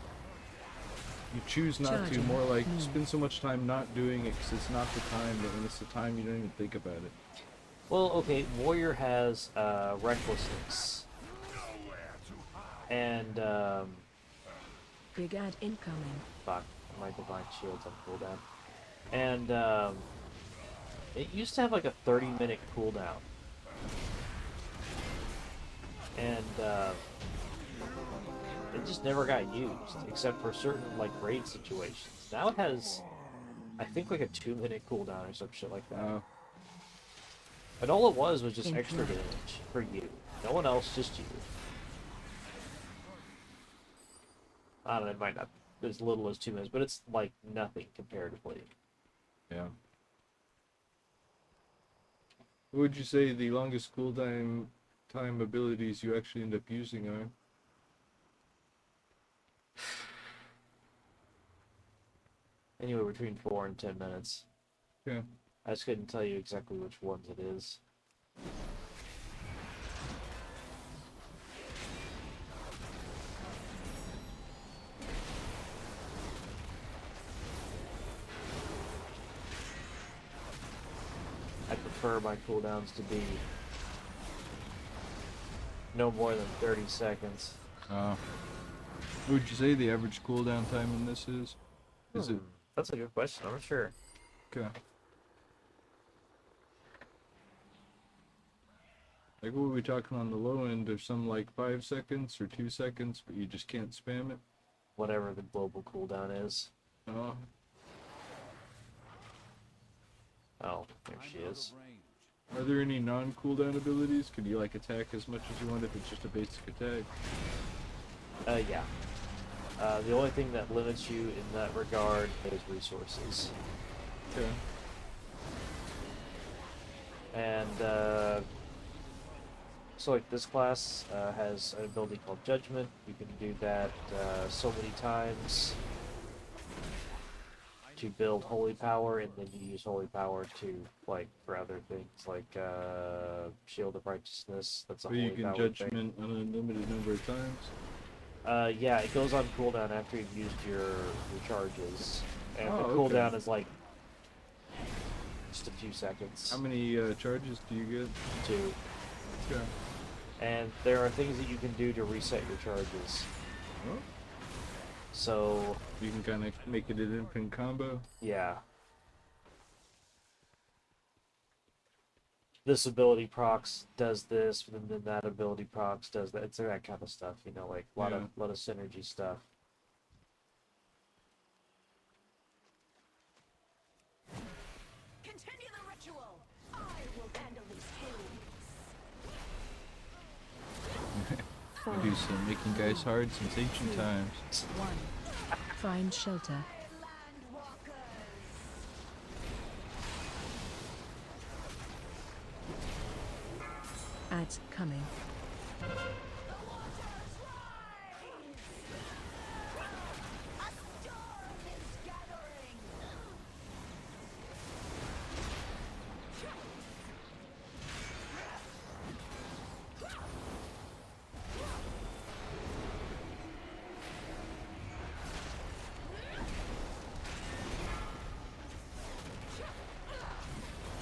you choose not to, Charging. more like spend so much time not doing it because it's not the time, but when it's the time you don't even think about it. Well, okay, Warrior has Recklessness. And, Brigade incoming. fuck, my Divine Shield's on cooldown. And, it used to have like a 30-minute cooldown. And, it just never got used, except for certain, like, raid situations. Now it has, I think, like a 2-minute cooldown or some shit like that. And all it was just extra damage for you. No one else, just you. I don't know, it might not be as little as 2 minutes, but it's, like, nothing comparatively. Yeah. What would you say the longest cooldown time abilities you actually end up using are? Anywhere between 4 and 10 minutes. Yeah. I just couldn't tell you exactly which ones it is. I prefer my cooldowns to be no more than 30 seconds. What would you say the average cooldown time in this is? Is it? That's a good question. I'm not sure. Okay. Like, what are we talking on the low end? There's some like 5 seconds or 2 seconds, but you just can't spam it? Whatever the global cooldown is. Oh. Oh, there she is. Are there any non-cooldown abilities? Can you like attack as much as you want if it's just a basic attack? Yeah. The only thing that limits you in that regard is resources. Okay. And, so like this class has an ability called Judgment. You can do that so many times to build Holy Power, and then you use Holy Power to, like, for other things, like Shield of Righteousness. That's a So Holy you can Power Judgment an unlimited number of times? Yeah, it goes on cooldown after you've used your charges. And the Oh, cooldown okay. is like just a few seconds. How many charges do you get? 2. Okay. And there are things that you can do to reset your charges. Oh. So you can kind of make it an infinite combo? Yeah. This ability procs does this, and then that ability procs does that. It's that kind of stuff, you know, like a lot of synergy stuff. Continue the ritual. I will handle these We do some making guys hard since ancient times. 1. Find shelter. Ads coming.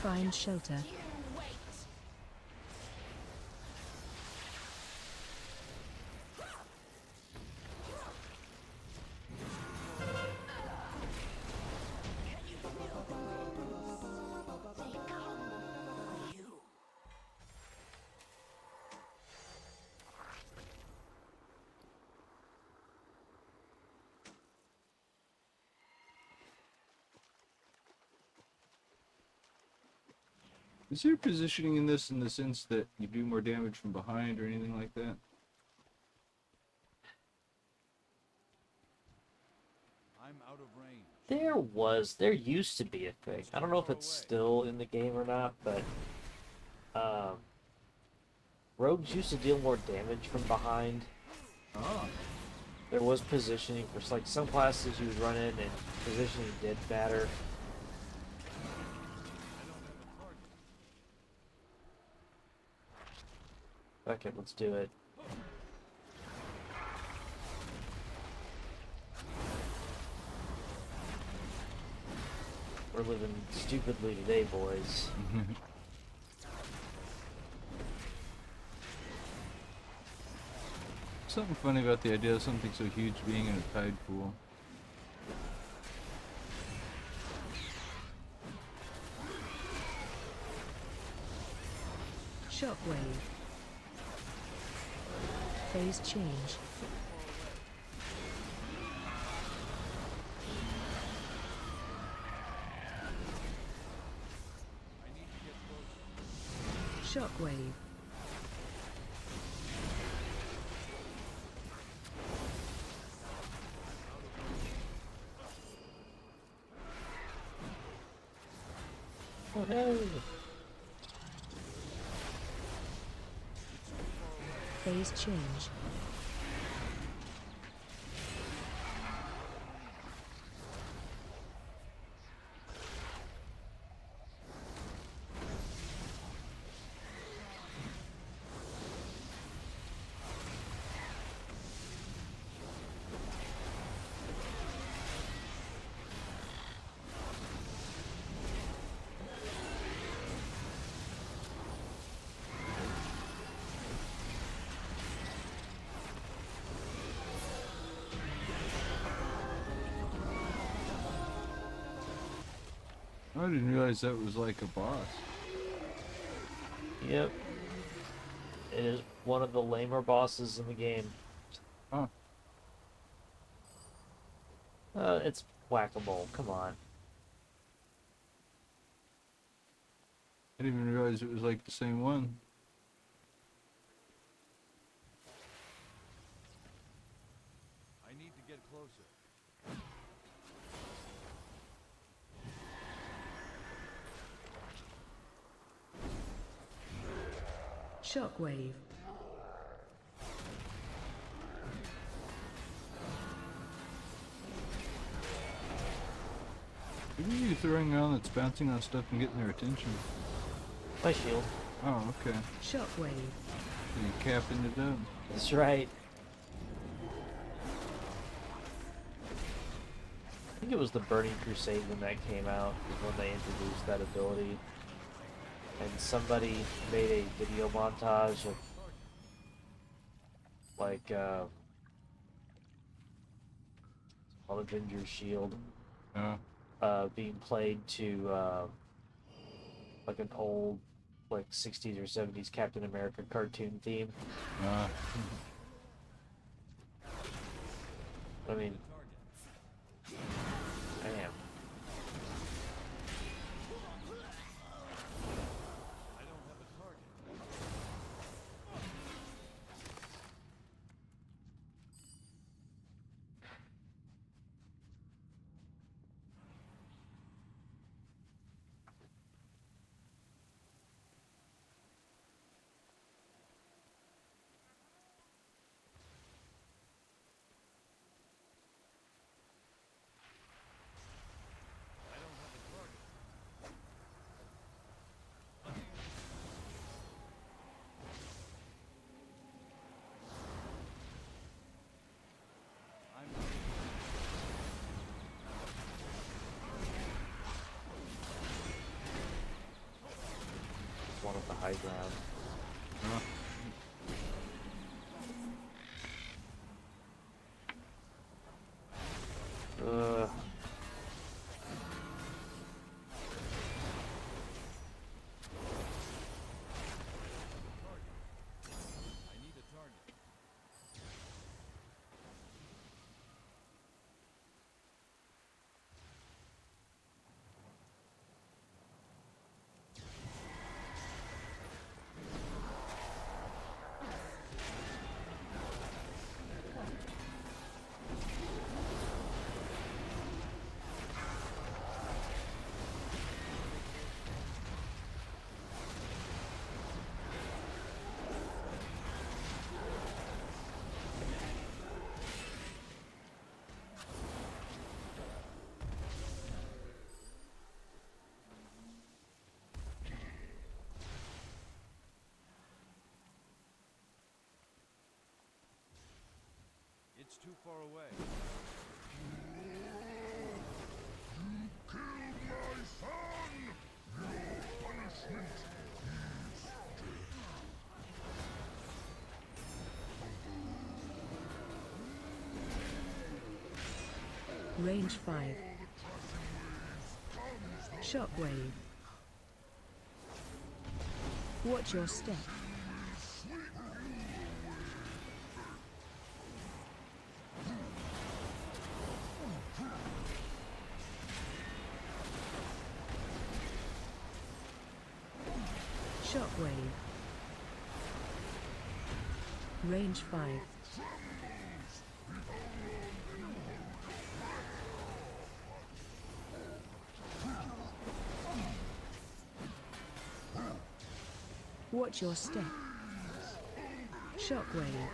Find shelter. Is there positioning in this in the sense that you do more damage from behind or anything like that? I'm out of range. There used to be a thing. I don't know if it's still in the game or not, but rogues used to deal more damage from behind. Ah. There was positioning for like some classes you would run in, and positioning did matter. Okay, let's do it. We're living stupidly today, boys. Something funny about the idea of something so huge being in a tide pool. Shockwave. Phase change. Shockwave. Oh no! Phase change. I didn't realize that was like a boss. Yep. It is one of the lamer bosses in the game. Huh. It's whack-a-mole, come on. I didn't even realize it was like the same one. I need to get closer. Shockwave. What are you throwing around that's bouncing on stuff and getting their attention? My shield. Oh, okay. Shockwave. So you capping it up. That's right. I think it was the Burning Crusade when that came out, is when they introduced that ability. And somebody made a video montage of like called Avengers Shield being played to like an old like 60s or 70s Captain America cartoon theme. I mean, damn. One of the high ground. I need a target. It's too far away. Kill my son! Your punishment is Range 5. Shockwave. Watch your step. Shockwave. Range 5. Watch your step. Shockwave.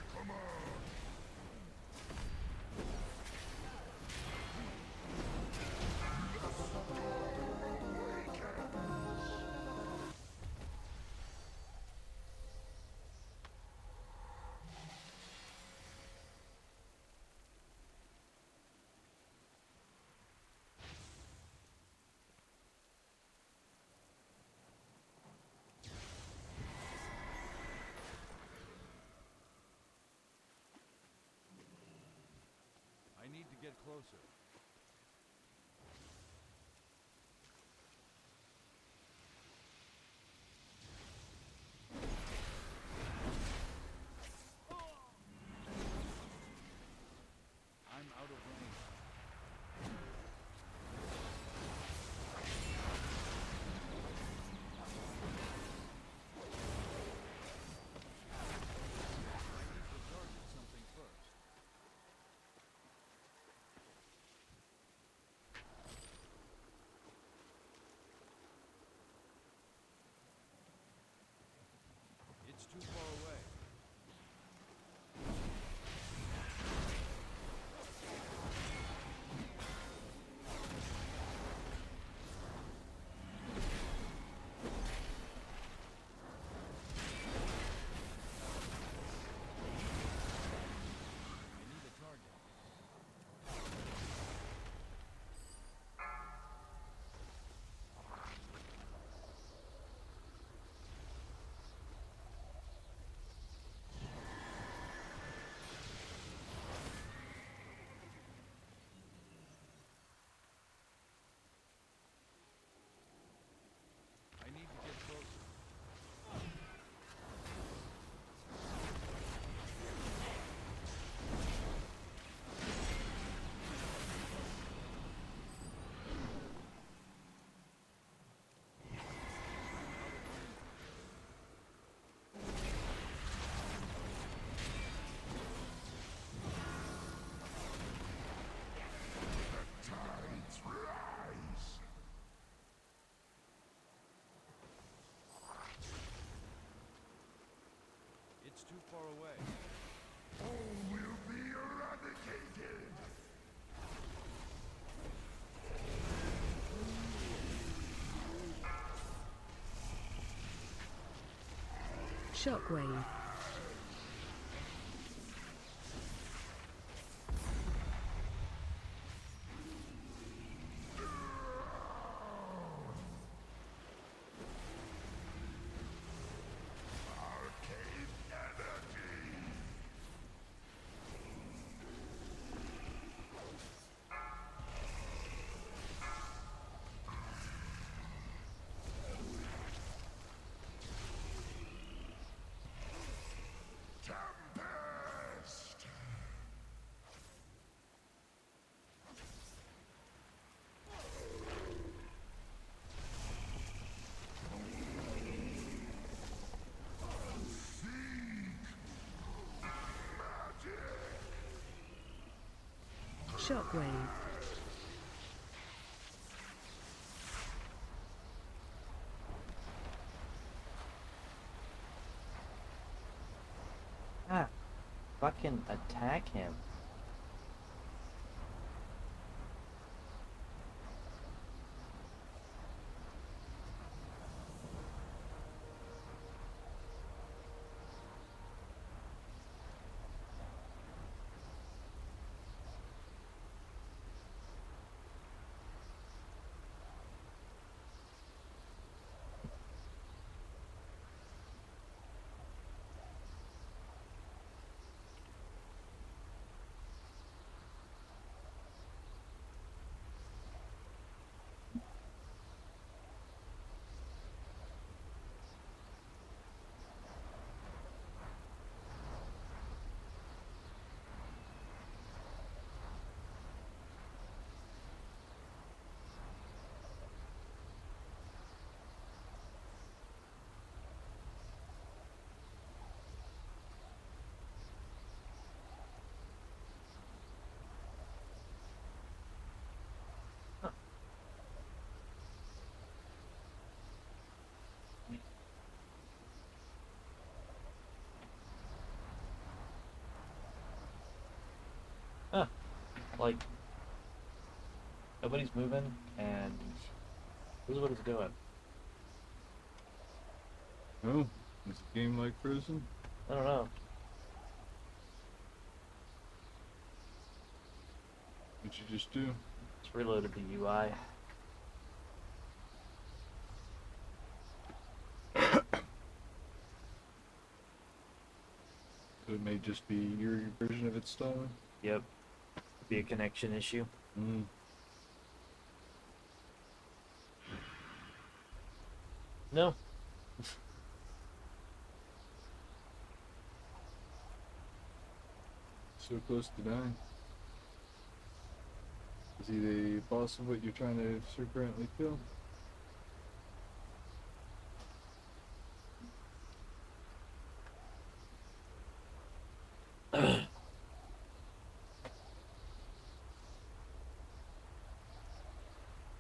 I need to get closer. I'm out of range. I need to target something first. It's too far away. I need a target. I need to get closer. tides rise! It's too far away. All will be eradicated! Shockwave. Arcane energy! Tempest! Shockwave. Ah, fucking attack him. Like, nobody's moving, and this is what it's doing. Oh, is a game like Frozen? I don't know. What'd you just do? It's reloaded the UI. So it may just be your version of it stalling? Yep. Be a connection issue. Mm. No. So close to dying. Is he the boss of what you're trying to currently kill?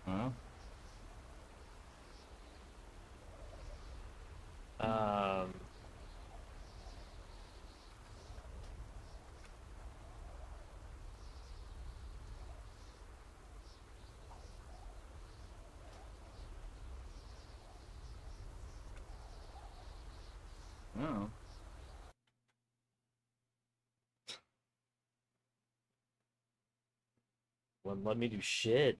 Huh? Um. Oh. Wouldn't let me do shit.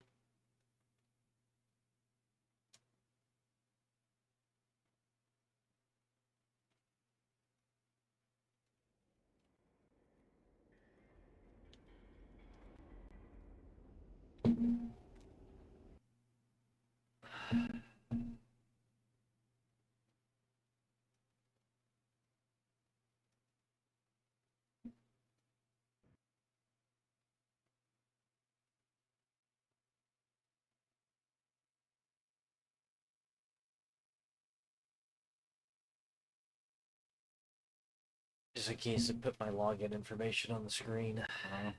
Just in case I put my login information on the screen. I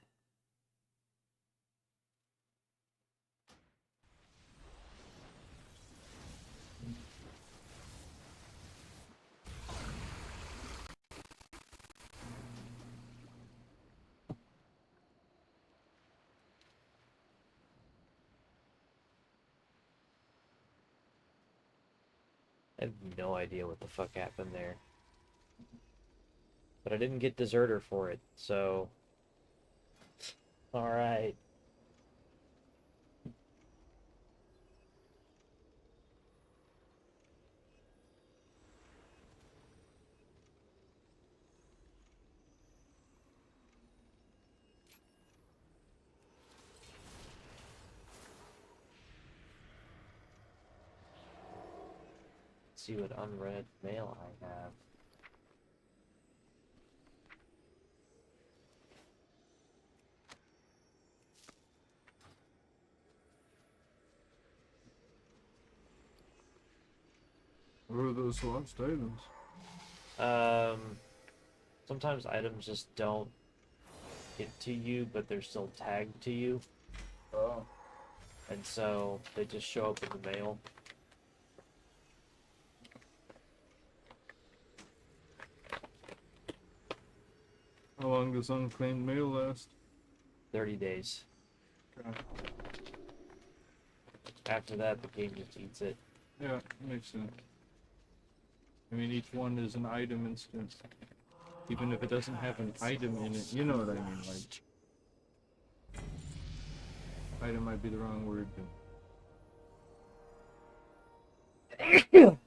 have no idea what the fuck happened there. But I didn't get Deserter for it, so... Alright. Let's see what unread mail I have. What are those lost items? Sometimes items just don't get to you, but they're still tagged to you. Oh. And so they just show up in the mail. How long does unclaimed mail last? 30 days. Okay. After that, the game just eats it. Yeah, makes sense. I mean, each one is an item instance. Even if it doesn't have an item in it, you know what I mean, like... Item might be the wrong word, but... Kinda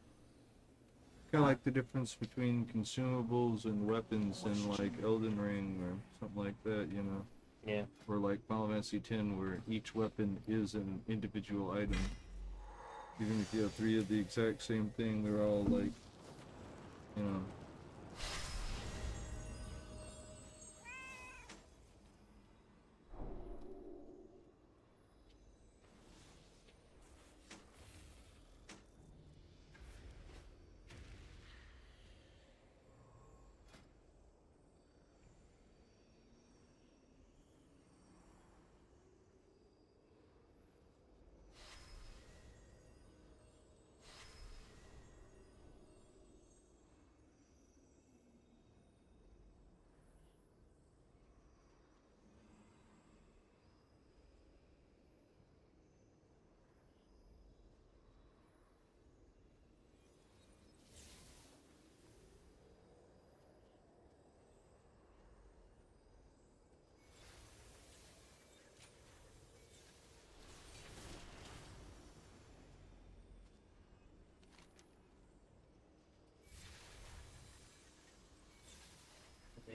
like the difference between consumables and weapons in, like, Elden Ring or something like that, you know? Yeah. Or like Final Fantasy X, where each weapon is an individual item. Even if you have 3 of the exact same thing, they're all, like, you know...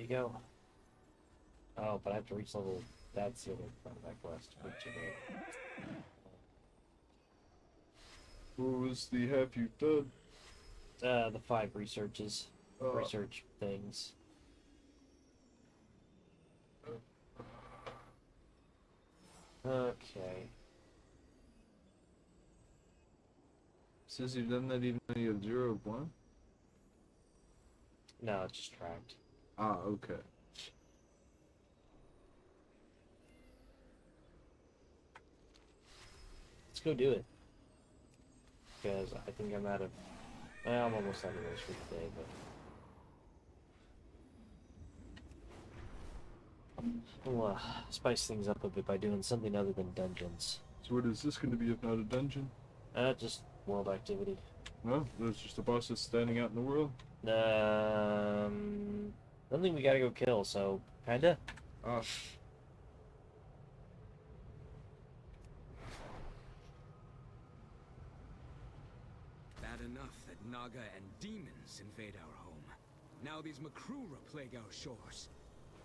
you go. Oh, but I have to reach level. That's the other part of that quest. Reach it. What was the have you done? The 5 research things. Okay. Says you've done that even though you have 0 of 1? No, it's just tracked. Ah, okay. Let's go do it. Because I think I'm out of... Well, I'm almost out of those for today, but... We'll spice things up a bit by doing something other than dungeons. So what is this going to be if not a dungeon? Just world activity. No, there's just a boss that's standing out in the world. Something we gotta go kill, so kinda. Ah. Bad enough that Naga and demons invade our home. Now these Makrura plague our shores.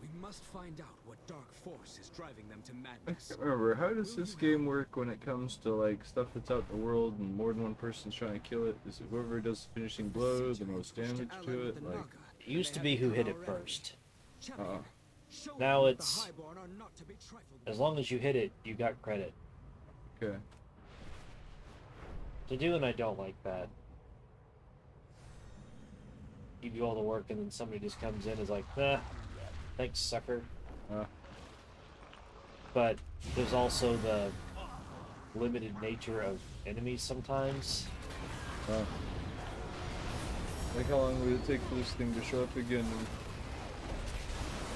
We must find out what dark force is driving them to I madness. can't remember, how does this game work when it comes to like stuff that's out in the world and more than one person's trying to kill it? Is it whoever does the finishing blow, the most damage to it? Like, It used to be who hit it first. uh, Now it's... As long as you hit it, you got credit. okay. To do, and I don't like that. You do all the work and then somebody just comes in and is like, nah, thanks, sucker. But there's also the limited nature of enemies sometimes. Like how long would it take for this thing to show up again?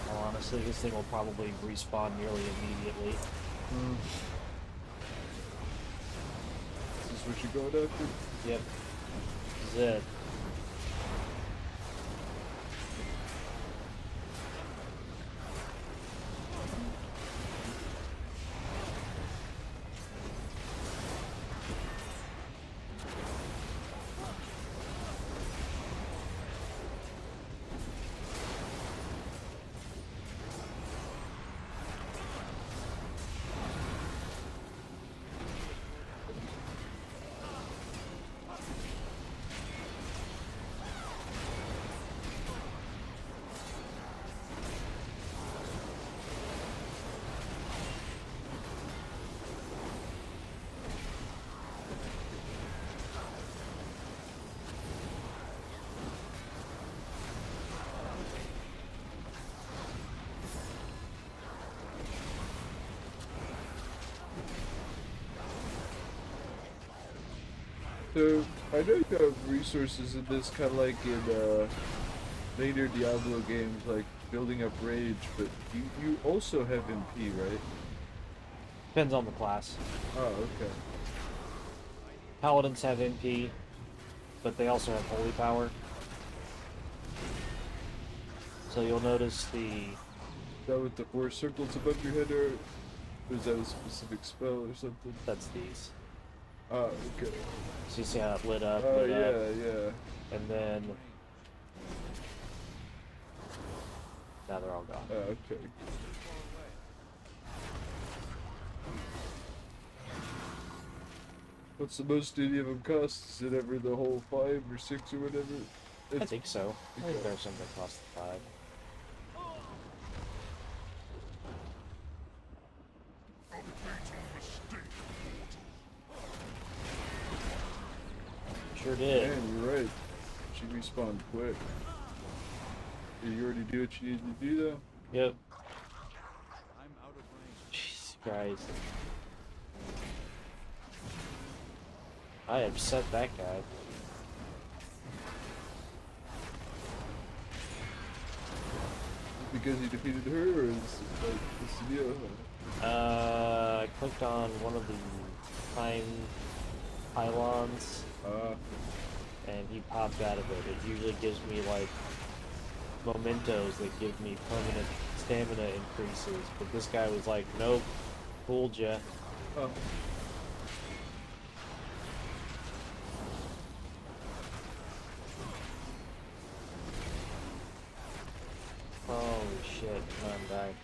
Well, honestly, this thing will probably respawn nearly immediately. Is this what you're going after? Yep. This is it. So, I know you have resources in this, kind of like in later Diablo games, like building up rage, but you also have MP, right? Depends on the class. Oh, okay. Paladins have MP, but they also have holy power. So you'll notice the... Is that with the 4 circles above your head, or is that a specific spell or something? That's these. Oh, okay. So you see how it lit up, Oh, lit up, yeah. and then... Now they're all gone. Oh, okay. What's the most any of them cost? Is it ever the whole 5 or 6 or whatever? I think so. I think there's some that cost 5. Sure did. Man, you're right. She respawned quick. Did you already do what you needed to do, though? Yep. I'm out of range. Jesus Christ. I upset that guy. Because you defeated her, or is it like this deal? I clicked on one of the time pylons, and he popped out of it. It usually gives me like mementos that give me permanent stamina increases, but this guy was like, nope, fooled ya. Oh Holy shit, none died.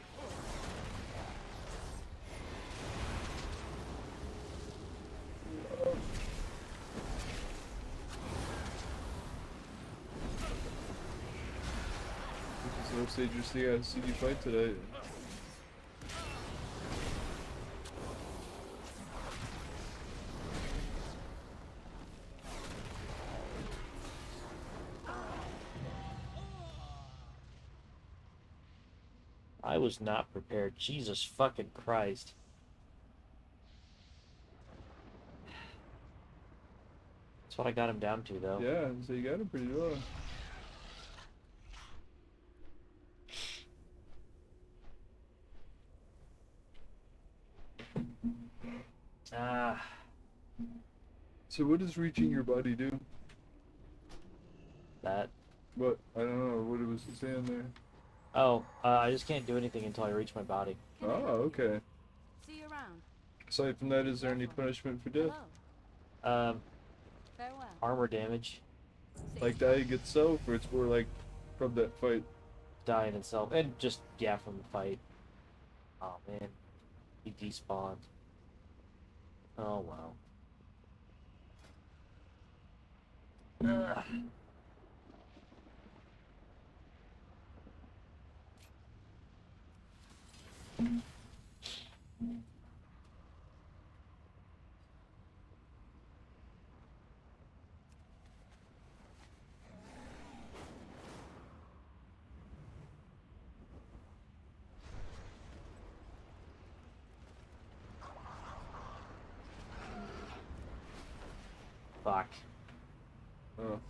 So Sage, you see, I see you fight today. I was not prepared. Jesus fucking Christ. That's what I got him down to, though. Yeah, so you got him pretty well. Ah. So what does reaching your body do? That. What? I don't know what it was saying there. Oh, I just can't do anything until I reach my body. Oh, okay. See you around. Aside from that, is there any punishment for death? Farewell. Armor damage. Like dying itself, or it's more like from that fight? Die in itself. And just, yeah, from the fight. Oh, man. He despawned. Oh, wow. Ugh. Fuck. Oh.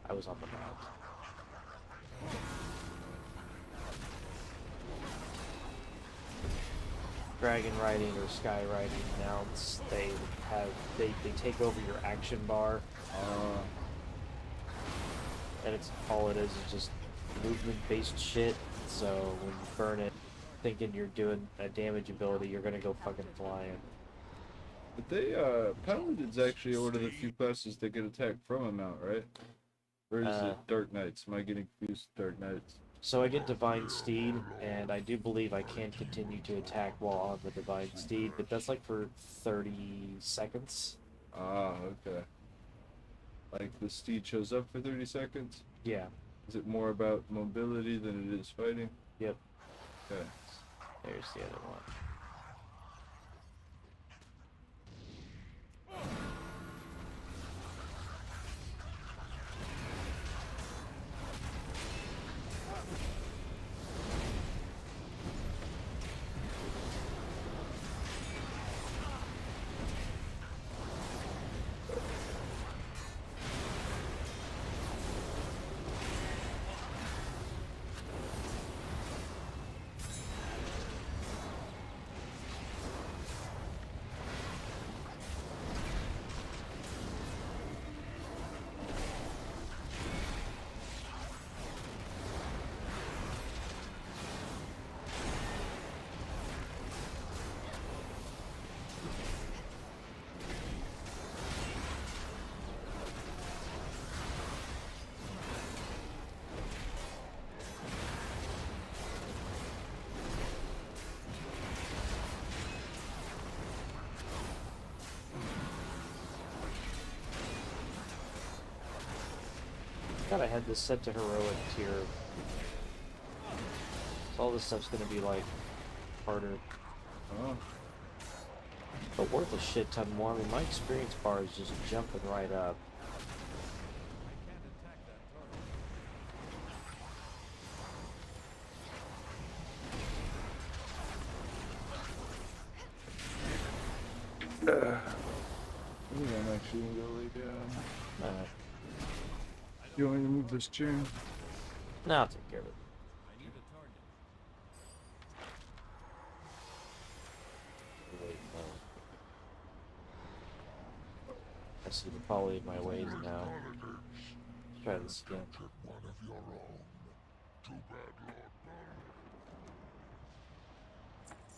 I was on the mount. Dragon riding or sky riding mounts, they take over your action bar. And it's all it is just movement based shit. So when you burn it thinking you're doing a damage ability, you're gonna go fucking flying. But they, Paladins actually are one of the few classes that get attacked from a mount, right? Or is it Dark Knights? Am I getting confused with Dark Knights? So I get Divine Steed, and I do believe I can continue to attack while on the Divine Steed, but that's like for 30 seconds. Ah, okay. Like the steed shows up for 30 seconds? Yeah. Is it more about mobility than it is fighting? Yep. Okay. There's the other one. I thought I had this set to heroic tier. So all this stuff's gonna be like harder. Oh. But worth a shit ton more. I mean, my experience bar is just jumping right up. I think I'm actually gonna go lay down. Alright. You want me to move this chair? No, I'll take care of it. Wait, no. I see the folly of my ways now. Let's try this again.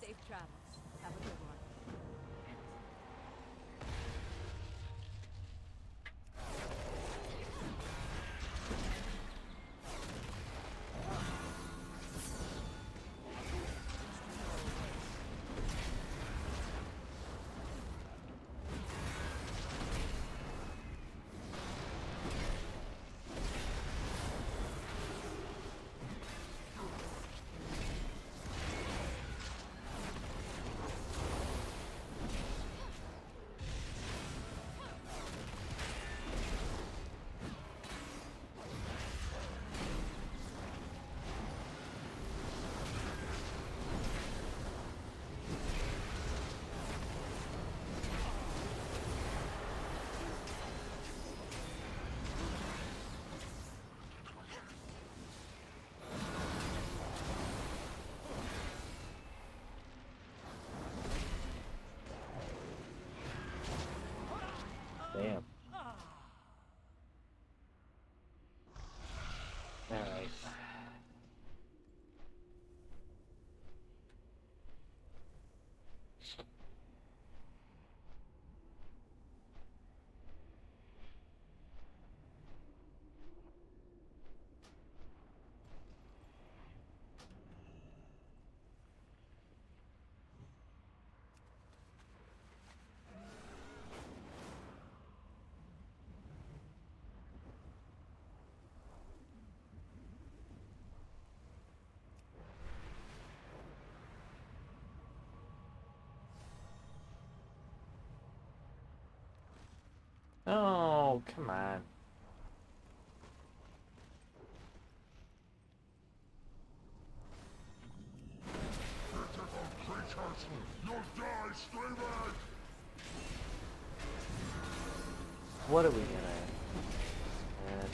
Safe travels. Have a good one. Oh, come on. Creatures, you'll die screaming! What are we gonna... And...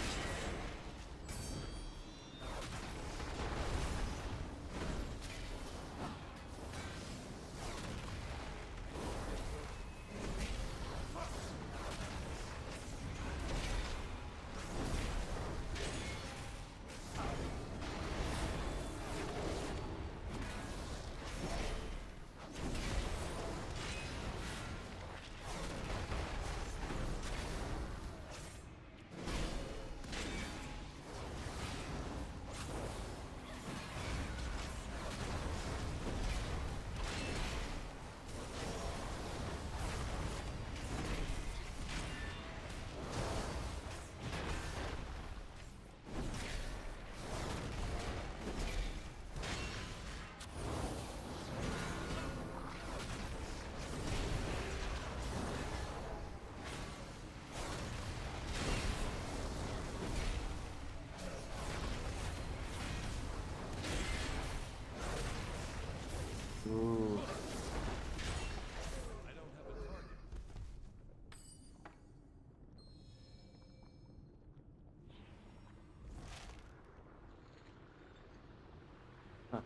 Ooh. I don't have a target. Huh.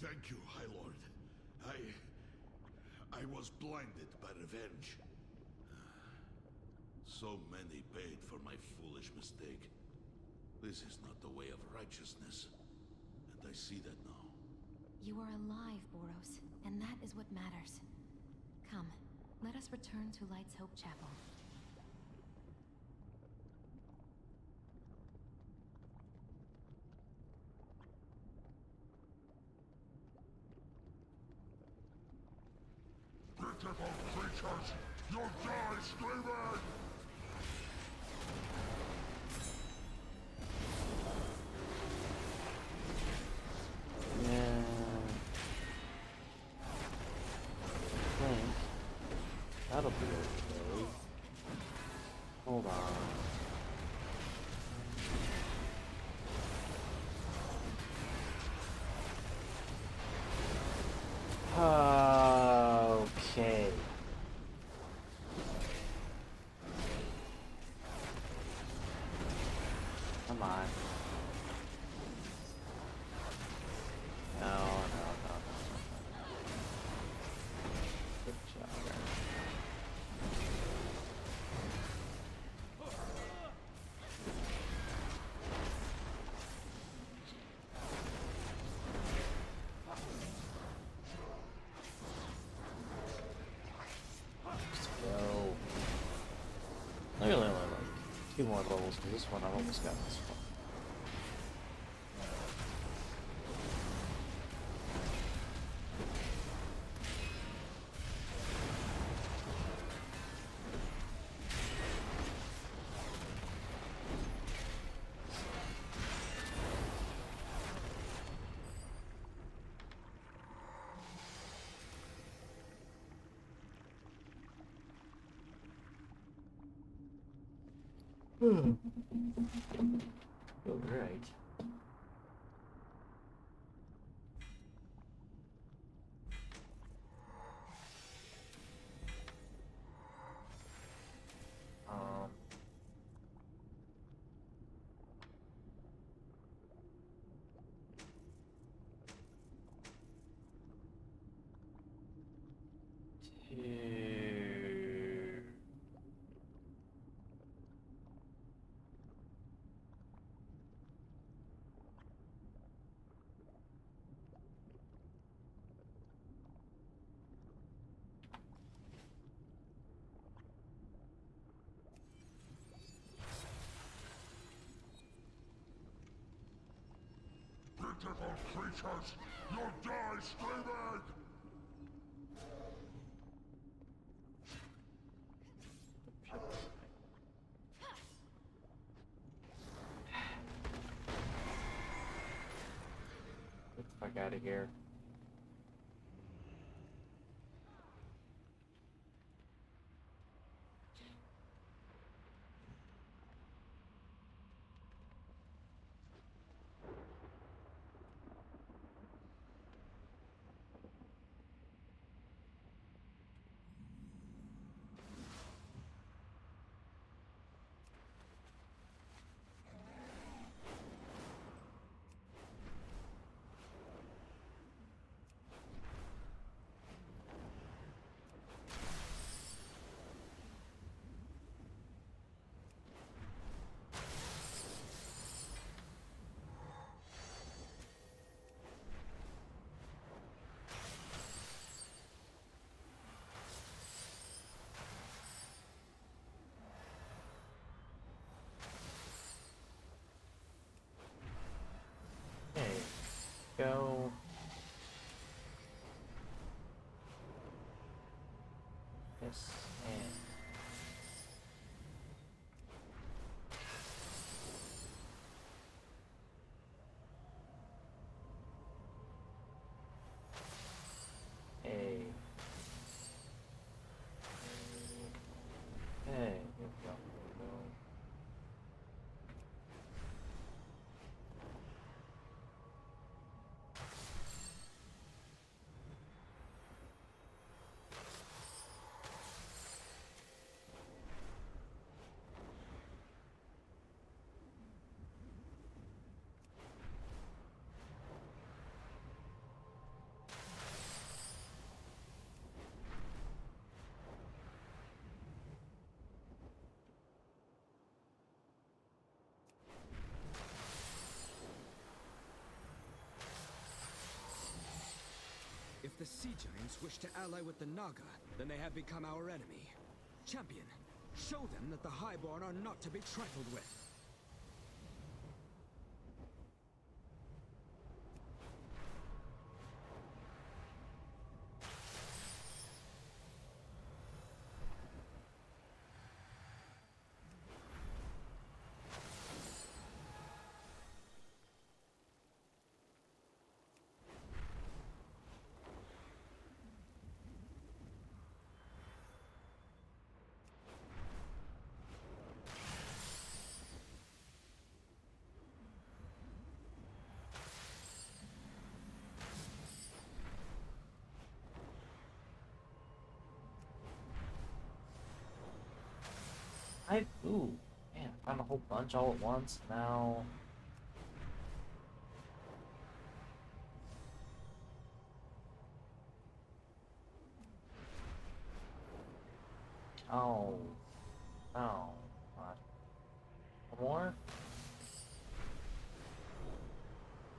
Thank you, High Lord. I was blinded by revenge. So many paid for my foolish mistake. This is not the way of righteousness. And I see that now. You are alive, Boros, and that is what matters. Come, let us return to Light's Hope Chapel. Pitiful creatures, you'll die screaming! Yeah. I think that'll be okay. Hold on. Okay. Come on. No. Good job. Let's go. I really only like 2 more levels for this one. I've almost got this one. All right. Pitiful creatures, you'll die screaming! out of here. Go. Yes, and hey, hey, here we go. If the Sea Giants wish to ally with the Naga, then they have become our enemy. Champion, show them that the Highborn are not to be trifled with. Ooh, man, I found a whole bunch all at once. Now, oh, no, what? More?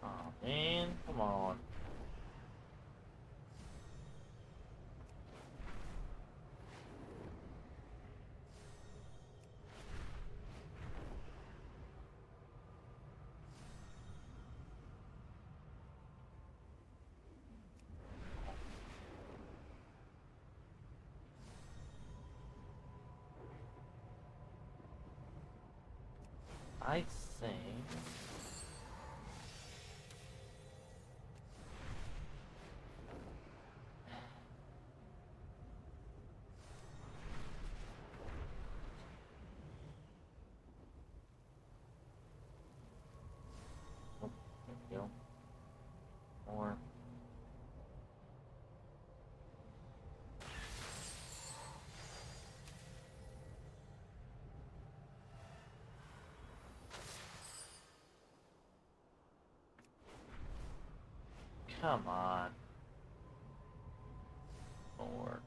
Oh man, come on. I think oh, there we go. More. Come on. More.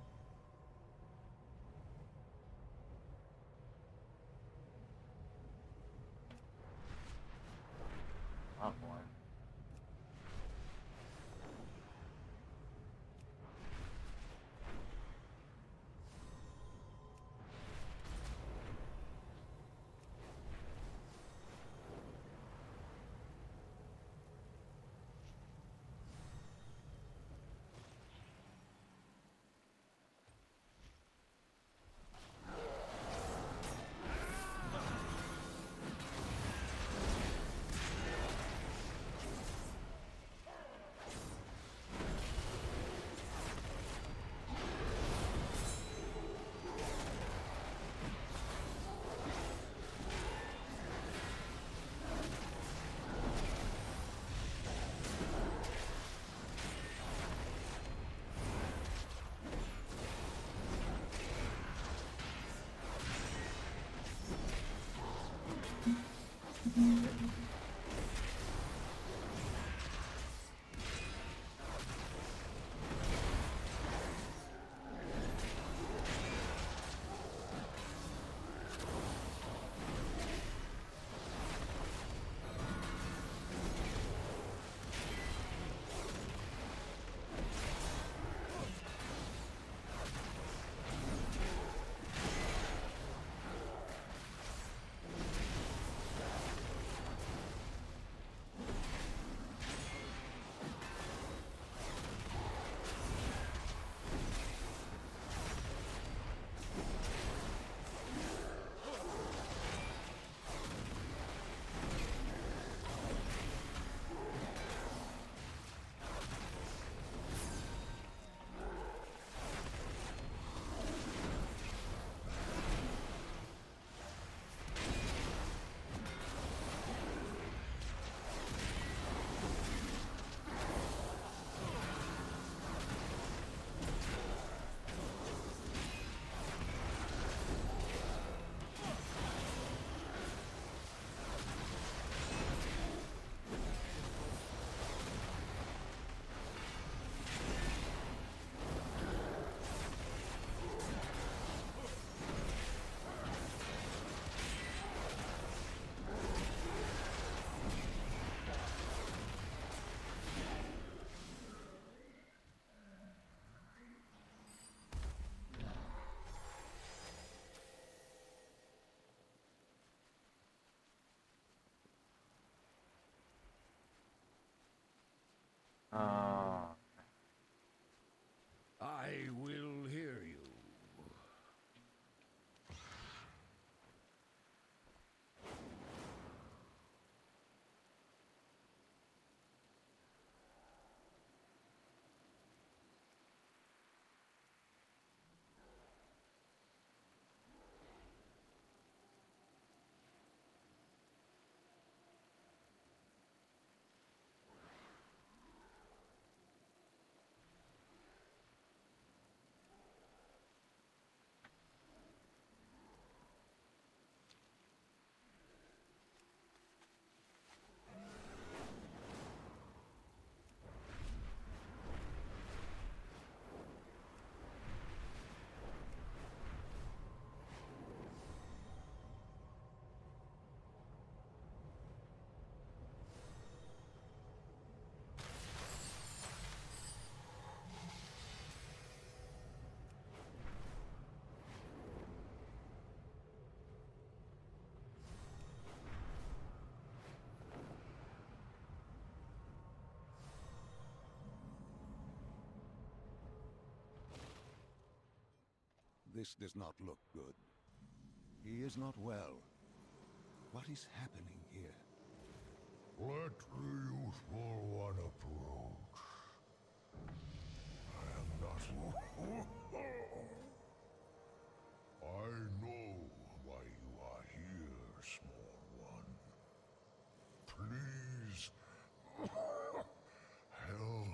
Not more. I will hear you. This does not look good. He is not well. What is happening here? Let the youthful one approach. I am not... I know why you are here, small one. Please... help.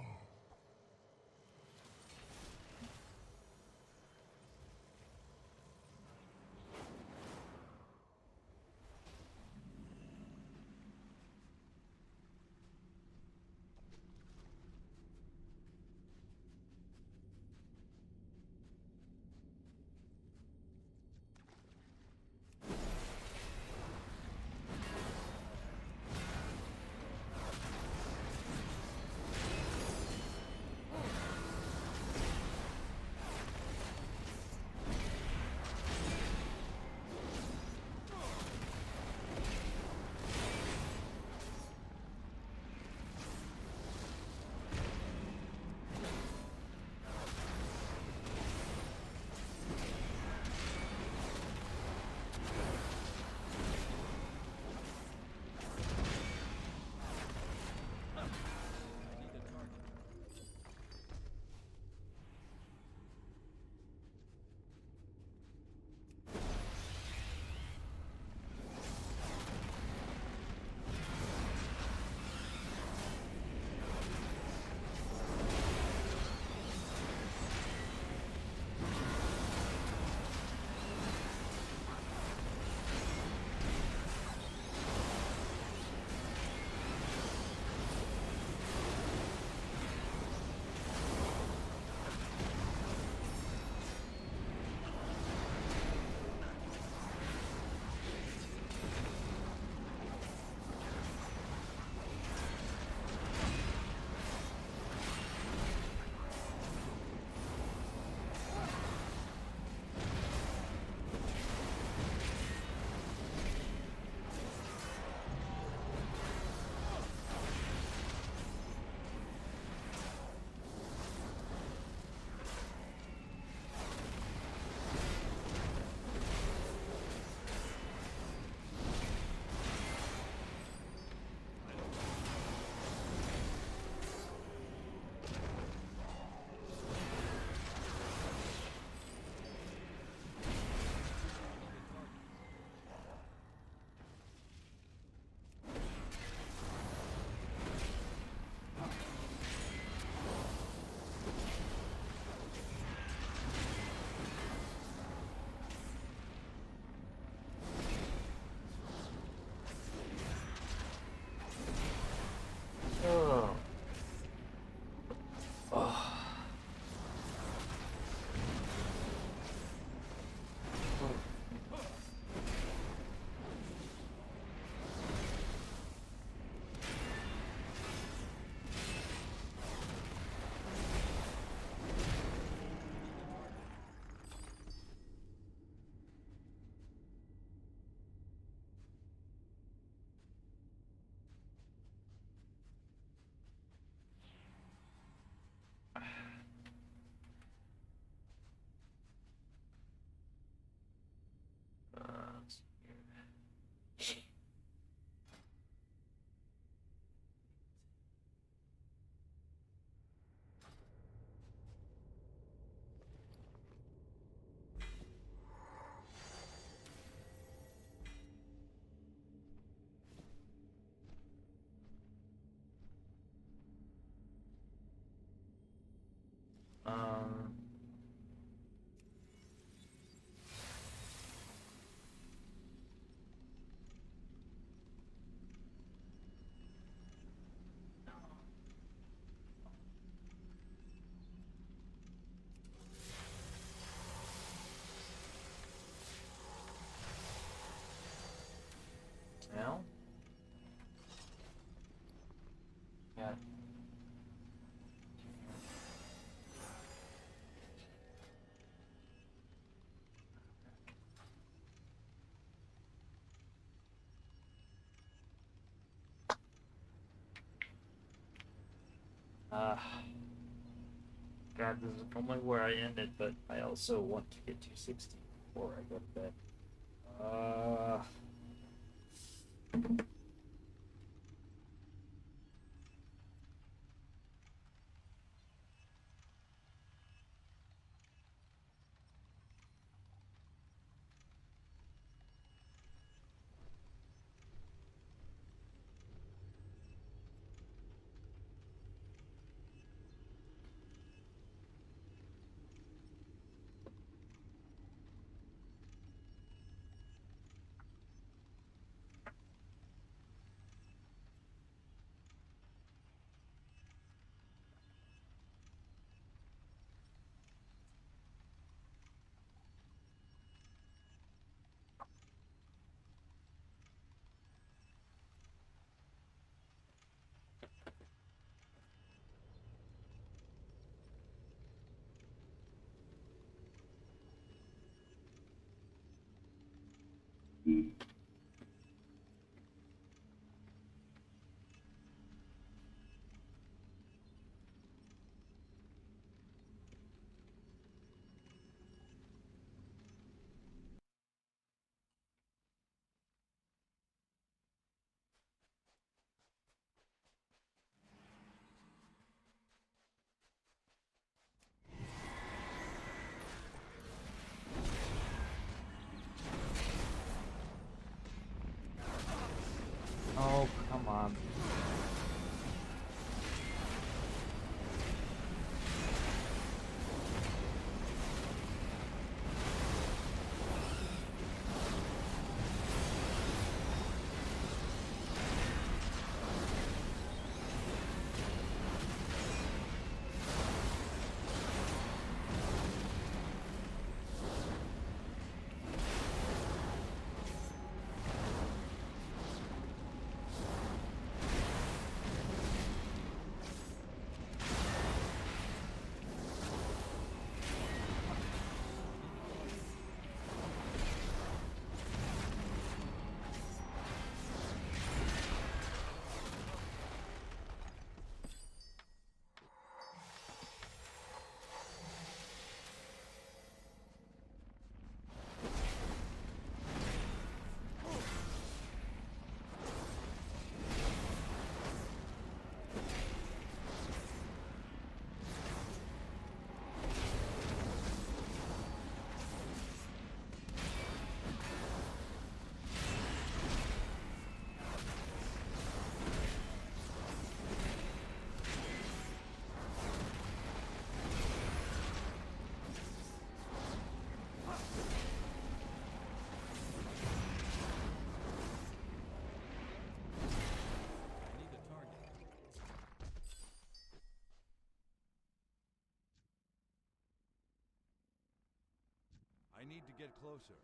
Uh, God, this is probably where I ended, but I also want to get 260 before I go to bed. Oh, come on. I need to get closer.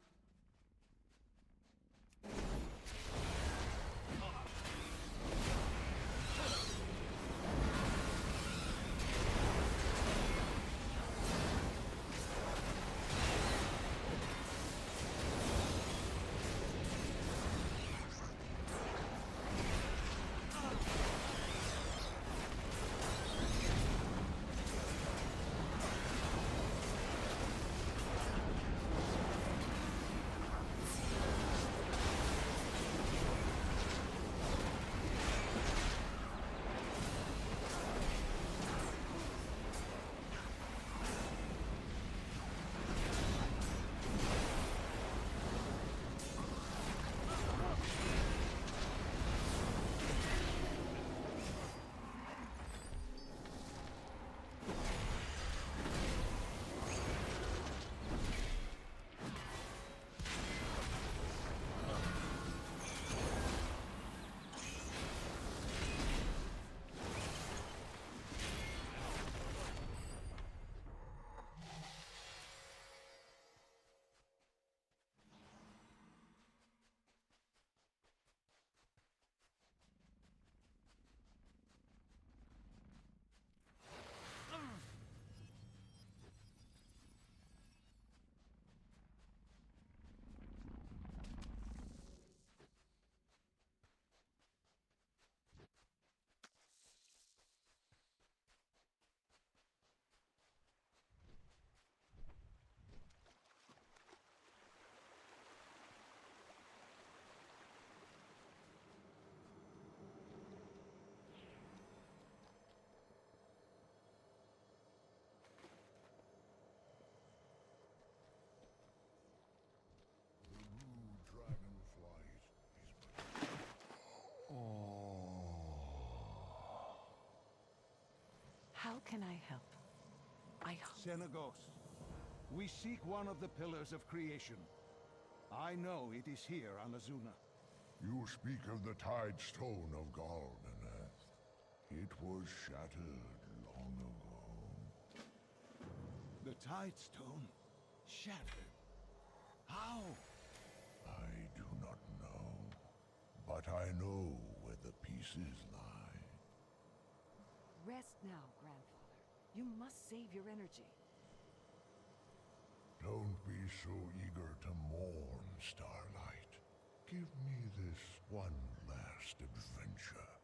Xenagos, we seek one of the pillars of creation. I know it is here on Azuna. You speak of the Tide Stone of Galdaneth. It was shattered long ago. The Tide Stone? Shattered? How? I do not know, but I know where the pieces lie. Rest now, Grandfather. You must save your energy. Don't be so eager to mourn, Starlight. Give me this one last adventure.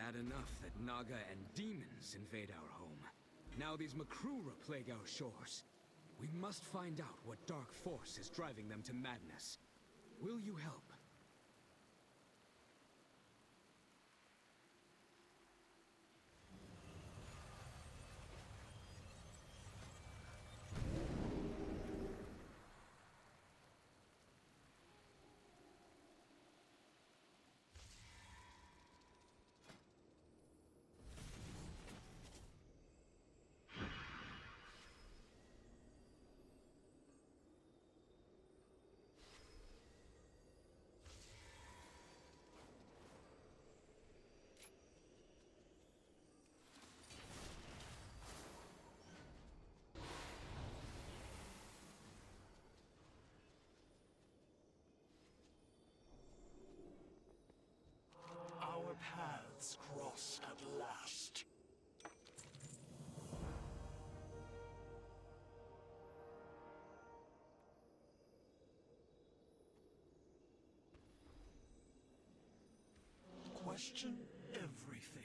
Bad enough that Naga and demons invade our home. Now these Makrura plague our shores. We must find out what dark force is driving them to madness. Will you help? Our paths cross at last. Question everything.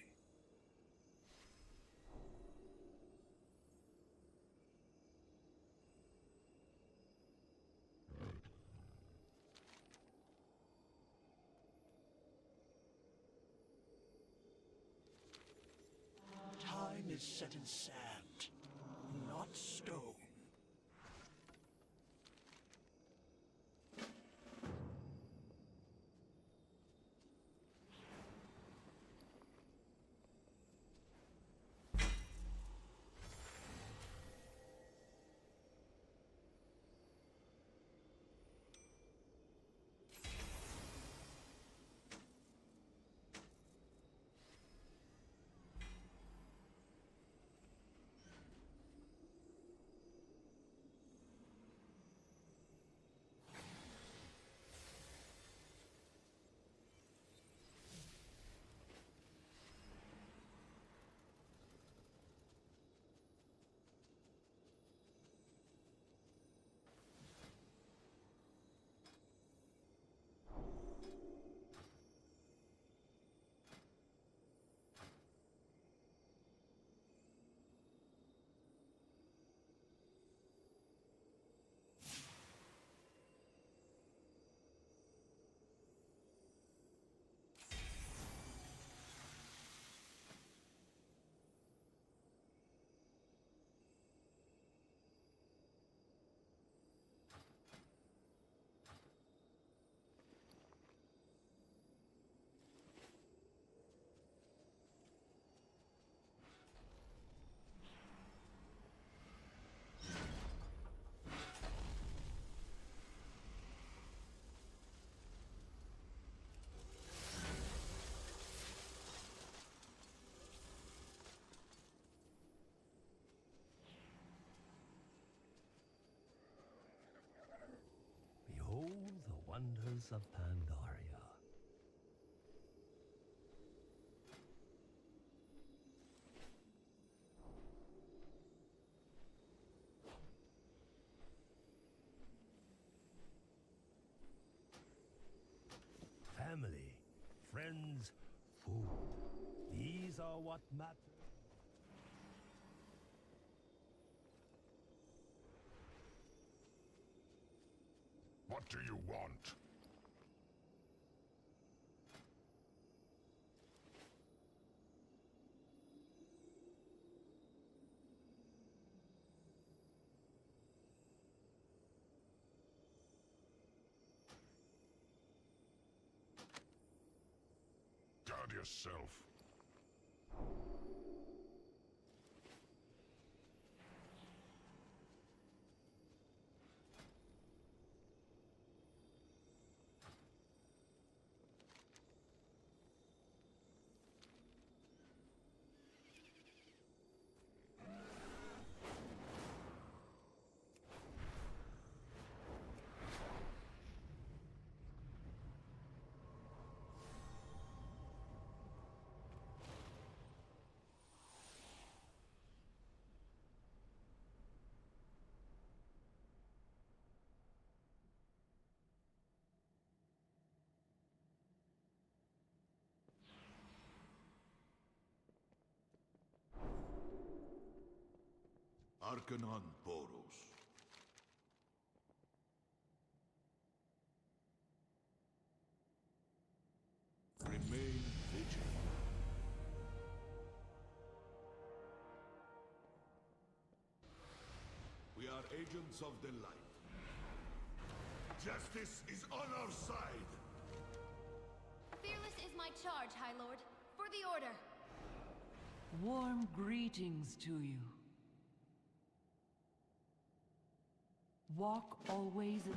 Time is set in sand, not stone. Behold the wonders of Pandaria. Family, friends, food. These are what matter. What do you want? Guard yourself. Arcanon Boros. Remain vigilant. We are agents of the light. Justice is on our side! Fearless is my charge, High Lord. For the Order. Warm greetings to you. Walk always in...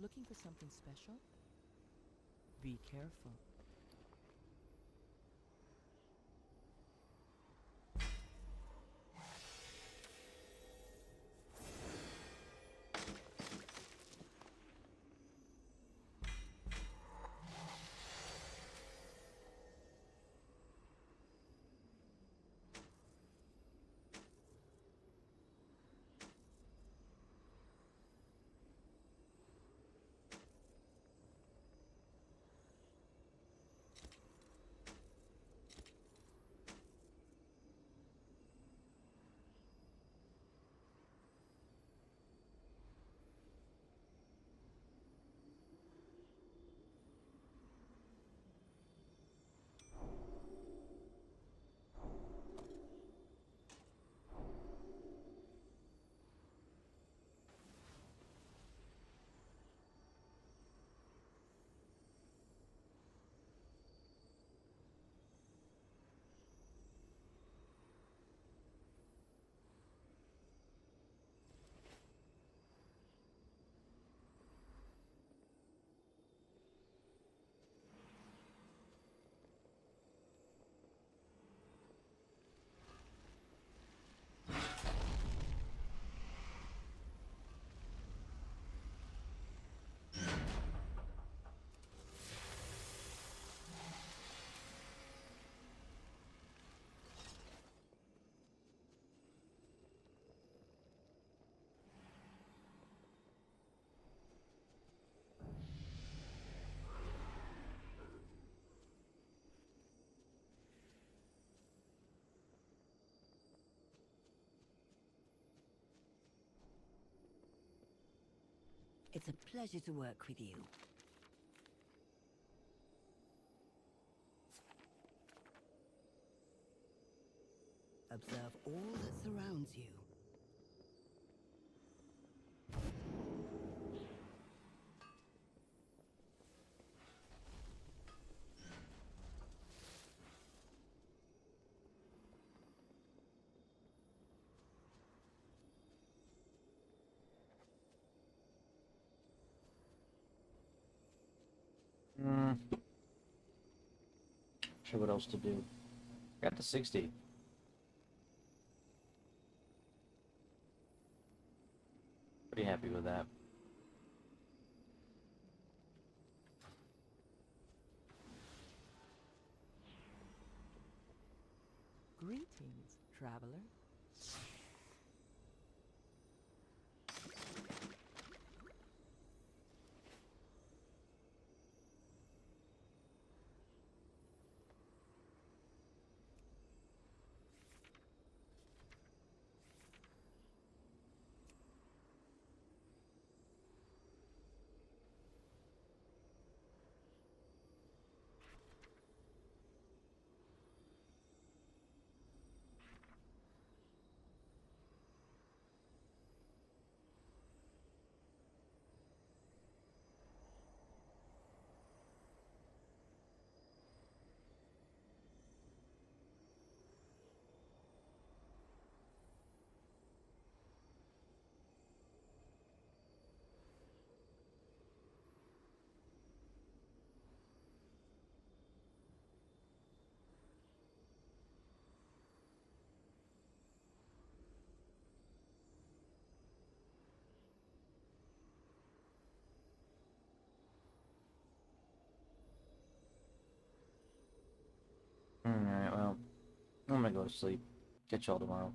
Looking for something special? Be careful. It's a pleasure to work with you. Observe all that surrounds you. Sure what else to do. Got to 60. Pretty happy with that. Greetings, traveler. Alright, well, I'm gonna go to sleep. Catch y'all tomorrow.